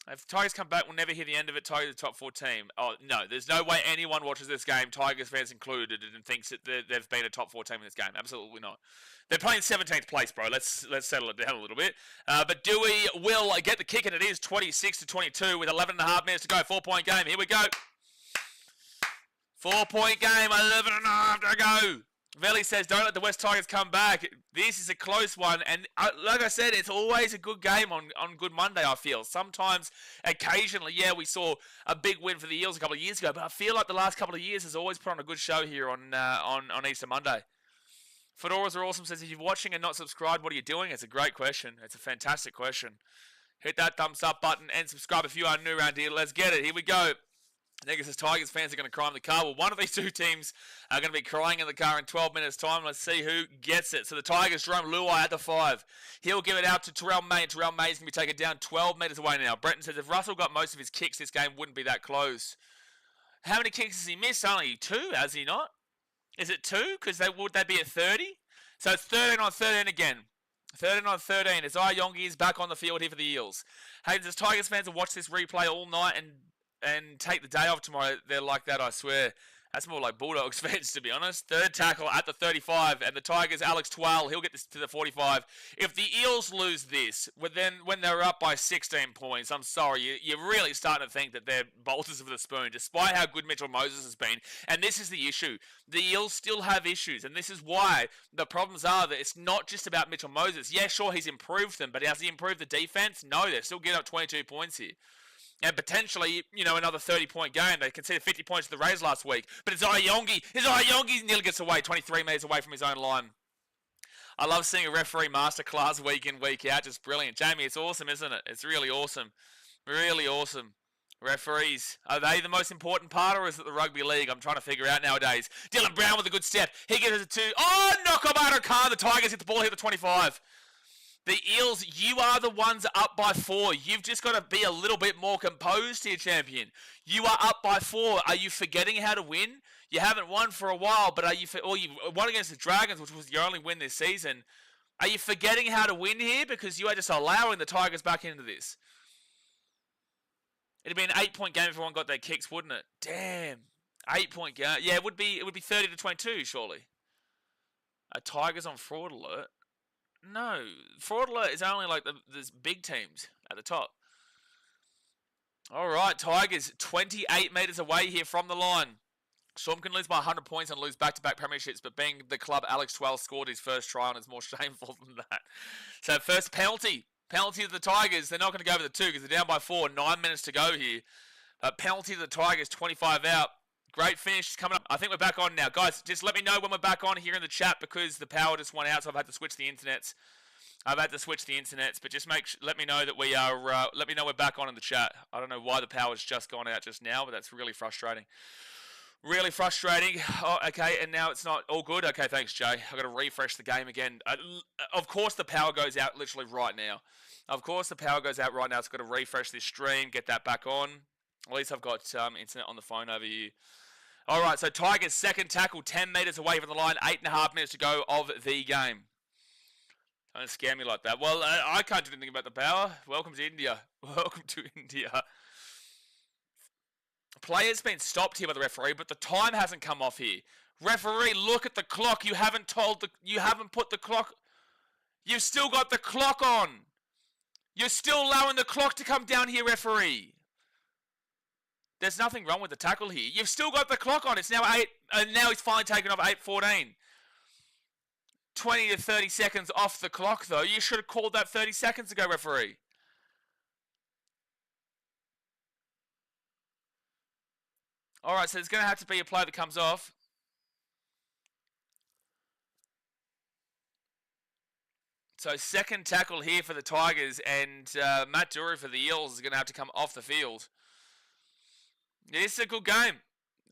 If Tigers come back, we'll never hear the end of it. Tigers are the top 4 team. Oh, no. There's no way anyone watches this game, Tigers fans included, and thinks that they've been a top 4 team in this game. Absolutely not. They're playing 17th place, bro. Let's settle it down a little bit. But Dewey will get the kick, and it is 26-22 with 11.5 minutes to go. 4-point game. Here we go. 4-point game. 11.5 to go. Veli says, don't let the West Tigers come back. This is a close one. And like I said, it's always a good game on Good Monday, I feel. Sometimes, occasionally, yeah, we saw a big win for the Eels a couple of years ago. But I feel like the last couple of years has always put on a good show here on Easter Monday. Fedoras are awesome says, if you're watching and not subscribed, what are you doing? It's a great question. It's a fantastic question. Hit that thumbs up button and subscribe if you are new around here. Let's get it. Here we go. Niggas says Tigers fans are going to cry in the car. Well, one of these two teams are going to be crying in the car in 12 minutes' time. Let's see who gets it. So the Tigers, Jerome Luai at the 5. He'll give it out to Terrell May. And Terrell May's going to be taken down 12 metres away now. Bretton says if Russell got most of his kicks, this game wouldn't be that close. How many kicks has he missed? Only 2, has he not? Is it 2? Because would they be at 30? So it's 13 on 13 again. 13 on 13. It's Yongi is back on the field here for the Eels. Hey, there's Tigers fans will watch this replay all night and take the day off tomorrow. They're like that, I swear. That's more like Bulldogs fans, to be honest. Third tackle at the 35, and the Tigers, Alex Twal, he'll get this to the 45. If the Eels lose this, when they're up by 16 points, I'm sorry, you're really starting to think that they're bolters of the spoon, despite how good Mitchell Moses has been. And this is the issue. The Eels still have issues, and this is why the problems are that it's not just about Mitchell Moses. Yeah, sure, he's improved them, but has he improved the defense? No, they're still getting up 22 points here. And potentially, another 30-point game. They conceded 50 points to the Rays last week. But it's Yongi. Yongi nearly gets away, 23 metres away from his own line. I love seeing a referee masterclass week in, week out. Just brilliant. Jamie, it's awesome, isn't it? It's really awesome. Really awesome. Referees, are they the most important part, or is it the rugby league? I'm trying to figure out nowadays. Dylan Brown with a good step. He gives it to 2. Oh, knock him out of car. The Tigers hit the ball, hit the 25. The Eels, you are the ones up by 4. You've just got to be a little bit more composed here, champion. You are up by 4. Are you forgetting how to win? You haven't won for a while, but you won against the Dragons, which was your only win this season. Are you forgetting how to win here? Because you are just allowing the Tigers back into this. It'd be an 8-point game if everyone got their kicks, wouldn't it? Damn. 8-point game. Yeah, it would be 30-22, surely. A Tigers on fraud alert. No, fraud alert is only like the big teams at the top. All right, Tigers 28 metres away here from the line. Storm can lose by 100 points and lose back-to-back premierships, but being the club Alex Twelve scored his first try on is more shameful than that. So first penalty to the Tigers. They're not going to go over the 2 because they're down by 4. 9 minutes to go here. Penalty to the Tigers, 25 out. Great finish coming up. I think we're back on now. Guys, just let me know when we're back on here in the chat because the power just went out, so I've had to switch the internets. But just let me know that we are, let me know we're back on in the chat. I don't know why the power's just gone out just now, but that's really frustrating. Really frustrating. Oh, okay, and now it's not all good. Okay, thanks, Jay. I've got to refresh the game again. Of course the power goes out literally right now. It's got to refresh this stream, get that back on. At least I've got internet on the phone over here. All right, so Tigers second tackle, 10 metres away from the line, 8.5 minutes to go of the game. Don't scare me like that. Well, I can't do anything about the power. Welcome to India. Player's been stopped here by the referee, but the time hasn't come off here. Referee, look at the clock. You haven't put the clock. You've still got the clock on. You're still allowing the clock to come down here, referee. There's nothing wrong with the tackle here. You've still got the clock on. It's now 8, and now he's finally taken off 8:14. 20 to 30 seconds off the clock, though. You should have called that 30 seconds ago, referee. All right, so there's going to have to be a play that comes off. So second tackle here for the Tigers, and Matt Dury for the Eels is going to have to come off the field. This is a good game.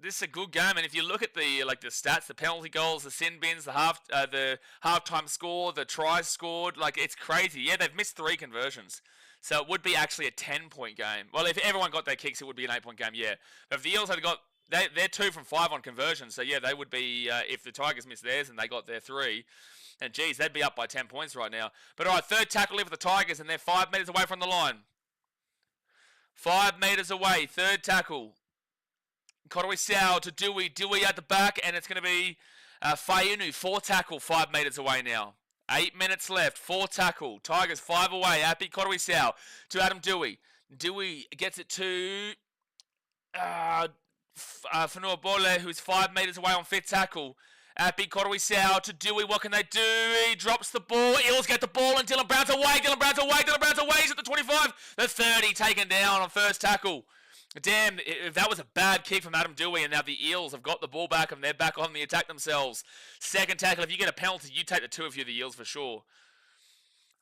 This is a good game, and if you look at the stats, the penalty goals, the sin bins, the halftime score, the tries scored, it's crazy. Yeah, they've missed 3 conversions, so it would be actually a 10-point game. Well, if everyone got their kicks, it would be an 8-point game. Yeah, but if the Eels had got they're 2 from 5 on conversions, so yeah, they would be if the Tigers missed theirs and they got their 3. And geez, they'd be up by 10 points right now. But all right, third tackle here for the Tigers, and they're 5 metres away from the line. 5 metres away, third tackle. Koroisau to Dewey. Dewey at the back, and it's going to be Fainu. 4 tackle, 5 metres away now. 8 minutes left, 4 tackle. Tigers 5 away. Happy Koroisau to Adam Dewey. Dewey gets it to Fanua Bole, who's 5 metres away on 5th tackle. Happy Koroisau to Dewey. What can they do? He drops the ball. Eels get the ball, and Dylan Brown's away. Dylan Brown's away. Dylan Brown's away. He's at the 25. The 30 taken down on first tackle. Damn, if that was a bad kick from Adam Dewey, and now the Eels have got the ball back and they're back on the attack themselves. Second tackle, if you get a penalty, you take the 2 if you're the Eels for sure.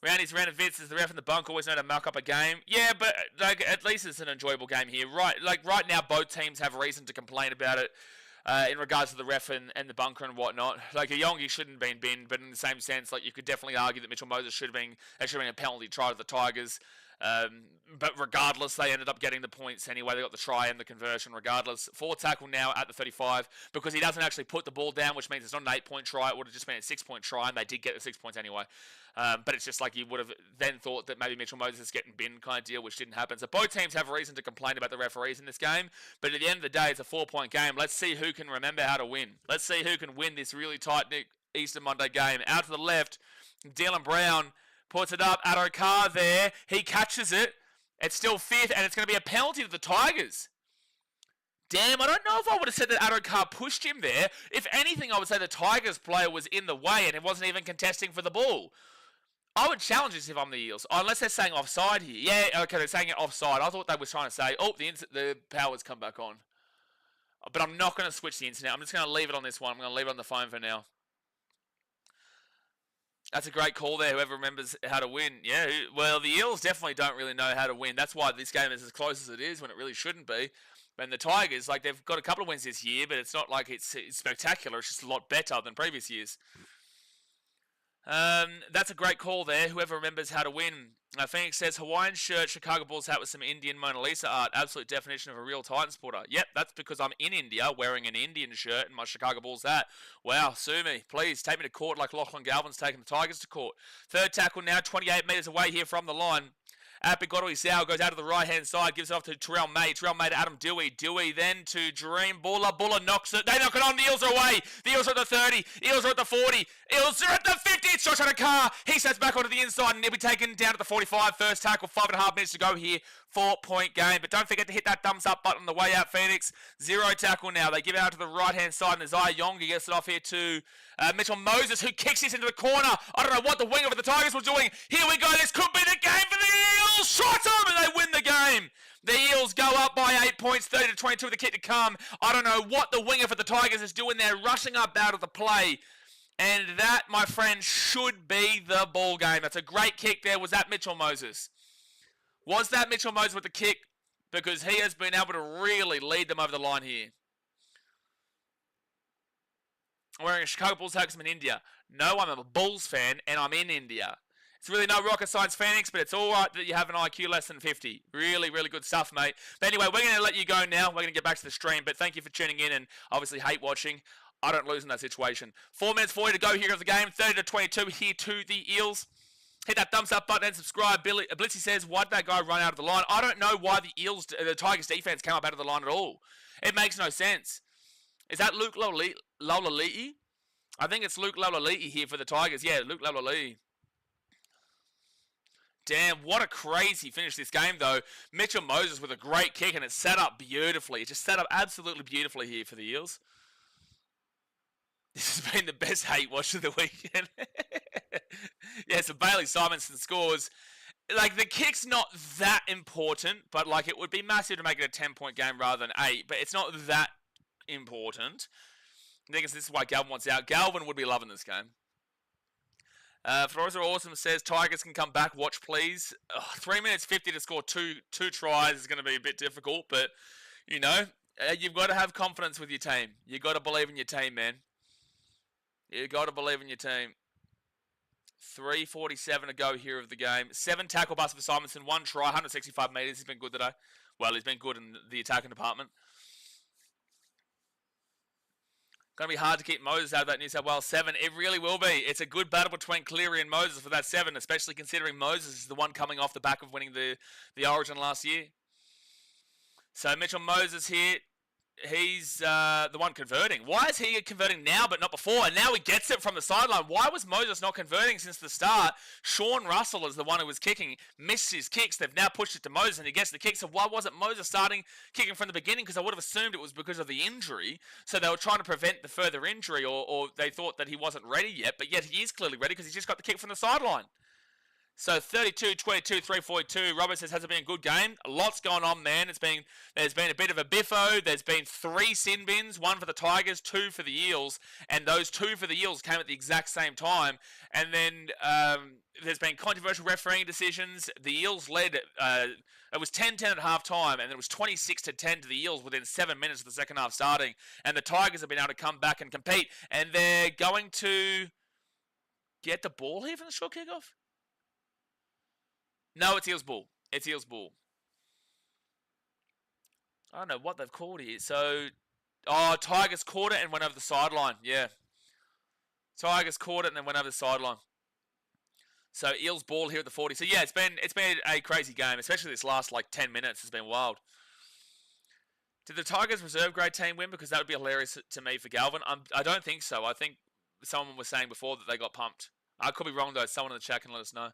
Roundy's round of Vince is the ref and the bunk always know to muck up a game. Yeah, but at least it's an enjoyable game here. Right now, both teams have reason to complain about it. In regards to the ref and the bunker and whatnot. A Yongi shouldn't have been binned, but in the same sense, you could definitely argue that Mitchell Moses should have been a penalty try to the Tigers. But regardless, they ended up getting the points anyway. They got the try and the conversion regardless. 4 tackle now at the 35 because he doesn't actually put the ball down, which means it's not an 8-point try. It would have just been a 6-point try, and they did get the 6 points anyway. But it's just you would have then thought that maybe Mitchell Moses is getting binned kind of deal, which didn't happen. So both teams have reason to complain about the referees in this game. But at the end of the day, it's a 4-point game. Let's see who can remember how to win. Let's see who can win this really tight Easter Monday game. Out to the left, Dylan Brown puts it up. Addo Carr there. He catches it. It's still 5th, and it's going to be a penalty to the Tigers. Damn, I don't know if I would have said that Addo Carr pushed him there. If anything, I would say the Tigers player was in the way and it wasn't even contesting for the ball. I would challenge this if I'm the Eels, unless they're saying offside here. Yeah, okay, they're saying it offside. I thought they were trying to say, the power's come back on. But I'm not going to switch the internet. I'm just going to leave it on this one. I'm going to leave it on the phone for now. That's a great call there, whoever remembers how to win. Yeah, well, the Eels definitely don't really know how to win. That's why this game is as close as it is when it really shouldn't be. And the Tigers, they've got a couple of wins this year, but it's not like it's spectacular. It's just a lot better than previous years. That's a great call there, whoever remembers how to win. Phoenix says, Hawaiian shirt, Chicago Bulls hat with some Indian Mona Lisa art. Absolute definition of a real Titan supporter. Yep, that's because I'm in India wearing an Indian shirt and my Chicago Bulls hat. Wow, sue me. Please, take me to court like Lachlan Galvin's taking the Tigers to court. Third tackle now, 28 metres away here from the line. Koroisau goes out to the right-hand side, gives it off to Terrell May. Terrell May to Adam Dewey. Dewey then to Dream Buller. Buller knocks it. They knock it on. The Eels are away. The Eels are at the 30. Eels are at the 40. Eels are at the 50. It's Josh Addo-Carr. He sets back onto the inside, and he'll be taken down at the 45. First tackle, 5.5 minutes to go here. 4-point game. But don't forget to hit that thumbs up button on the way out, Phoenix. 0 tackle now. They give it out to the right-hand side, and Isaiah Yongi gets it off here to Mitchell Moses, who kicks this into the corner. I don't know what the winger for the Tigers was doing. Here we go. This could be the game for the Eels. Shot them, and they win the game. The Eels go up by 8 points, 30-22 with the kick to come. I don't know what the winger for the Tigers is doing there, rushing up out of the play. And that, my friend, should be the ball game. That's a great kick there. Was that Mitchell Moses? Was that Mitchell Moses with the kick? Because he has been able to really lead them over the line here. I'm wearing a Chicago Bulls hat because I'm in India. No, I'm a Bulls fan, and I'm in India. It's really no rocket science, Phoenix, but it's all right that you have an IQ less than 50. Really, really good stuff, mate. But anyway, we're going to let you go now. We're going to get back to the stream, but thank you for tuning in and obviously hate watching. I don't lose in that situation. 4 minutes 40 to go here of the game. 30-22 here to the Eels. Hit that thumbs up button and subscribe. Blitzy says, why did that guy run out of the line? I don't know why the Tigers defense came up out of the line at all. It makes no sense. Is that Luke Laulali'i? I think it's Luke Laulali'i here for the Tigers. Yeah, Luke Laulali'i. Damn, what a crazy finish this game, though. Mitchell Moses with a great kick, and it's set up beautifully. It just set up absolutely beautifully here for the Eels. This has been the best hate watch of the weekend. Yeah, so Bailey Simonson scores. Like, the kick's not that important, but, like, it would be massive to make it a 10-point game rather than 8, but it's not that important. I think this is why Galvin wants out. Galvin would be loving this game. Flores are awesome says Tigers can come back. Watch, please. 3 minutes 50 to score two tries is going to be a bit difficult, but you know, you've got to have confidence with your team. You've got to believe in your team, man. You've got to believe in your team. 3:47 to go here of the game. 7 tackle busts for Simonson. 1 try, 165 metres. He's been good today. Well, he's been good in the attacking department. Going to be hard to keep Moses out of that New South Wales 7. It really will be. It's a good battle between Cleary and Moses for that 7, especially considering Moses is the one coming off the back of winning the Origin last year. So Mitchell Moses here, he's the one converting. Why is he converting now but not before? And now he gets it from the sideline. Why was Moses not converting since the start? Sean Russell is the one who was kicking. Missed his kicks. They've now pushed it to Moses and he gets the kick. So why wasn't Moses starting kicking from the beginning? Because I would have assumed it was because of the injury. So they were trying to prevent the further injury, or they thought that he wasn't ready yet. But yet he is clearly ready because he just got the kick from the sideline. So 32-22, 3:42. Robert says, has it been a good game? A lot's going on, man. There's been a bit of a biffo. There's been 3 sin bins, 1 for the Tigers, 2 for the Eels, and those 2 for the Eels came at the exact same time. And then there's been controversial refereeing decisions. The Eels led. It was 10-10 at halftime, and it was 26-10 to the Eels within 7 minutes of the second half starting. And the Tigers have been able to come back and compete, and they're going to get the ball here from the short kickoff. No, it's Eels ball. It's Eels ball. I don't know what they've called here. So, Tigers caught it and went over the sideline. Yeah. Tigers caught it and then went over the sideline. So, Eels ball here at the 40. So, yeah, it's been a crazy game, especially this last, 10 minutes has been wild. Did the Tigers reserve grade team win? Because that would be hilarious to me for Galvin. I don't think so. I think someone was saying before that they got pumped. I could be wrong, though. Someone in the chat can let us know.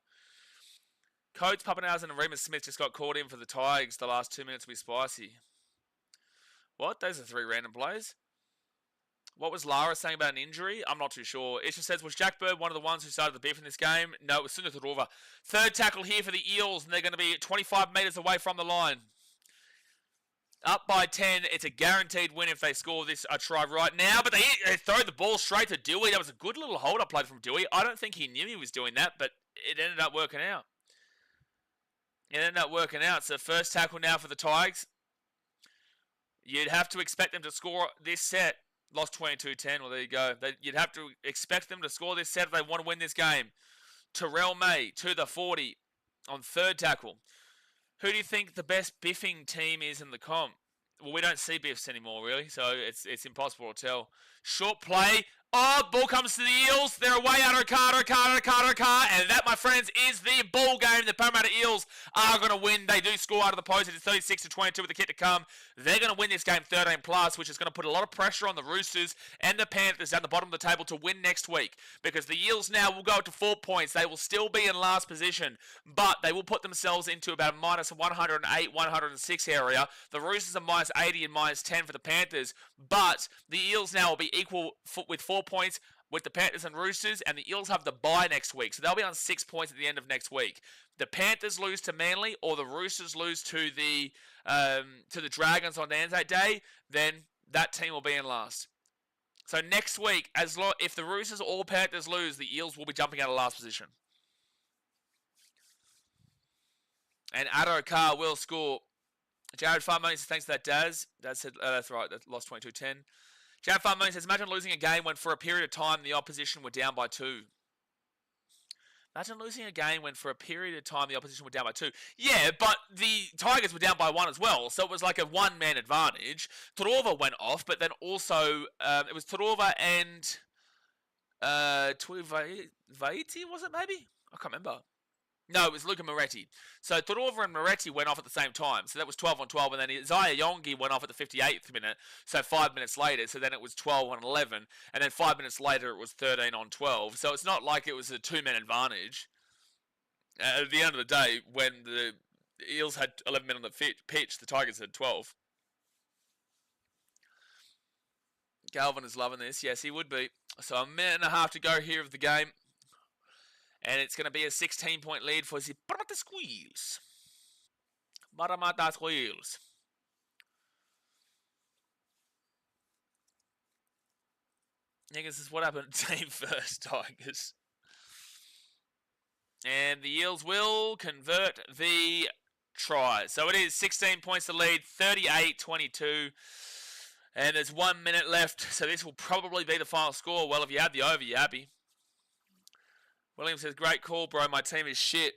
Coates, Pappenhausen and Remus Smith just got caught in for the Tigers. The last 2 minutes will be spicy. What? Those are 3 random plays. What was Lara saying about an injury? I'm not too sure. Isha says, was Jack Bird one of the ones who started the beef in this game? No, it was Sunda Tadorova. 3rd tackle here for the Eels, and they're going to be 25 metres away from the line. Up by 10. It's a guaranteed win if they score this try right now. But they throw the ball straight to Dewey. That was a good little hold-up play from Dewey. I don't think he knew he was doing that, but it ended up working out. So first tackle now for the Tigers. You'd have to expect them to score this set. Lost 22-10. Well, there you go. You'd have to expect them to score this set if they want to win this game. Terrell May to the 40 on 3rd tackle. Who do you think the best biffing team is in the comp? Well, we don't see biffs anymore, really, so it's impossible to tell. Short play. Oh, ball comes to the Eels. They're away out of a car. And that, my friends, is the ball game. The Parramatta Eels are going to win. They do score out of the post. It's 36-22 with the kick to come. They're going to win this game 13+, which is going to put a lot of pressure on the Roosters and the Panthers down the bottom of the table to win next week. Because the Eels now will go up to 4 points. They will still be in last position, but they will put themselves into about minus 108, 106 area. The Roosters are minus 80 and minus 10 for the Panthers, but the Eels now will be equal with 4 points with the Panthers and Roosters, and the Eels have the bye next week, so they'll be on 6 points at the end of next week. The Panthers lose to Manly, or the Roosters lose to the Dragons on Anzac Day, then that team will be in last. So next week, if the Roosters or Panthers lose, the Eels will be jumping out of last position. And Addo Carr will score. Jared Farmoney says, thanks for that, Daz. Daz said, that's right, that lost 22-10. Jared Farmoney says, imagine losing a game when for a period of time the opposition were down by 2. Imagine losing a game when for a period of time the opposition were down by 2. Yeah, but the Tigers were down by 1 as well, so it was like a one-man advantage. Tadorova went off, but then also it was Tadorova and Tuivasa, was it maybe? I can't remember. No, it was Luca Moretti. So Tadorova and Moretti went off at the same time. So that was 12 on 12. And then Isaiah Yongi went off at the 58th minute. So 5 minutes later. So then it was 12 on 11. And then 5 minutes later, it was 13 on 12. So it's not like it was a 2-man advantage. At the end of the day, when the Eels had 11 men on the pitch, the Tigers had 12. Galvin is loving this. Yes, he would be. So a minute and a half to go here of the game. And it's going to be a 16-point lead for the Parramatta Eels. Parramatta Eels. I guess this is what happened to team first, Tigers. And the Eels will convert the try. So it is 16 points to lead, 38-22. And there's 1 minute left, so this will probably be the final score. Well, if you had the over, you're happy. William says, great call, bro. My team is shit.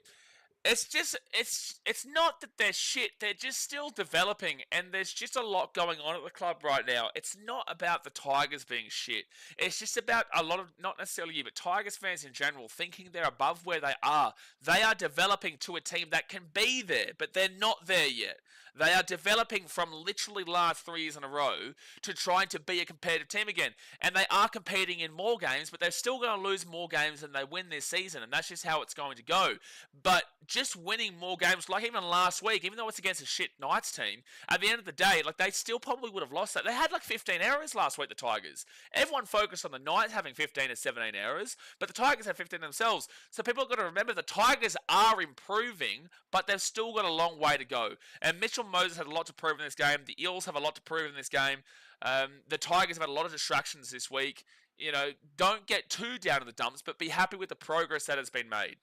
It's just, it's not that they're shit. They're just still developing, and there's just a lot going on at the club right now. It's not about the Tigers being shit. It's just about a lot of, not necessarily you, but Tigers fans in general thinking they're above where they are. They are developing to a team that can be there, but they're not there yet. They are developing from literally last 3 years in a row to trying to be a competitive team again. And they are competing in more games, but they're still going to lose more games than they win this season. And that's just how it's going to go. But just winning more games, like even last week, even though it's against a shit Knights team, at the end of the day, like they still probably would have lost that. They had like 15 errors last week, the Tigers. Everyone focused on the Knights having 15 or 17 errors, but the Tigers have 15 themselves. So people have got to remember the Tigers are improving, but they've still got a long way to go. And Mitchell Moses had a lot to prove in this game. The Eels have a lot to prove in this game. The Tigers have had a lot of distractions this week. You know, don't get too down in the dumps, but be happy with the progress that has been made,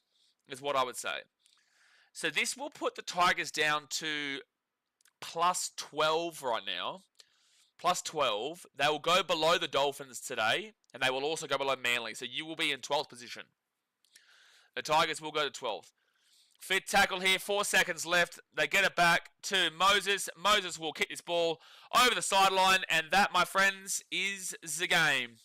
is what I would say. So this will put the Tigers down to plus 12 right now. Plus 12. They will go below the Dolphins today, and they will also go below Manly. So you will be in 12th position. The Tigers will go to 12th. Fit tackle here, 4 seconds left. They get it back to Moses. Moses will kick this ball over the sideline, and that, my friends, is the game.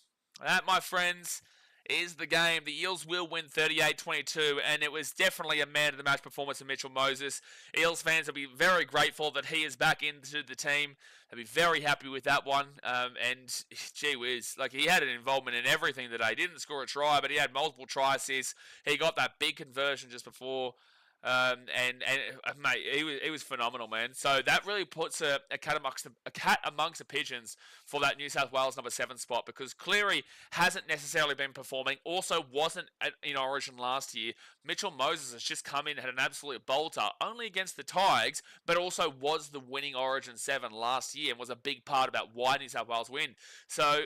That, my friends, is the game. The Eels will win 38-22, and it was definitely a man-of-the-match performance of Mitchell Moses. Eels fans will be very grateful that he is back into the team. They'll be very happy with that one. And gee whiz, like he had an involvement in everything today. He didn't score a try, but he had multiple try assists. He got that big conversion just before. Mate, he was phenomenal, man. So that really puts a cat amongst the pigeons for that New South Wales number 7 spot, because Cleary hasn't necessarily been performing. Also wasn't in Origin last year. Mitchell Moses has just come in, had an absolute bolter, only against the Tigers, but also was the winning Origin 7 last year and was a big part about why New South Wales win. So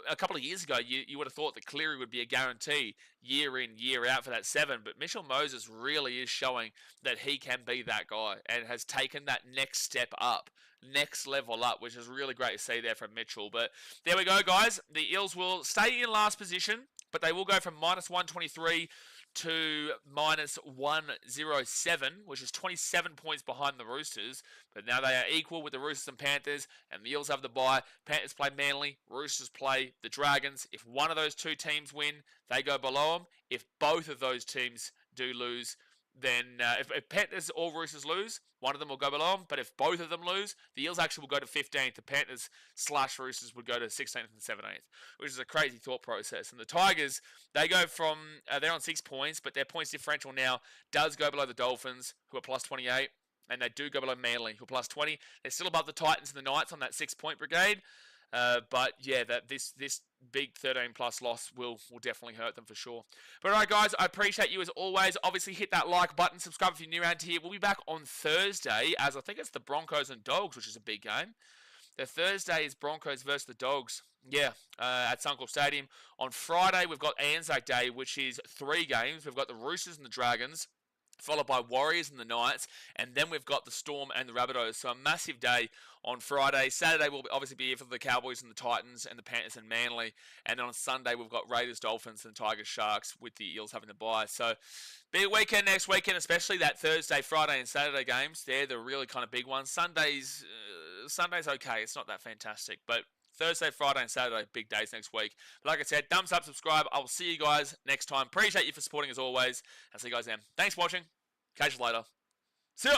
a couple of years ago, you would have thought that Cleary would be a guarantee year in, year out for that 7, but Mitchell Moses really is showing that he can be that guy and has taken that next step up, next level up, which is really great to see there from Mitchell. But there we go, guys. The Eels will stay in last position, but they will go from minus 123 to minus 107, which is 27 points behind the Roosters. But now they are equal with the Roosters and Panthers, and the Eels have the bye. Panthers play Manly, Roosters play the Dragons. If one of those two teams win, they go below them. If both of those teams do lose, then if Panthers or Roosters lose, one of them will go below them. But if both of them lose, the Eels actually will go to 15th. The Panthers / Roosters would go to 16th and 17th, which is a crazy thought process. And the Tigers, they go from, they're on 6 points, but their points differential now does go below the Dolphins, who are plus 28. And they do go below Manly, who are plus 20. They're still above the Titans and the Knights on that 6-point brigade. But yeah, this big 13+ loss will definitely hurt them for sure. But alright, guys, I appreciate you as always. Obviously, hit that like button, subscribe if you're new around here. We'll be back on Thursday, as I think it's the Broncos and Dogs, which is a big game. The Thursday is Broncos versus the Dogs. Yeah, at Suncorp Stadium. On Friday, we've got Anzac Day, which is 3 games. We've got the Roosters and the Dragons, followed by Warriors and the Knights, and then we've got the Storm and the Rabbitohs. So a massive day on Friday. Saturday will obviously be here for the Cowboys and the Titans and the Panthers and Manly. And then on Sunday, we've got Raiders, Dolphins, and Tigers, Sharks, with the Eels having the bye. So big weekend next weekend, especially that Thursday, Friday, and Saturday games. They're the really kind of big ones. Sunday's okay. It's not that fantastic, but Thursday, Friday, and Saturday, big days next week. But like I said, thumbs up, subscribe. I will see you guys next time. Appreciate you for supporting as always. I'll see you guys then. Thanks for watching. Catch you later. See ya.